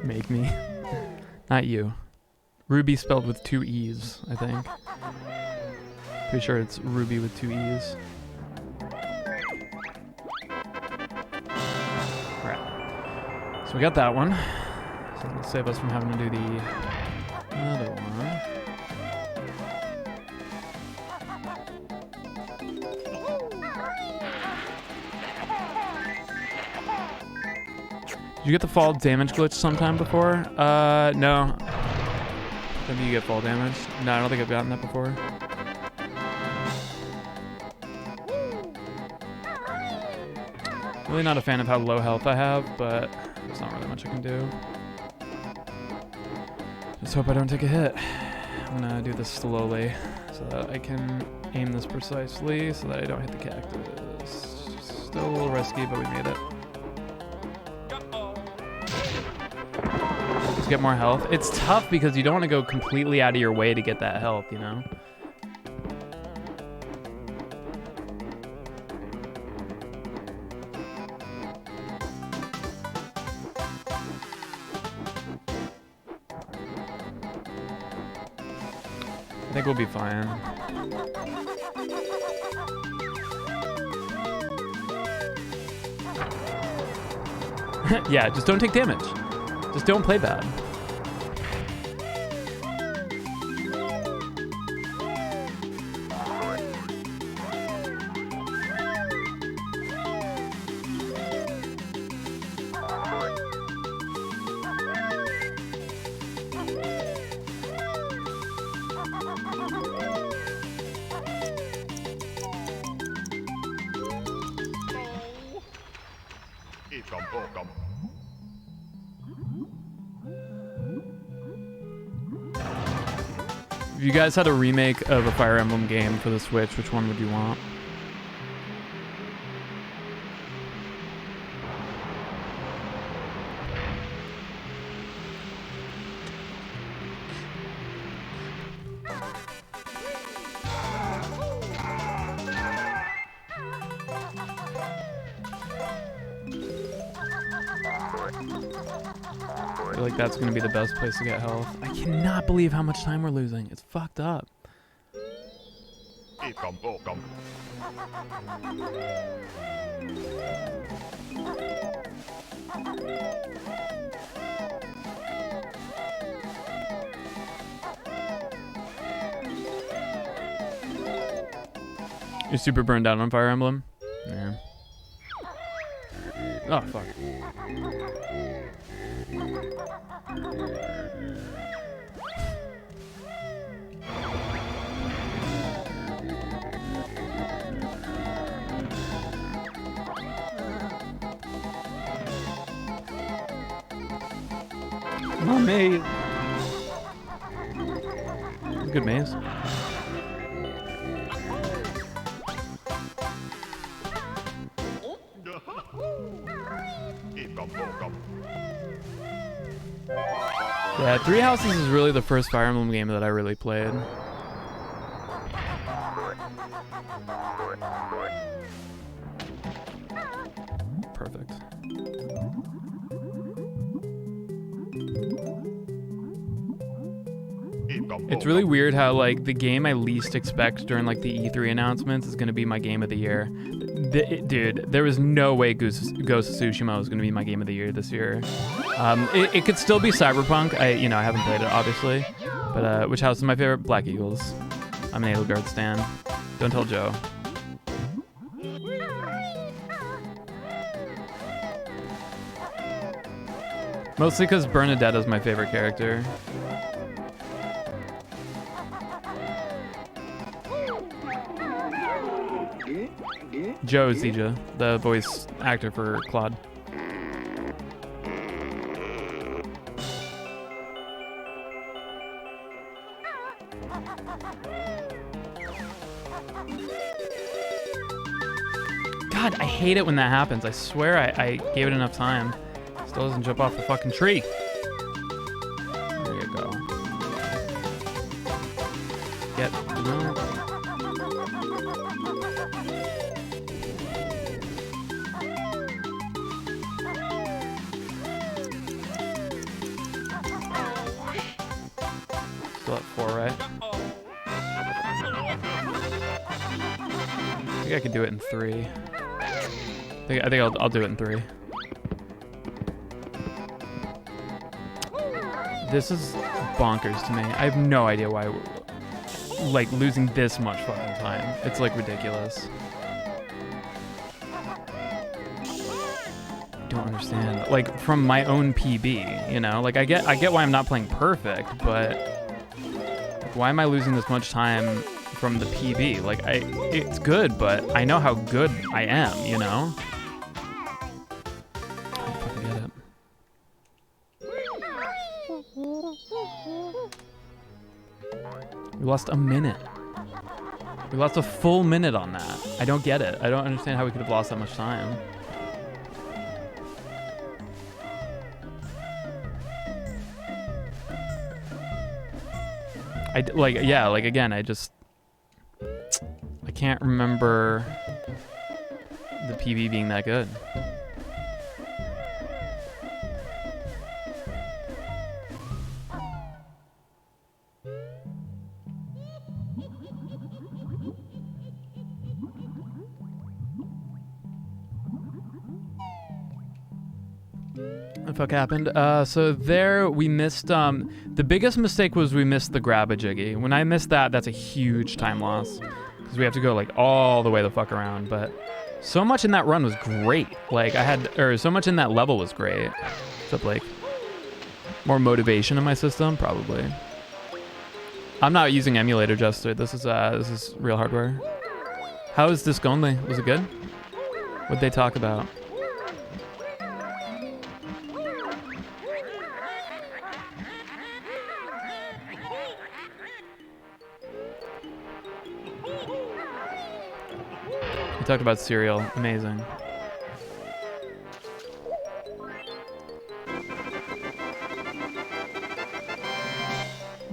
Make me. Not you. Ruby spelled with 2 E's, I think. Pretty sure it's Ruby with 2 E's. Alright. So we got that one. So that'll save us from having to do the other one. Did you get the fall damage glitch sometime before? No. Don't think you get fall damage. No, I don't think I've gotten that before. Really not a fan of how low health I have, but there's not really much I can do. Just hope I don't take a hit. I'm gonna do this slowly so that I can aim this precisely so that I don't hit the cactus. Still a little risky, but we made it. Let's get more health. It's tough because you don't want to go completely out of your way to get that health, you know? I think we'll be fine. Yeah, just don't take damage. Just don't play bad. If you guys had a remake of a Fire Emblem game for the Switch, which one would you want? I feel like that's gonna be the best place to get health. I cannot believe how much time we're losing. It's fucked up. You're super burned out on Fire Emblem? Yeah. Oh, fuck. Come on, maze. It's a good maze. Yeah, Three Houses is really the first Fire Emblem game that I really played. Perfect. It's really weird how, like, the game I least expect during, like, the E3 announcements is going to be my game of the year. Dude, there was no way Ghost of Tsushima was going to be my game of the year this year. It could still be Cyberpunk. I haven't played it, obviously. But, which house is my favorite? Black Eagles. I'm an Edelgard stan. Don't tell Joe. Mostly because Bernadette is my favorite character. Joe is Zija, the voice actor for Claude. God, I hate it when that happens. I swear I gave it enough time. Still doesn't jump off the fucking tree. There you go. Get no. Still at 4, right? I think I could do it in 3. I think I'll do it in 3. This is bonkers to me. I have no idea why we're, like, losing this much fucking time. It's, like, ridiculous. Don't understand. understand. Like from my own PB, you know? Like I get why I'm not playing perfect, but why am I losing this much time from the PB? Like it's good, but I know how good I am, you know? I don't fucking get it. We lost a minute. We lost a full minute on that. I don't get it. I don't understand how we could have lost that much time. Again, I can't remember the PB being that good. What the fuck happened? So there we missed, the biggest mistake was we missed the grab-a-jiggy. When I missed that, that's a huge time loss. Because we have to go like all the way the fuck around, but so much in that run was great. Like so much in that level was great. Except like, more motivation in my system, probably. I'm not using emulator, Jester. This is real hardware. How is disc only? Was it good? What'd they talk about? We talked about cereal. Amazing.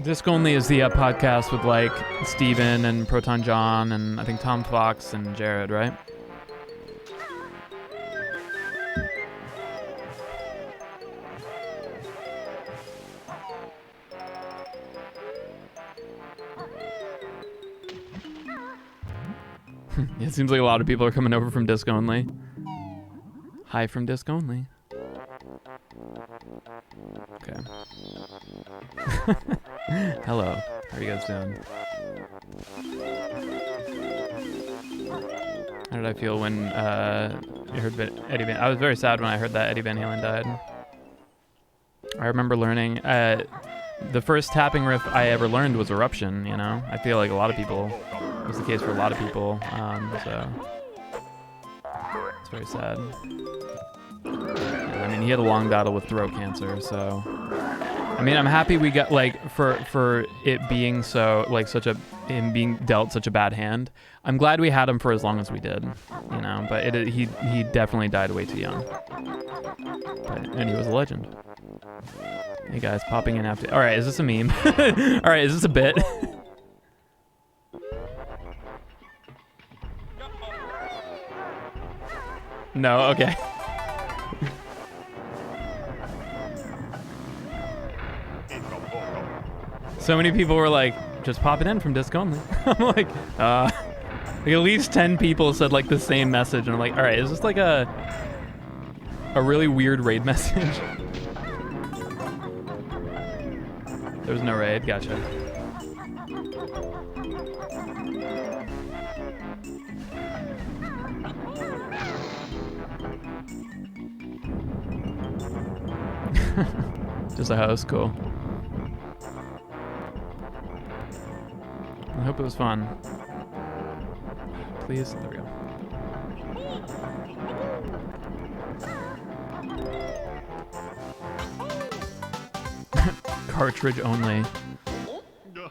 Disc Only is the podcast with like Steven and Proton John and I think Tom Fox and Jared, right? It seems like a lot of people are coming over from Disc Only. Hi from Disc Only. Okay. Hello. How are you guys doing? How did I feel when you heard Eddie Van? I was very sad when I heard that Eddie Van Halen died. I remember learning the first tapping riff I ever learned was Eruption. You know, I feel like a lot of people. It was the case for a lot of people. So it's very sad. Yeah, I mean, he had a long battle with throat cancer, so. I mean, I'm happy we got like for it being so like him being dealt such a bad hand. I'm glad we had him for as long as we did, you know. But he definitely died way too young. And he was a legend. Hey guys, popping in after. All right, is this a meme? All right, is this a bit? No, okay. So many people were like, just pop it in from Disc Only. I'm like, at least 10 people said like the same message. And I'm like, all right, is this like a really weird raid message? There was no raid, gotcha. Just a host, cool. I hope it was fun. Please, there we go. Cartridge only.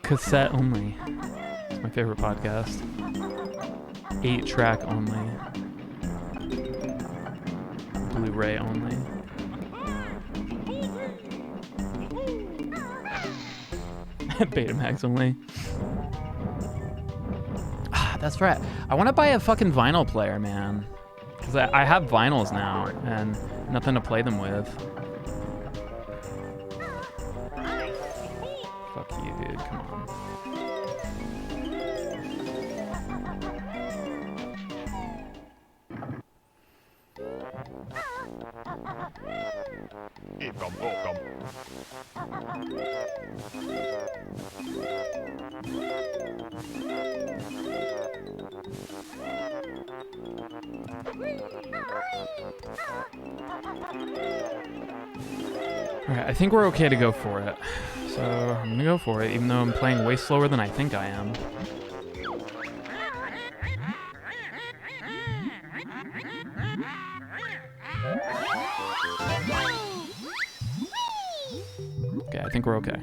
Cassette only. It's my favorite podcast. 8-track only. Blu-ray only. Betamax only. That's right. I want to buy a fucking vinyl player, man. Because I have vinyls now and nothing to play them with. Fuck you, dude. Come on. Alright, I think we're okay to go for it. So, I'm gonna go for it, even though I'm playing way slower than I think I am. Okay, I think we're okay.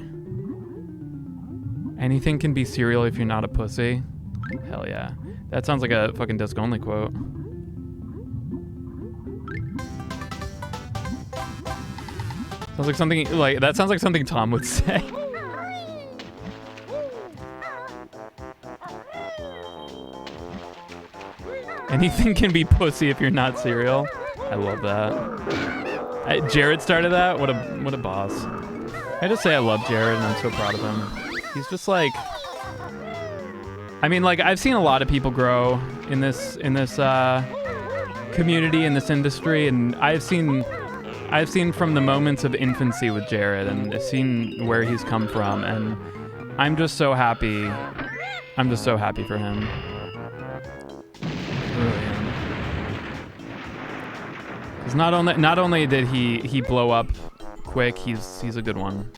Anything can be cereal if you're not a pussy. Hell yeah. That sounds like a fucking disc only quote. Sounds like something like that sounds like something Tom would say. Anything can be pussy if you're not cereal. I love that. Jared started that. What a boss. I just say I love Jared and I'm so proud of him. He's just like, I mean, like I've seen a lot of people grow in this community, in this industry, and I've seen from the moments of infancy with Jared and I've seen where he's come from, and I'm just so happy. I'm just so happy for him. Really am. 'Cause not only did he blow up quick, he's a good one.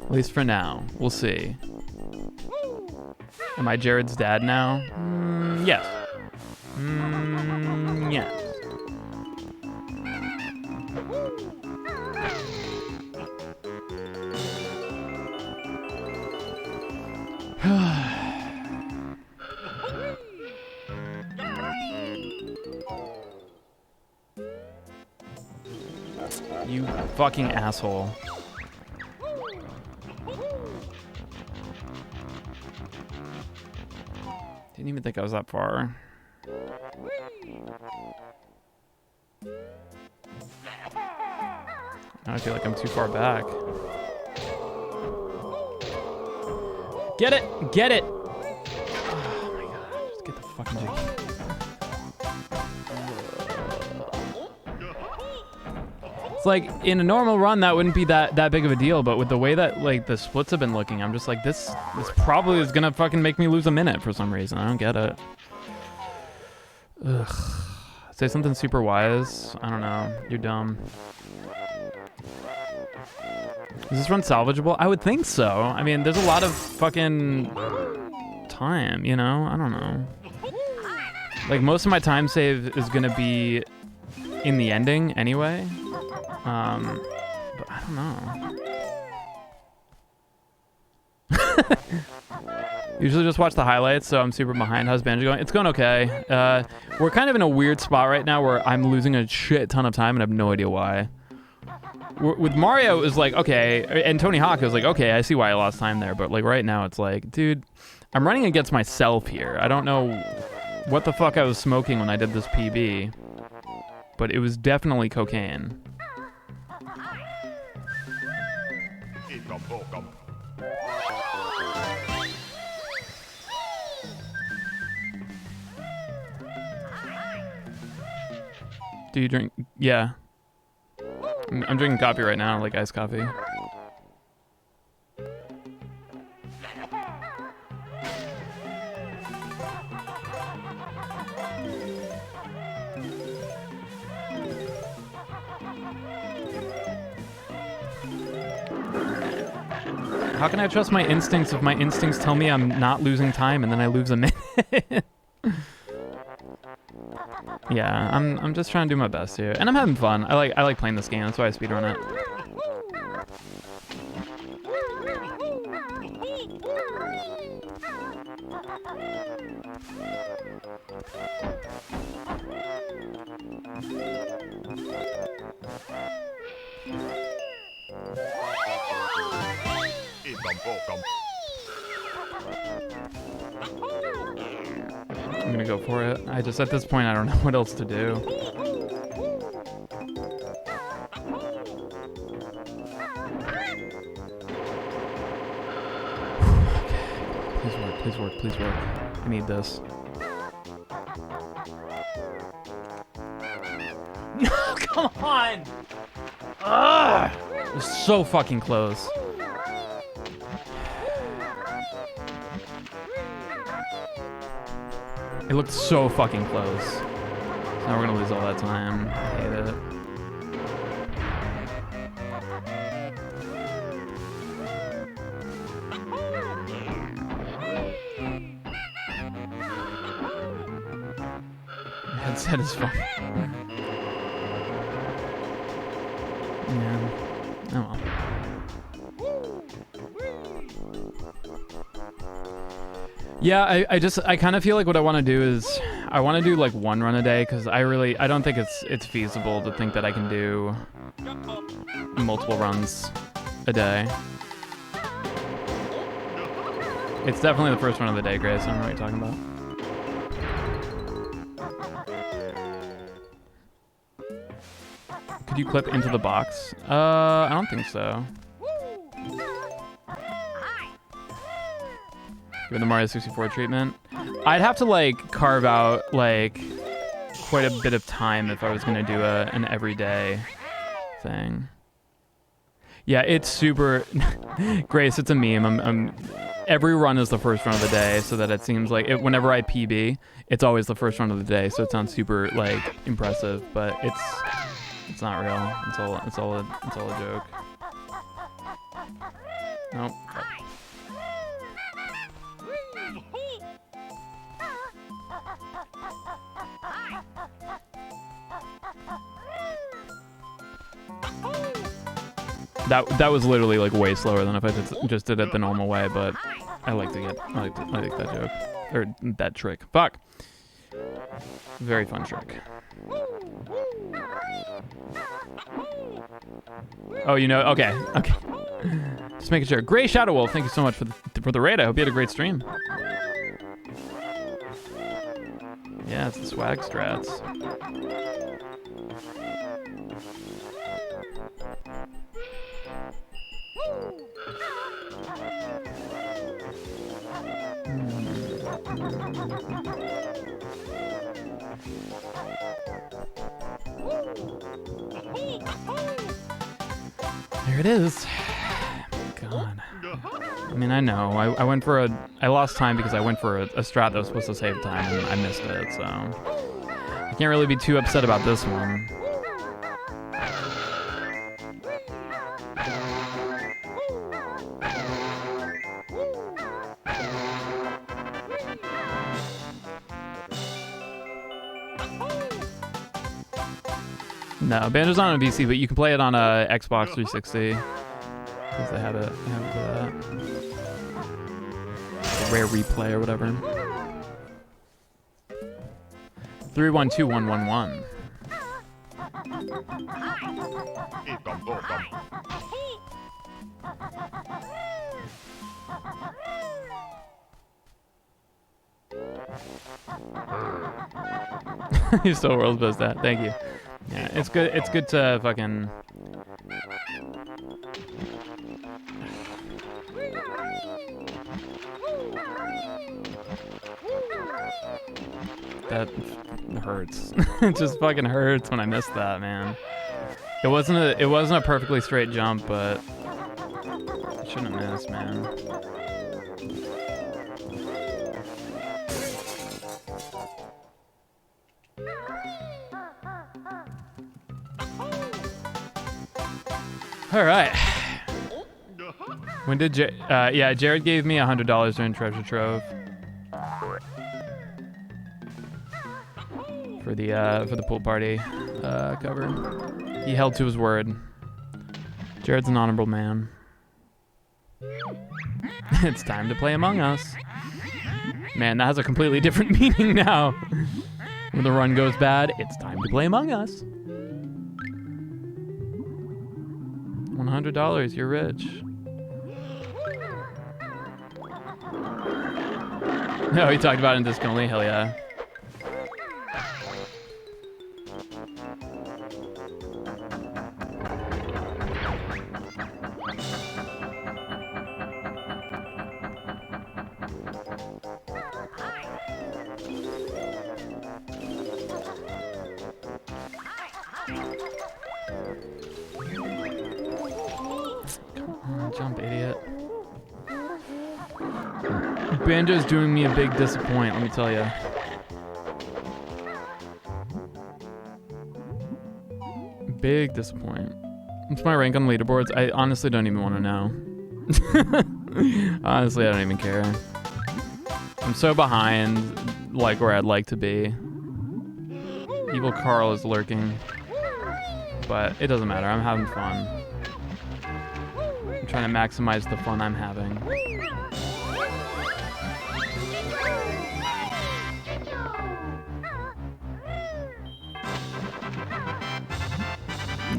At least for now. We'll see. Am I Jared's dad now? Yes. Yes. You fucking asshole. Didn't even think I was that far. Now I feel like I'm too far back. Get it! Get it! Oh my god, just get the fucking jig. It's like, in a normal run, that wouldn't be that big of a deal, but with the way that, like, the splits have been looking, I'm just like, this probably is gonna fucking make me lose a minute for some reason. I don't get it. Ugh. Say something super wise. I don't know. You're dumb. Is this run salvageable? I would think so. I mean, there's a lot of fucking time, you know? I don't know. Like, most of my time save is gonna be in the ending anyway. But I don't know. Usually just watch the highlights, so I'm super behind. How's Banjo going? It's going okay. We're kind of in a weird spot right now where I'm losing a shit ton of time and I have no idea why. With Mario, it was like, okay, and Tony Hawk, it was like, okay, I see why I lost time there, but like right now it's like, dude, I'm running against myself here. I don't know what the fuck I was smoking when I did this PB, but it was definitely cocaine. Do you drink? Yeah. I'm drinking coffee right now, like iced coffee. How can I trust my instincts if my instincts tell me I'm not losing time and then I lose a minute? Yeah, I'm just trying to do my best here, and I'm having fun. I like playing this game. That's why I speedrun it. I'm gonna go for it. I just, at this point, I don't know what else to do. Please work, please work, please work. I need this. No, come on! Ugh! It's so fucking close. It looked so fucking close. Now we're gonna lose all that time. I hate it. Headset is fun. Yeah. Oh well. Yeah, I kind of feel like what I want to do is I want to do like one run a day because I don't think it's feasible to think that I can do multiple runs a day. It's definitely the first run of the day, Grace. I don't know what you're talking about. Could you clip into the box? I don't think so. Give the Mario 64 treatment. I'd have to like carve out like quite a bit of time if I was gonna do an everyday thing. Yeah, it's super. Grace, it's a meme. Every run is the first run of the day, so that it seems like whenever I PB, it's always the first run of the day, so it sounds super like impressive, but it's not real. It's all a joke. Nope. That was literally like way slower than if I just did it the normal way, but I like that joke or that trick. Fuck. Very fun trick. Oh, you know, okay. Just making sure. Gray Shadow Wolf, thank you so much for the raid. I hope you had a great stream. Yeah, it's the swag strats. There it is. God. I mean, I know. I lost time because I went for a strat that was supposed to save time and I missed it, so. I can't really be too upset about this one. No, Banjo's not on a PC, but you can play it on a Xbox 360. Because they have it for that. A rare replay or whatever. 312111. You're still world's best at. Thank you. Yeah, it's good. It's good to fucking. That hurts. It just fucking hurts when I miss that, man. It wasn't a perfectly straight jump, but I shouldn't have missed, man. All right. When did yeah, Jared gave me $100 during Treasure Trove for the pool party cover. He held to his word. Jared's an honorable man. It's time to play Among Us. Man, that has a completely different meaning now. When the run goes bad, it's time to play Among Us. $100, you're rich. No, he talked about it in disc only, hell yeah. Jump, idiot. Banjo's doing me a big disappoint, let me tell you. Big disappointment. What's my rank on leaderboards? I honestly don't even want to know. Honestly, I don't even care. I'm so behind, like, where I'd like to be. Evil Carl is lurking. But it doesn't matter. I'm having fun. I'm trying to maximize the fun I'm having.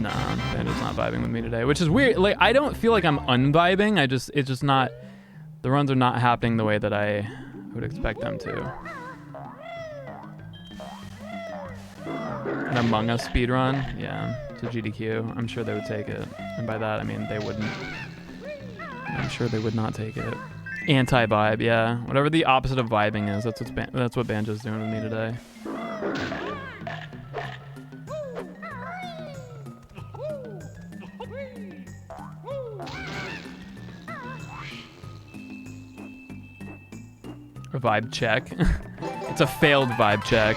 Nah, Banjo's not vibing with me today, which is weird. Like, I don't feel like I'm unvibing. It's just not, the runs are not happening the way that I would expect them to. An Among Us speedrun? Yeah, to GDQ. I'm sure they would take it. And by that, I mean they wouldn't. I'm sure they would not take it. Anti-vibe, yeah. Whatever the opposite of vibing is, that's what Banjo's doing with me today. A vibe check. It's a failed vibe check.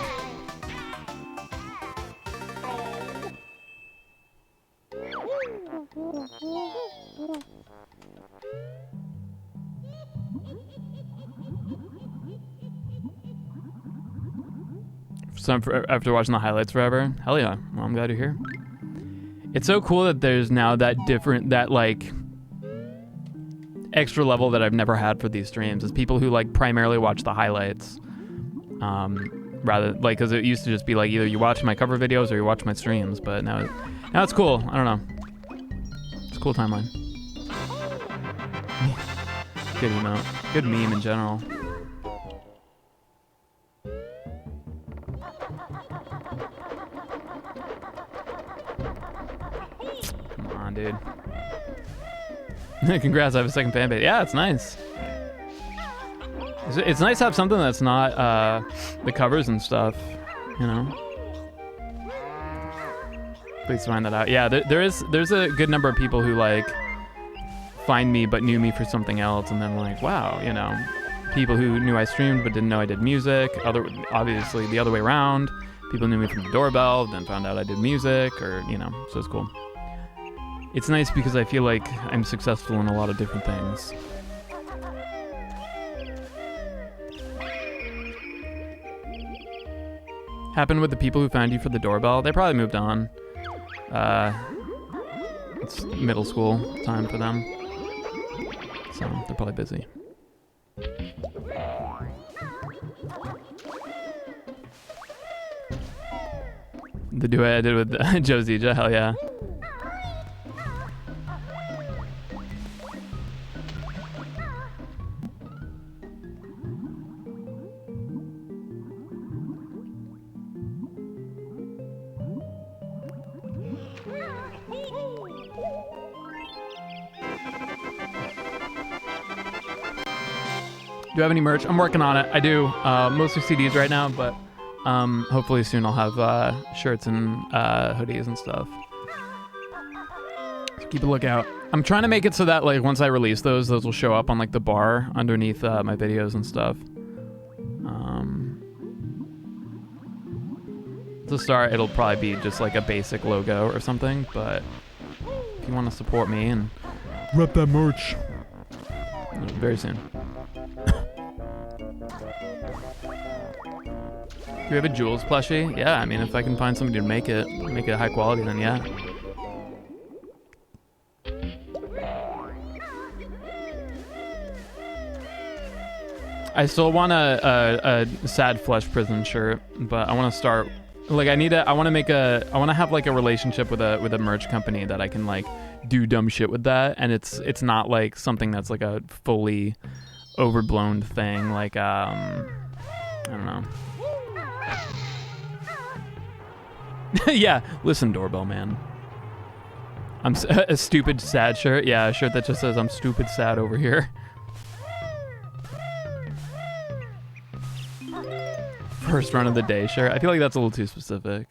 After watching the highlights forever. Hell yeah. Well, I'm glad you're here. It's so cool that there's now that like extra level that I've never had for these streams is people who like primarily watch the highlights. Rather like, cause it used to just be like either you watch my cover videos or you watch my streams, but now it's cool. I don't know. It's a cool timeline. Good emote. Good meme in general. Dude. Congrats, I have a second fan base. Yeah, it's nice. It's nice to have something that's not the covers and stuff, you know? Please find that out. Yeah, there's a good number of people who like find me but knew me for something else, and then like, wow, you know, people who knew I streamed but didn't know I did music. Obviously the other way around. People knew me from the doorbell, then found out I did music, or you know, so it's cool. It's nice because I feel like I'm successful in a lot of different things. Happened with the people who found you for the doorbell. They probably moved on. It's middle school time for them. So they're probably busy. The duet I did with Joe Zija, hell yeah. Do you have any merch? I'm working on it. I do. Mostly CDs right now, but hopefully soon I'll have shirts and hoodies and stuff. So keep a lookout. I'm trying to make it so that like once I release those will show up on like the bar underneath my videos and stuff. To start, it'll probably be just like a basic logo or something, but if you want to support me and rep that merch, very soon. Do you have a Jules plushie? Yeah, I mean, if I can find somebody to make it high quality, then yeah. I still want a Sad Flesh Prison shirt, but I want to start, like, I want to have like a relationship with a merch company that I can like do dumb shit with that, and it's not like something that's like a fully overblown thing, like I don't know. Yeah, listen, doorbell man. I'm a stupid sad shirt. Yeah, a shirt that just says I'm stupid sad over here. First run of the day shirt. I feel like that's a little too specific.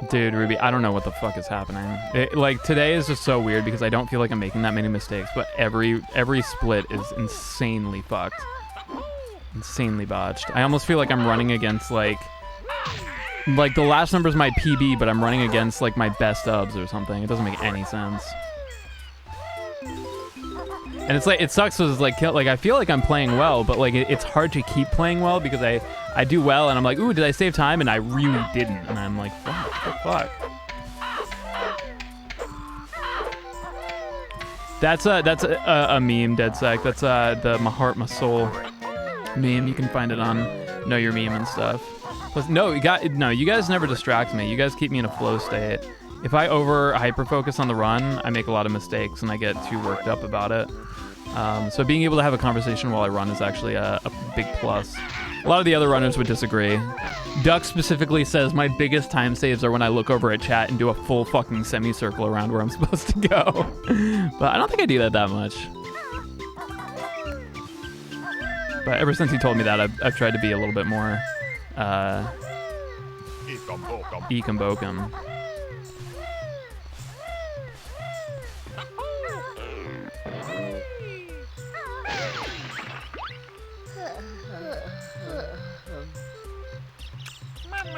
Dude, Ruby, I don't know what the fuck is happening. Like today is just so weird because I don't feel like I'm making that many mistakes, but every split is insanely fucked. Insanely botched. I almost feel like I'm running against like Like, the last number is my PB, but I'm running against, like, my best ubs or something. It doesn't make any sense. And it's like, it sucks because, like, I feel like I'm playing well, but, like, it's hard to keep playing well because I do well, and I'm like, ooh, did I save time? And I really didn't. And I'm like, fuck. That's a meme, DeadSec. That's the My Heart, My Soul meme. You can find it on Know Your Meme and stuff. Plus, you guys never distract me. You guys keep me in a flow state. If I hyper focus on the run, I make a lot of mistakes and I get too worked up about it. So being able to have a conversation while I run is actually a big plus. A lot of the other runners would disagree. Duck specifically says my biggest time saves are when I look over at chat and do a full fucking semicircle around where I'm supposed to go. But I don't think I do that much. But ever since he told me that, I've tried to be a little bit more Ekum Bokum.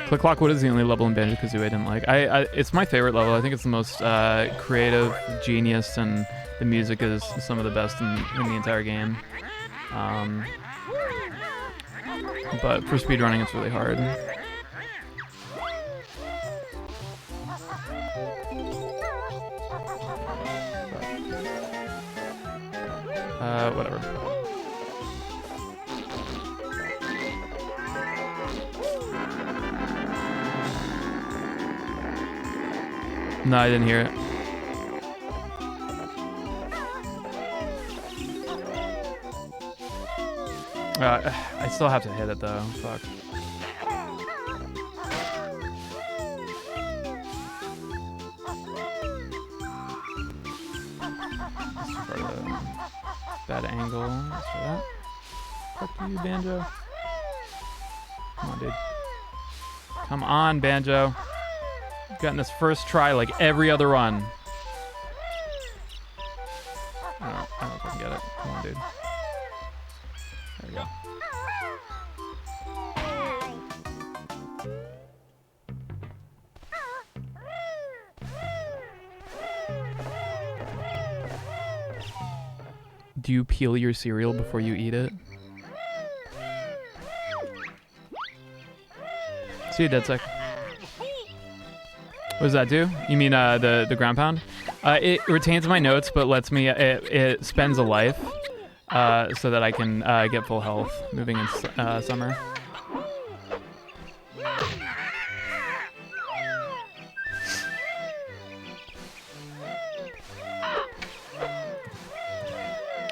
Click Clock Wood is the only level in Banjo Kazooie I didn't like. It's my favorite level. I think it's the most creative, genius, and the music is some of the best in the entire game. But for speedrunning, it's really hard. Whatever. No, I didn't hear it. I still have to hit it though. Fuck. Let's try the bad angle. Let's try that. Fuck you, Banjo. Come on, dude. Come on, Banjo. You've gotten this first try like every other run. I don't know if I can get it. Come on, dude. There we go. Do you peel your cereal before you eat it? See you, DeadSec. What does that do? You mean the ground pound? It retains my notes, but lets me. It spends a life, so that I can get full health moving in summer.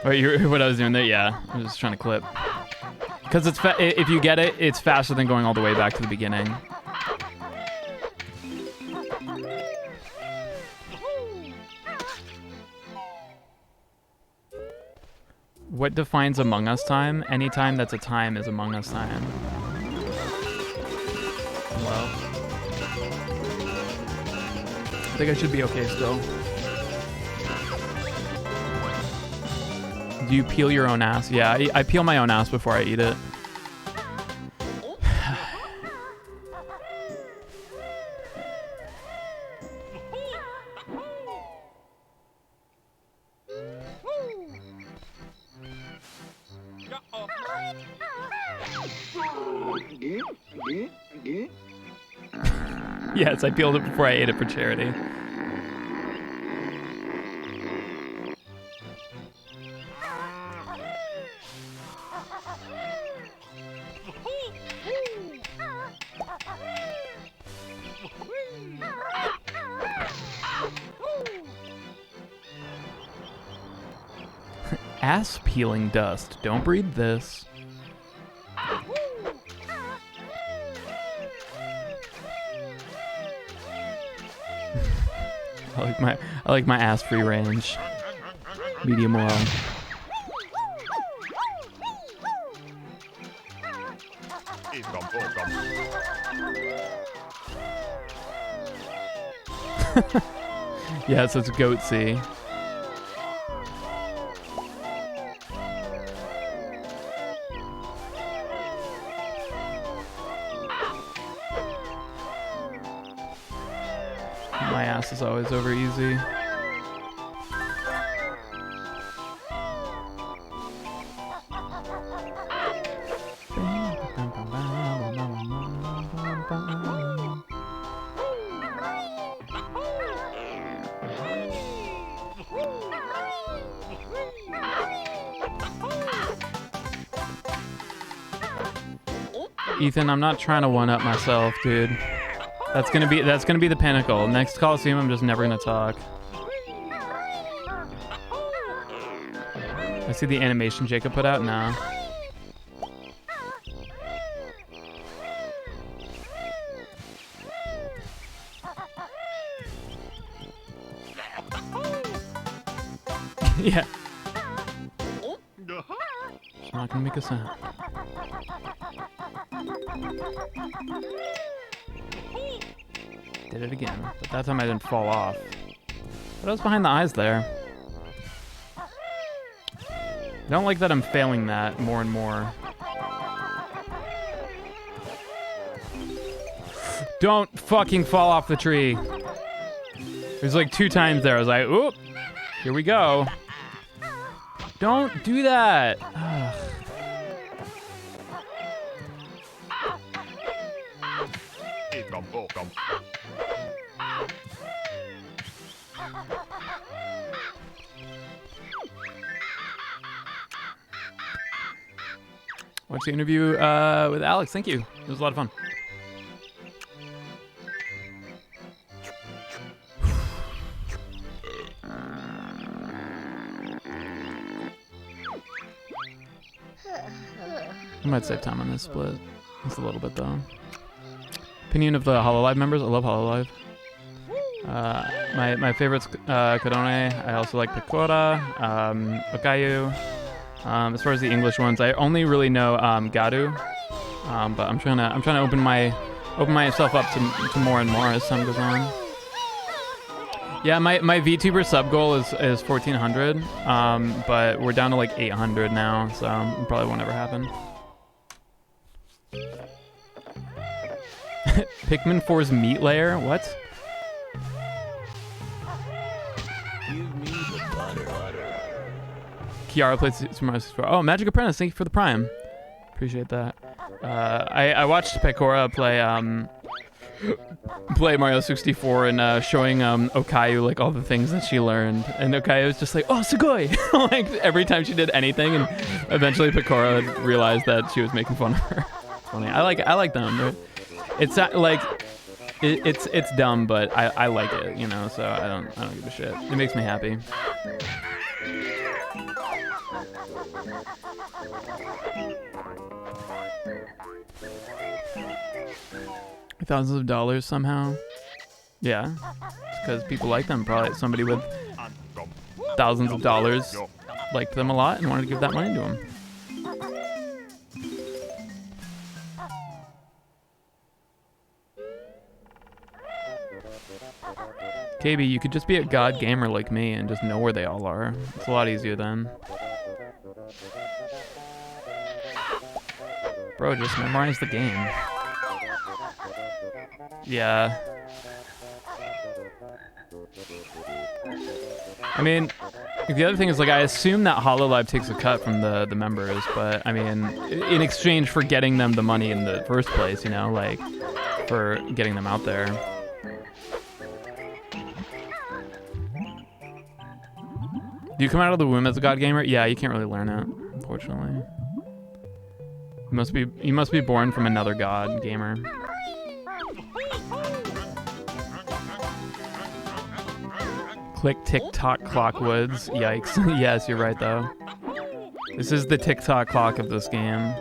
Wait, you heard what I was doing there? Yeah, I was just trying to clip. Because if you get it, it's faster than going all the way back to the beginning. What defines Among Us time? Any time that's a time is Among Us time. Well, I think I should be okay still. Do you peel your own ass? Yeah, I peel my own ass before I eat it. Yes, I peeled it before I ate it for charity. Ass peeling dust. Don't breathe this. I like my ass free range. Medium well. Yeah, so it's goatsy. ass is always over easy. Ethan, I'm not trying to one-up myself, dude. That's gonna be the pinnacle. Next Coliseum, I'm just never gonna talk. I see the animation Jacob put out now. Yeah. It's not gonna make a sound. Did it again, but that time I didn't fall off. What else behind the eyes there? I don't like that I'm failing that more and more. Don't fucking fall off the tree. There's like 2 times there. I was like, oop, here we go. Don't do that. Ugh. Watch the interview with Alex. Thank you. It was a lot of fun. I might save time on this split. Just a little bit though. Opinion of the HoloLive members. I love HoloLive. My favorites, Kadone. I also like Pecora, Okayu. As far as the English ones, I only really know Garu. But I'm trying to open myself up to more and more as time goes on. Yeah, my VTuber sub goal is 1,400. But we're down to like 800 now, so it probably won't ever happen. Pikmin 4's meat layer? What? Give me the butter. Kiara played Super Mario 64. Oh, Magic Apprentice, thank you for the Prime. Appreciate that. I watched Pecora play Mario 64 and showing Okayu like all the things that she learned, and Okayu was just like, "Oh, sugoi!" Like every time she did anything, and eventually Pecora realized that she was making fun of her. It's funny. I like them. Right? It's like it's dumb, but I like it, you know. So I don't give a shit. It makes me happy. Thousands of dollars somehow. Yeah, it's because people like them. Probably somebody with thousands of dollars liked them a lot and wanted to give that money to them. KB, you could just be a god gamer like me and just know where they all are. It's a lot easier then. Bro, just memorize the game. Yeah. I mean, the other thing is, like, I assume that HoloLive takes a cut from the members, but, I mean, in exchange for getting them the money in the first place, you know, like, for getting them out there. Do you come out of the womb as a god gamer? Yeah, you can't really learn it, unfortunately. You must be born from another god gamer. Click TikTok clock woods. Yikes. Yes, you're right though. This is the TikTok clock of this game.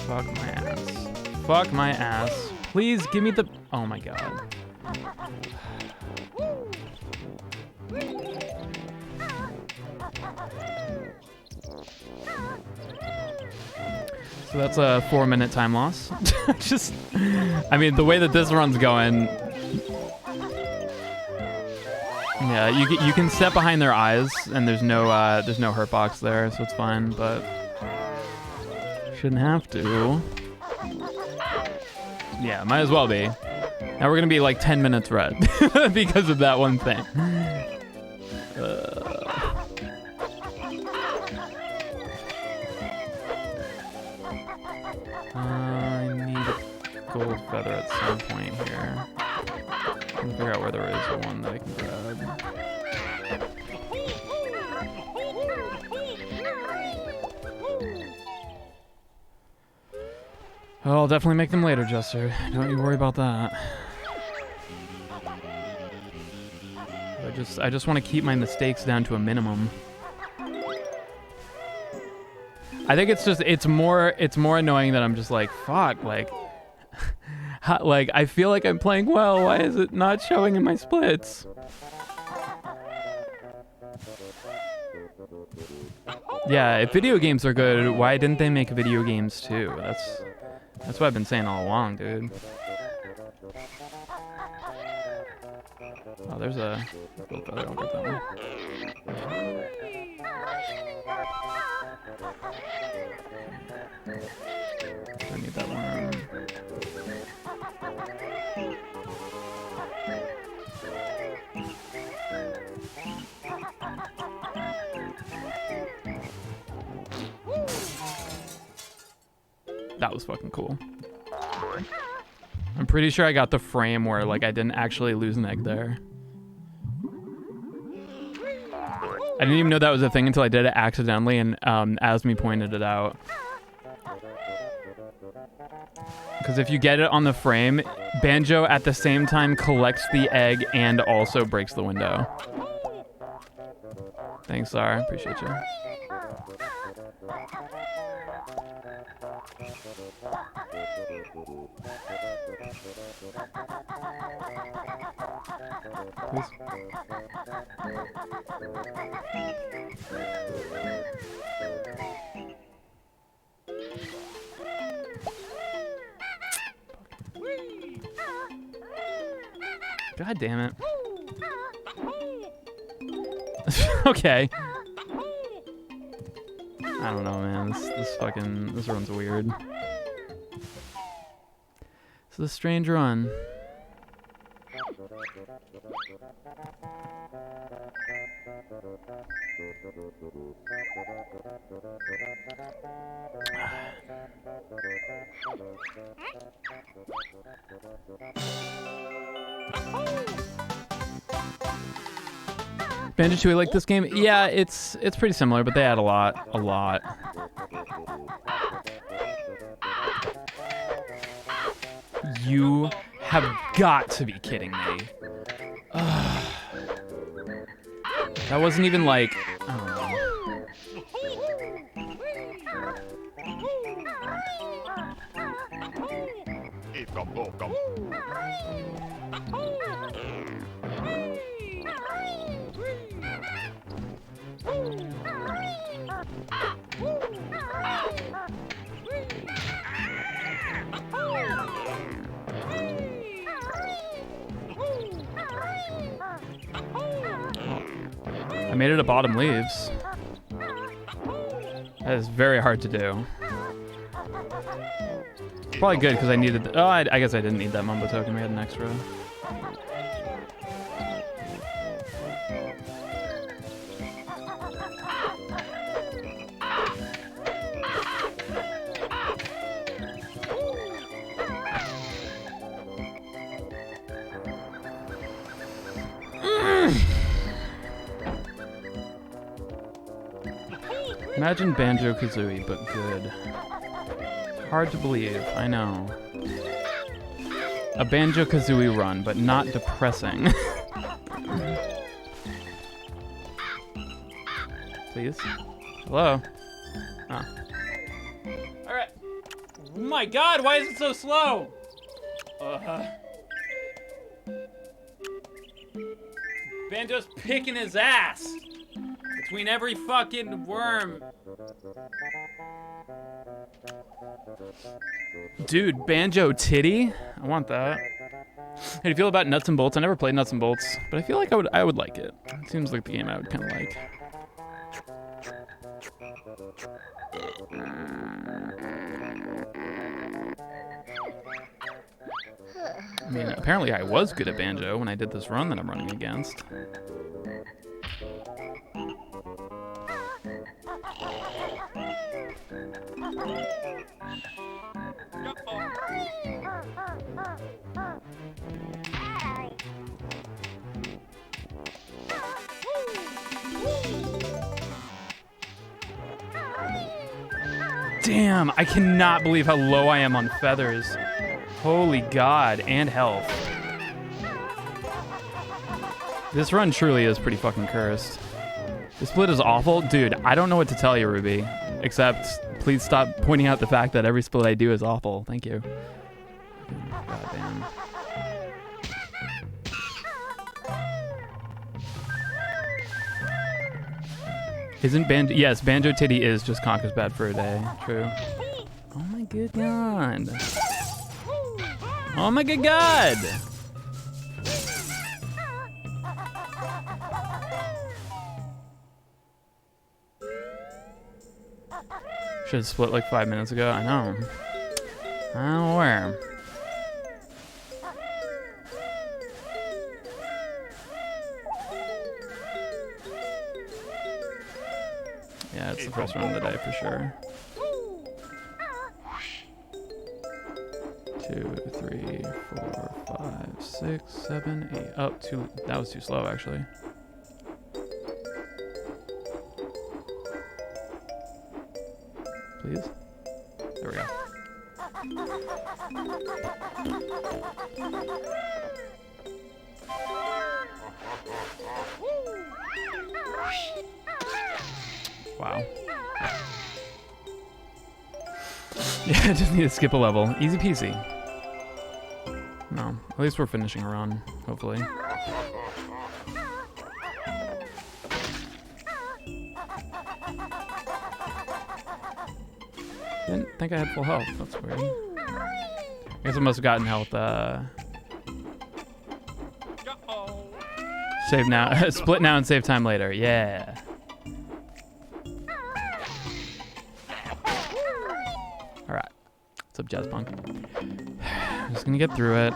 Fuck my ass. Fuck my ass. Please give me the... Oh my god. So that's a 4-minute time loss. Just I mean, the way that this run's going, yeah, you can step behind their eyes, and there's no hurt box there, so it's fine. But shouldn't have to. Yeah, might as well be. Now we're gonna be like 10 minutes red because of that one thing. I need a gold feather at some point here. I'm trying to figure out where there is one that I can grab. Oh, I'll definitely make them later, Jester. Don't you worry about that. I just want to keep my mistakes down to a minimum. I think it's more annoying that I'm just like, fuck, like like I feel like I'm playing well. Why is it not showing in my splits? Yeah, if video games are good, why didn't they make video games too? That's what I've been saying all along, dude. Oh, there's a gold feather. I'll get that one. I need that one. That was fucking cool. I'm pretty sure I got the frame where like I didn't actually lose an egg there. I didn't even know that was a thing until I did it accidentally, and Asmi pointed it out. Because if you get it on the frame, Banjo at the same time collects the egg and also breaks the window. Thanks, Zara. Appreciate you. Please. God damn it. Okay. I don't know, man. This run's weird. This is a strange run. Banjo-Tooie like this game? Yeah, it's pretty similar, but they add a lot. You have got to be kidding me. That wasn't even like, I don't know. I made it to bottom leaves. That is very hard to do. Probably good because I needed. Oh, I guess I didn't need that Mumbo token. We had an extra. Imagine Banjo-Kazooie, but good. Hard to believe, I know. A Banjo-Kazooie run, but not depressing. Please? Hello? Oh. Alright. Oh my god, why is it so slow? Banjo's picking his ass! Between every fucking worm. Dude, banjo titty? I want that. How do you feel about Nuts and Bolts? I never played Nuts and Bolts, but I feel like I would like it. It seems like the game I would kind of like. I mean, apparently I was good at banjo when I did this run that I'm running against. Damn, I cannot believe how low I am on feathers. Holy God, and health. This run truly is pretty fucking cursed. The split is awful. Dude, I don't know what to tell you, Ruby. Except, please stop pointing out the fact that every split I do is awful. Thank you. God damn. Isn't Banjo... Yes, Banjo Titty is just Conker's bad for a day. True. Oh my good God. Oh my good God. Should have split like 5 minutes ago. I know. I don't know where. Yeah, it's the first run of the day for sure. 2, 3, 4, 5, 6, 7, 8. Oh, that was too slow actually. Please? There we go. Wow. Yeah, I just need to skip a level. Easy peasy. No, at least we're finishing a run, hopefully. Didn't think I had full health. That's weird. I guess I must have gotten health. Save now. Split now and save time later. Yeah. Alright. What's up, Jazz Punk? I'm just gonna get through it.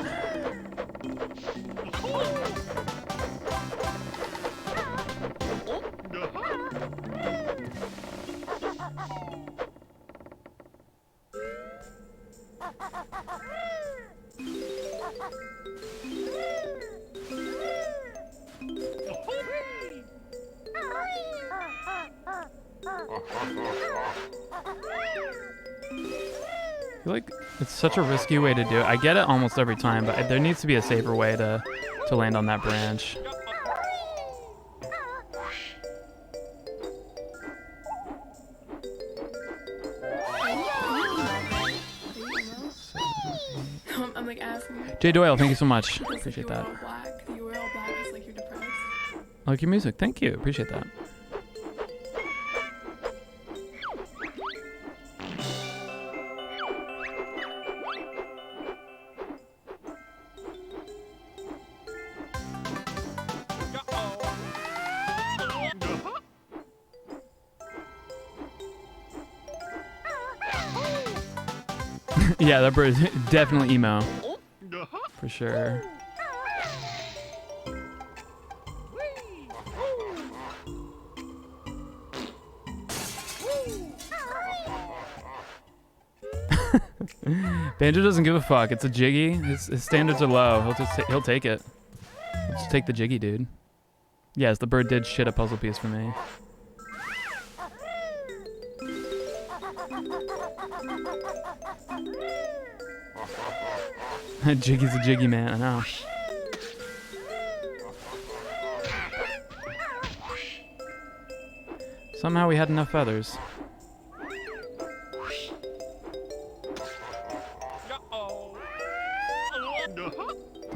I feel like it's such a risky way to do it. I get it almost every time, but there needs to be a safer way to land on that branch. I'm like asking. Jay Doyle, thank you so much. Appreciate that. You were all black, it's like you're depressed. I like your music. Thank you. Appreciate that. Yeah, that bird is definitely emo. For sure. Banjo doesn't give a fuck. It's a jiggy. His standards are low. He'll take it. Let's just take the jiggy, dude. Yes, the bird did shit a puzzle piece for me. Jiggy's a jiggy man, I know. Somehow we had enough feathers.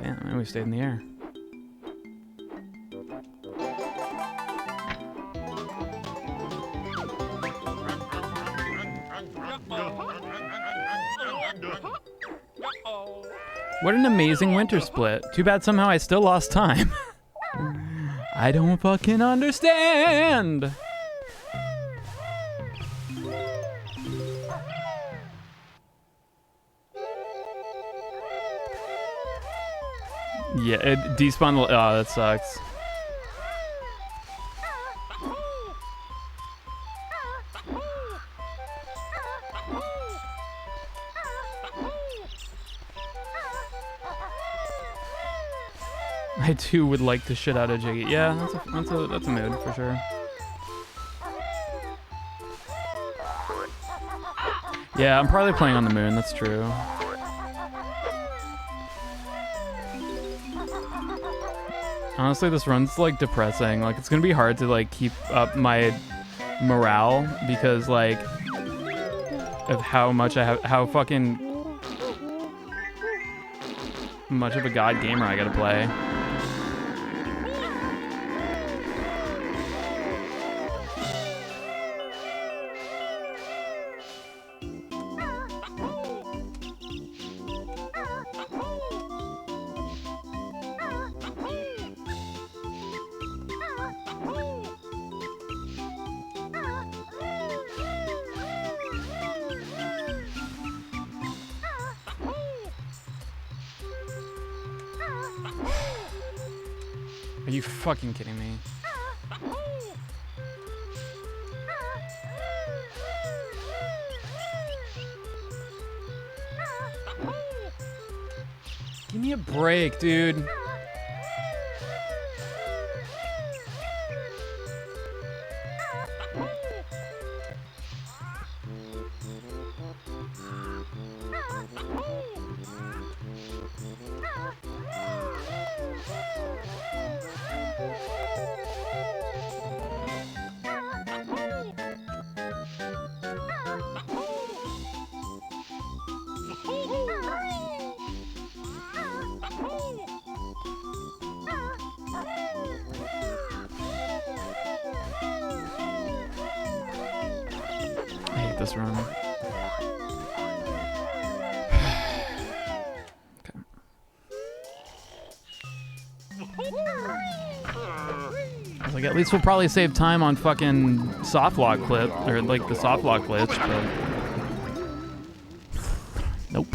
Damn, man, we stayed in the air. What an amazing winter split. Too bad somehow I still lost time. I don't fucking understand. Yeah, it despawned. Oh, that sucks. I too would like the shit out of Jiggy. Yeah, that's a mood for sure. Yeah, I'm probably playing on the moon. That's true. Honestly, this run's like depressing. Like, it's gonna be hard to like keep up my morale because like of how much I have, how fucking much of a god gamer I gotta play. Are you fucking kidding me? Give me a break, dude. This run. Okay. I was like, at least we'll probably save time on fucking soft lock clip, or like the soft lock glitch, but nope.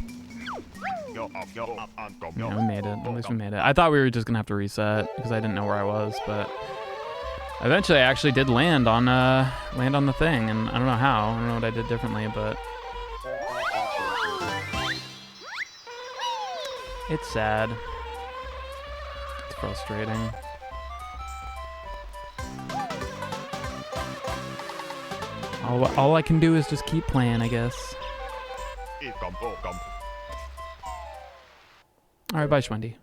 Yeah, we made it. At least we made it. I thought we were just gonna have to reset because I didn't know where I was, but eventually I actually did land on the thing, and I don't know how. I don't know what I did differently, but it's sad. It's frustrating. All I can do is just keep playing, I guess. Alright, bye, Schwendy.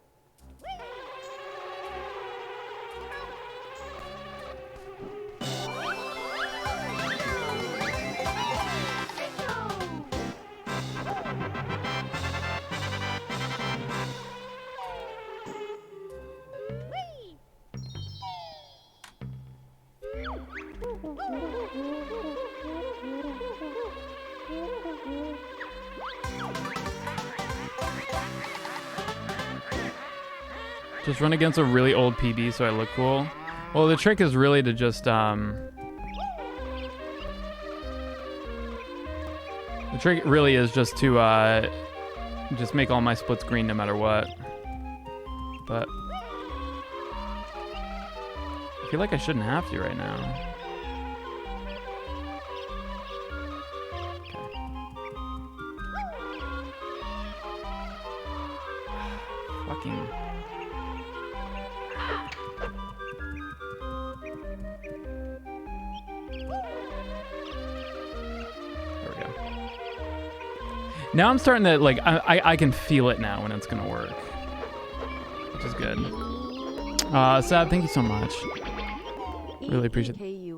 Just run against a really old PB so I look cool. Well, the trick is really to just the trick really is just to just make all my splits green no matter what. But I feel like I shouldn't have to right now. Fucking. Now I'm starting to, like, I can feel it now when it's gonna work, which is good. Sab, thank you so much. Really appreciate it. You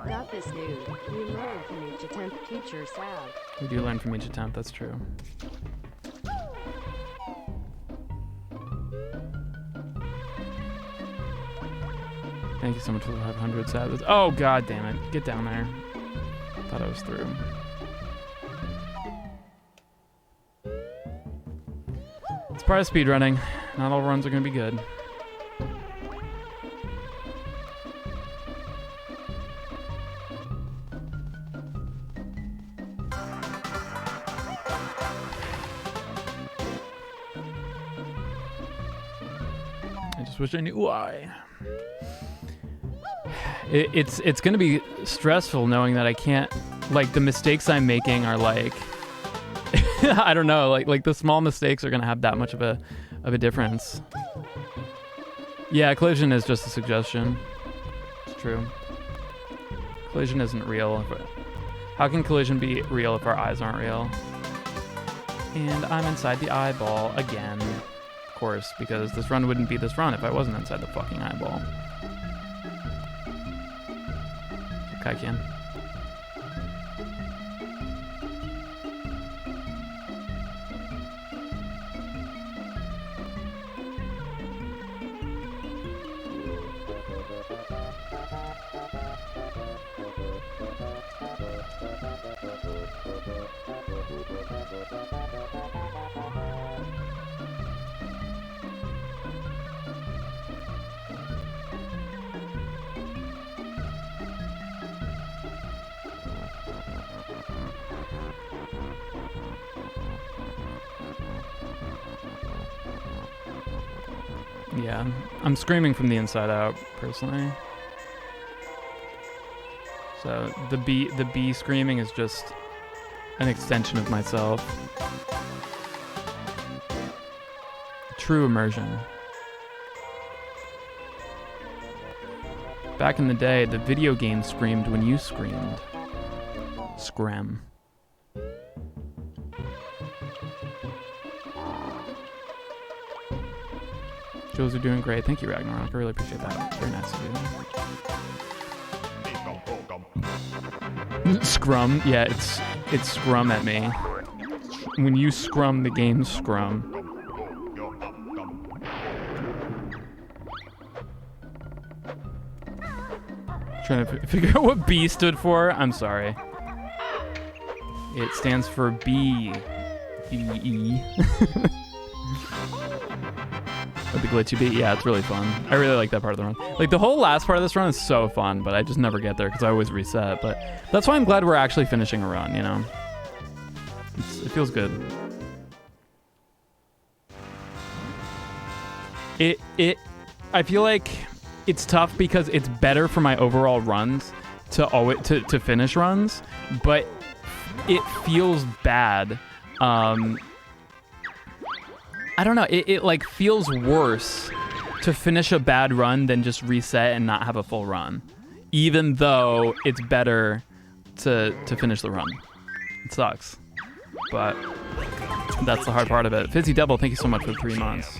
got this, dude. You learn from each attempt, teacher Sab. We do learn from each attempt, that's true. Thank you so much for the 500, Sab. Oh, god damn it. Get down there. Thought I was through. part of speedrunning. Not all runs are gonna be good. I just wish I knew why. It's gonna be stressful knowing that I can't, like, the mistakes I'm making are like I don't know, like the small mistakes are gonna have that much of a difference. Yeah, collision is just a suggestion. It's true. Collision isn't real. How can collision be real if our eyes aren't real? And I'm inside the eyeball again. Of course, because this run wouldn't be this run if I wasn't inside the fucking eyeball. Okay, Ken. Yeah, I'm screaming from the inside out, personally. So the bee screaming is just an extension of myself. True immersion. Back in the day, the video game screamed when you screamed. Scram. Shows are doing great. Thank you, Ragnarok. I really appreciate that. Very nice of you. Scrum? Yeah, it's scrum at me. When you scrum, the game scrum. Trying to figure out what B stood for. I'm sorry. It stands for B. B-E. The glitchy beat, yeah, it's really fun. I really like that part of the run. Like, the whole last part of this run is so fun, but I just never get there because I always reset. But that's why I'm glad we're actually finishing a run, you know? It feels good. I feel like it's tough because it's better for my overall runs to finish runs, but it feels bad. I don't know, it like feels worse to finish a bad run than just reset and not have a full run. Even though it's better to finish the run. It sucks. But that's the hard part of it. Fizzy Devil, thank you so much for the 3 months.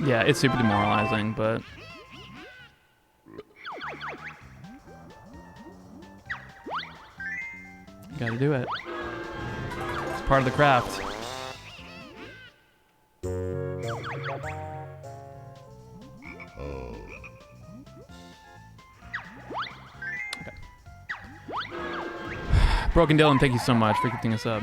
Yeah, it's super demoralizing, but you gotta do it. Part of the craft. Okay. Broken Dylan, thank you so much for gifting us up.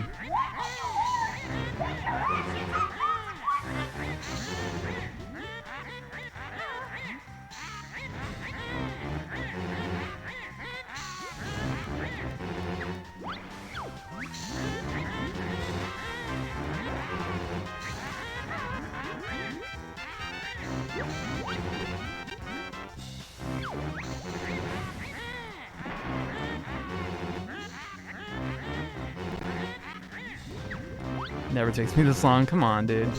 Never takes me this long. Come on, dude.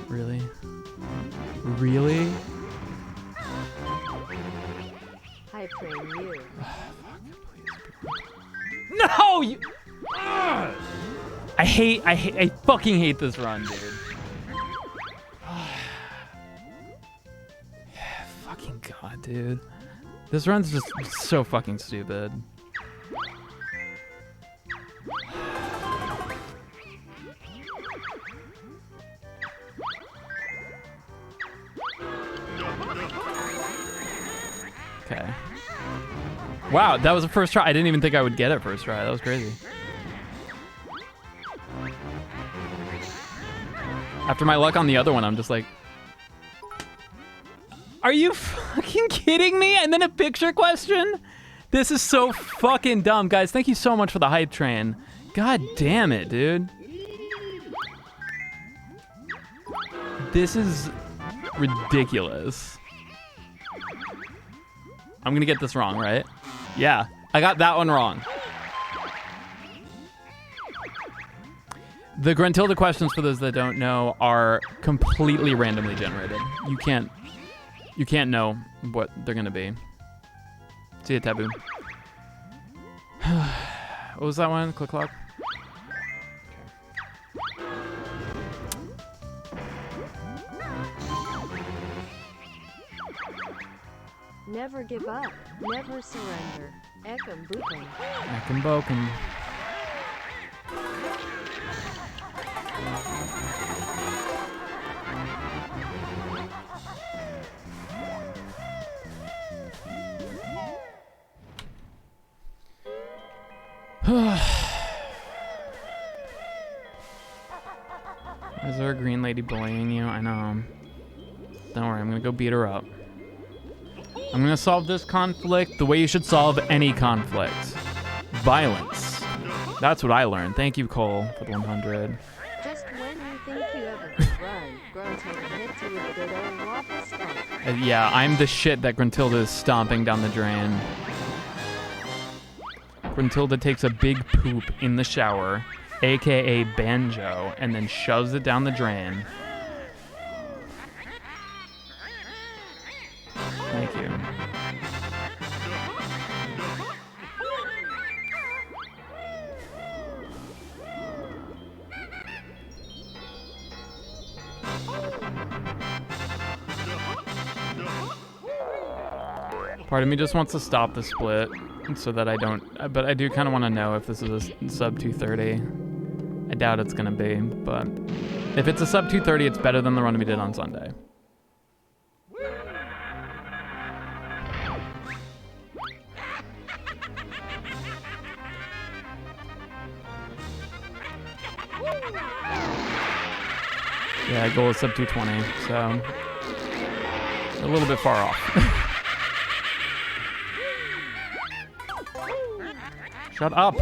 Really? Really? Hi, frame you. No! You... I fucking hate this run, dude. Fucking god, dude. This run's just so fucking stupid. Okay. Wow, that was the first try. I didn't even think I would get it first try. That was crazy. After my luck on the other one, I'm just like, are you fucking kidding me? And then a picture question? This is so fucking dumb. Guys, thank you so much for the hype train. God damn it, dude. This is ridiculous. I'm gonna get this wrong, right? Yeah, I got that one wrong. The Gruntilda questions, for those that don't know, are completely randomly generated. You can't know what they're gonna be. See ya, Taboo. What was that one? Click clock. Never give up, never surrender. Ekam Bukum. Ekam Bokum. Is there a green lady bullying you? I know. Don't worry, I'm gonna go beat her up. I'm gonna solve this conflict the way you should solve any conflict. Violence. That's what I learned. Thank you, Cole, for the 100. Just when you think you ever could run, Gruntilda hits you with a good old waffle stomp. Yeah, I'm the shit that Gruntilda is stomping down the drain. Gruntilda takes a big poop in the shower, aka banjo, and then shoves it down the drain. Thank you. Part of me just wants to stop the split so that I don't, but I do kind of want to know if this is a sub 230. I doubt it's going to be, but if it's a sub 230, it's better than the run we did on Sunday. Yeah, goal is sub 220, so a little bit far off. Shut up.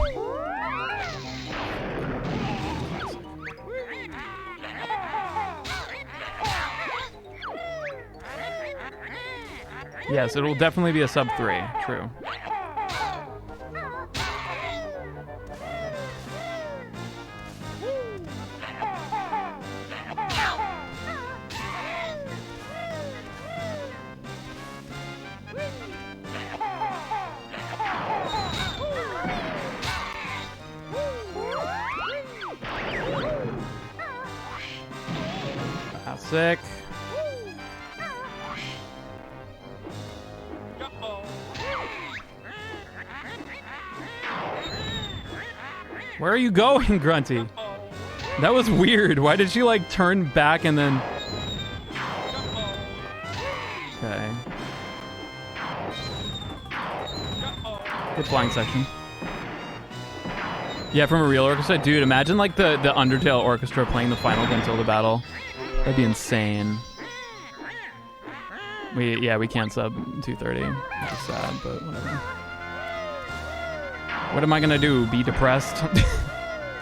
Yes, it will definitely be a sub 3. True. Sick. Where are you going, Grunty? That was weird. Why did she like turn back and then... Okay. Good flying section. Yeah, from a real orchestra. Dude, imagine like the Undertale orchestra playing the final Gruntilda battle. That'd be insane. We can't sub 230. Which is sad, but whatever. What am I gonna do? Be depressed?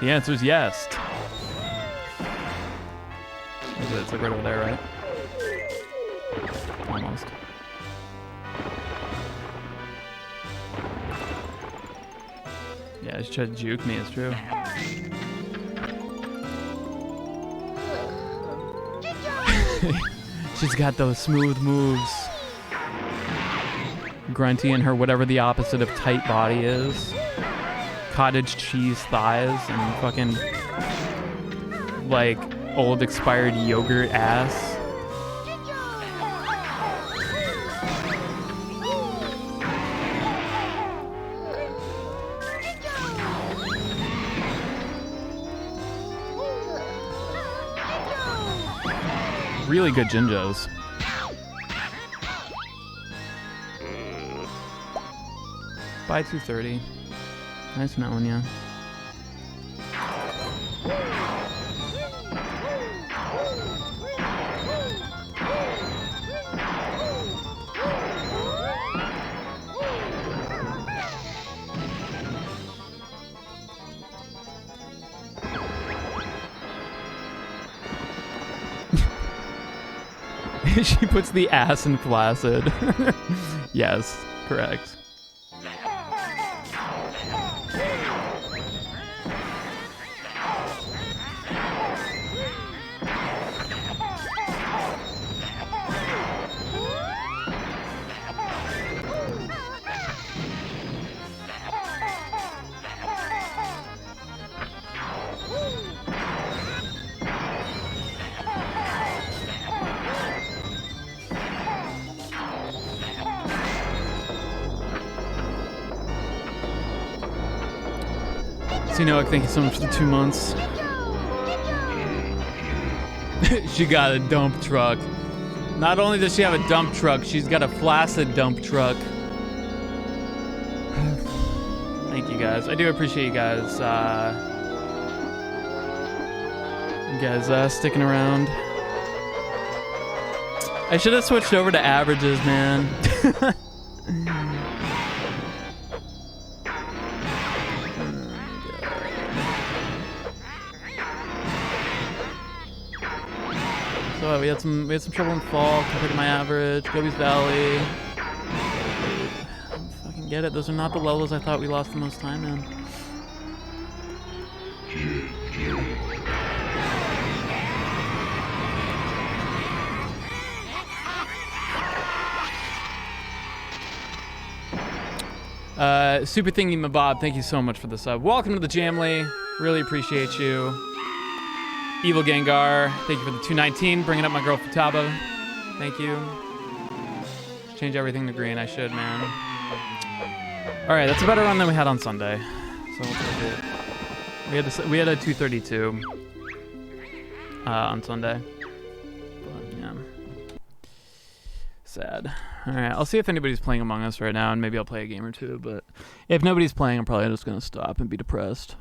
The answer is yes. It's like right over there, right? Almost. Yeah, she tried to juke me, it's true. She's got those smooth moves. Grunty and her whatever the opposite of tight body is. Cottage cheese thighs and fucking like old expired yogurt ass. Really good Jinjos. Buy 230. Nice knowing ya. She puts the ass in flaccid. Yes, correct. Noah, thank you so much for the 2 months. She got a dump truck. Not only does she have a dump truck, she's got a flaccid dump truck. Thank you guys. I do appreciate you guys. Sticking around. I should have switched over to averages, man. So we had some trouble in fall compared to my average. Gobi's Valley. Fucking get it. Those are not the levels I thought we lost the most time in. Super Thingy Mabob, thank you so much for the sub. Welcome to the Jamly. Really appreciate you. Evil Gengar, thank you for the 219. Bringing up my girl Futaba. Thank you. Change everything to green. I should, man. All right, that's a better run than we had on Sunday. So we'll take it. We had a 232 on Sunday. But yeah, sad. All right, I'll see if anybody's playing Among Us right now, and maybe I'll play a game or two. But if nobody's playing, I'm probably just gonna stop and be depressed.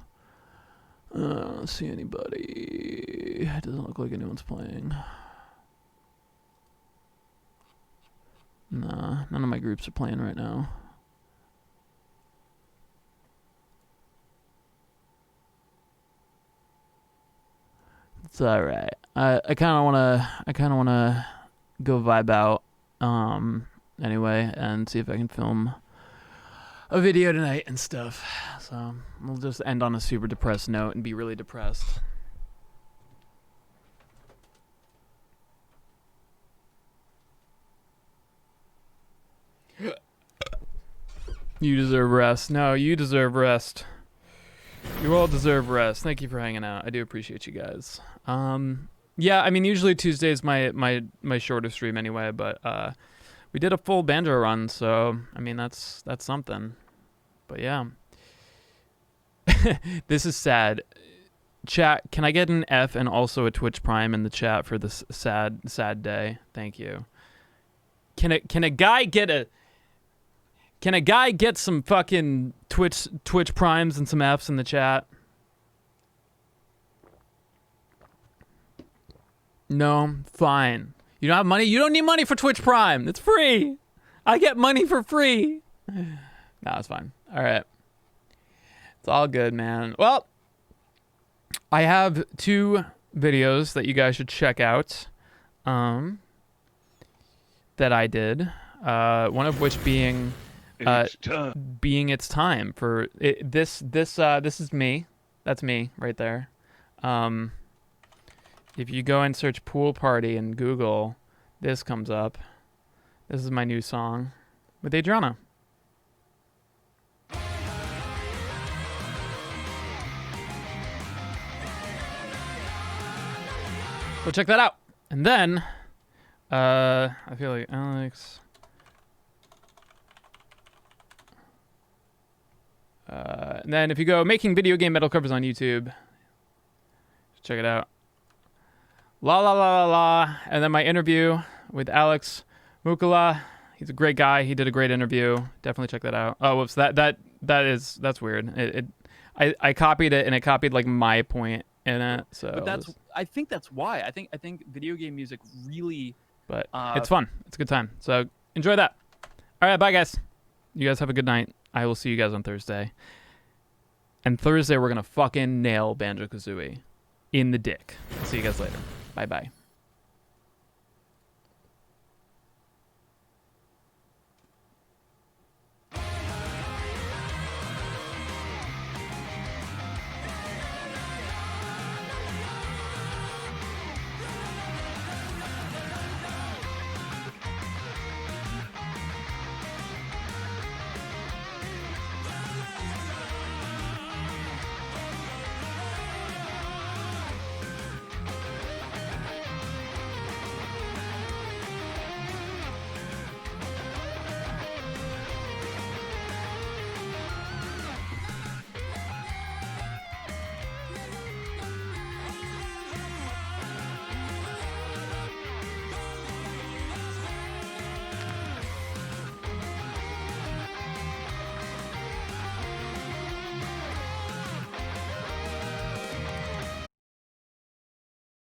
I don't see anybody. It doesn't look like anyone's playing. Nah, none of my groups are playing right now. It's all right. I kind of wanna go vibe out. Anyway, and see if I can film a video tonight and stuff. So we'll just end on a super depressed note and be really depressed. You deserve rest. No, you deserve rest. You all deserve rest. Thank you for hanging out. I do appreciate you guys. Yeah, I mean, usually Tuesday is my shorter stream anyway, but we did a full banjo run, so I mean that's something. But yeah. This is sad. Chat, can I get an F and also a Twitch Prime in the chat for this sad day? Thank you. Can a guy get some fucking Twitch Primes and some Fs in the chat? No, fine. You don't have money? You don't need money for Twitch Prime. It's free. I get money for free. No, it's fine. All right. It's all good, man. Well, I have 2 videos that you guys should check out that I did. One of which being It's Time for it, this is me. That's me right there. If you go and search Pool Party in Google, this comes up. This is my new song with Adriana. Go check that out. And then, I feel like Alex. And then if you go making video game metal covers on YouTube, check it out. La la la la la. And then my interview with Alex Mukula. He's a great guy. He did a great interview. Definitely check that out. Oh, whoops. That's weird. I copied it and it copied like my point in it. So but I think that's why. I think video game music really. But it's fun. It's a good time. So enjoy that. All right, bye guys. You guys have a good night. I will see you guys on Thursday. And Thursday we're gonna fucking nail Banjo-Kazooie in the dick. See you guys later. Bye bye.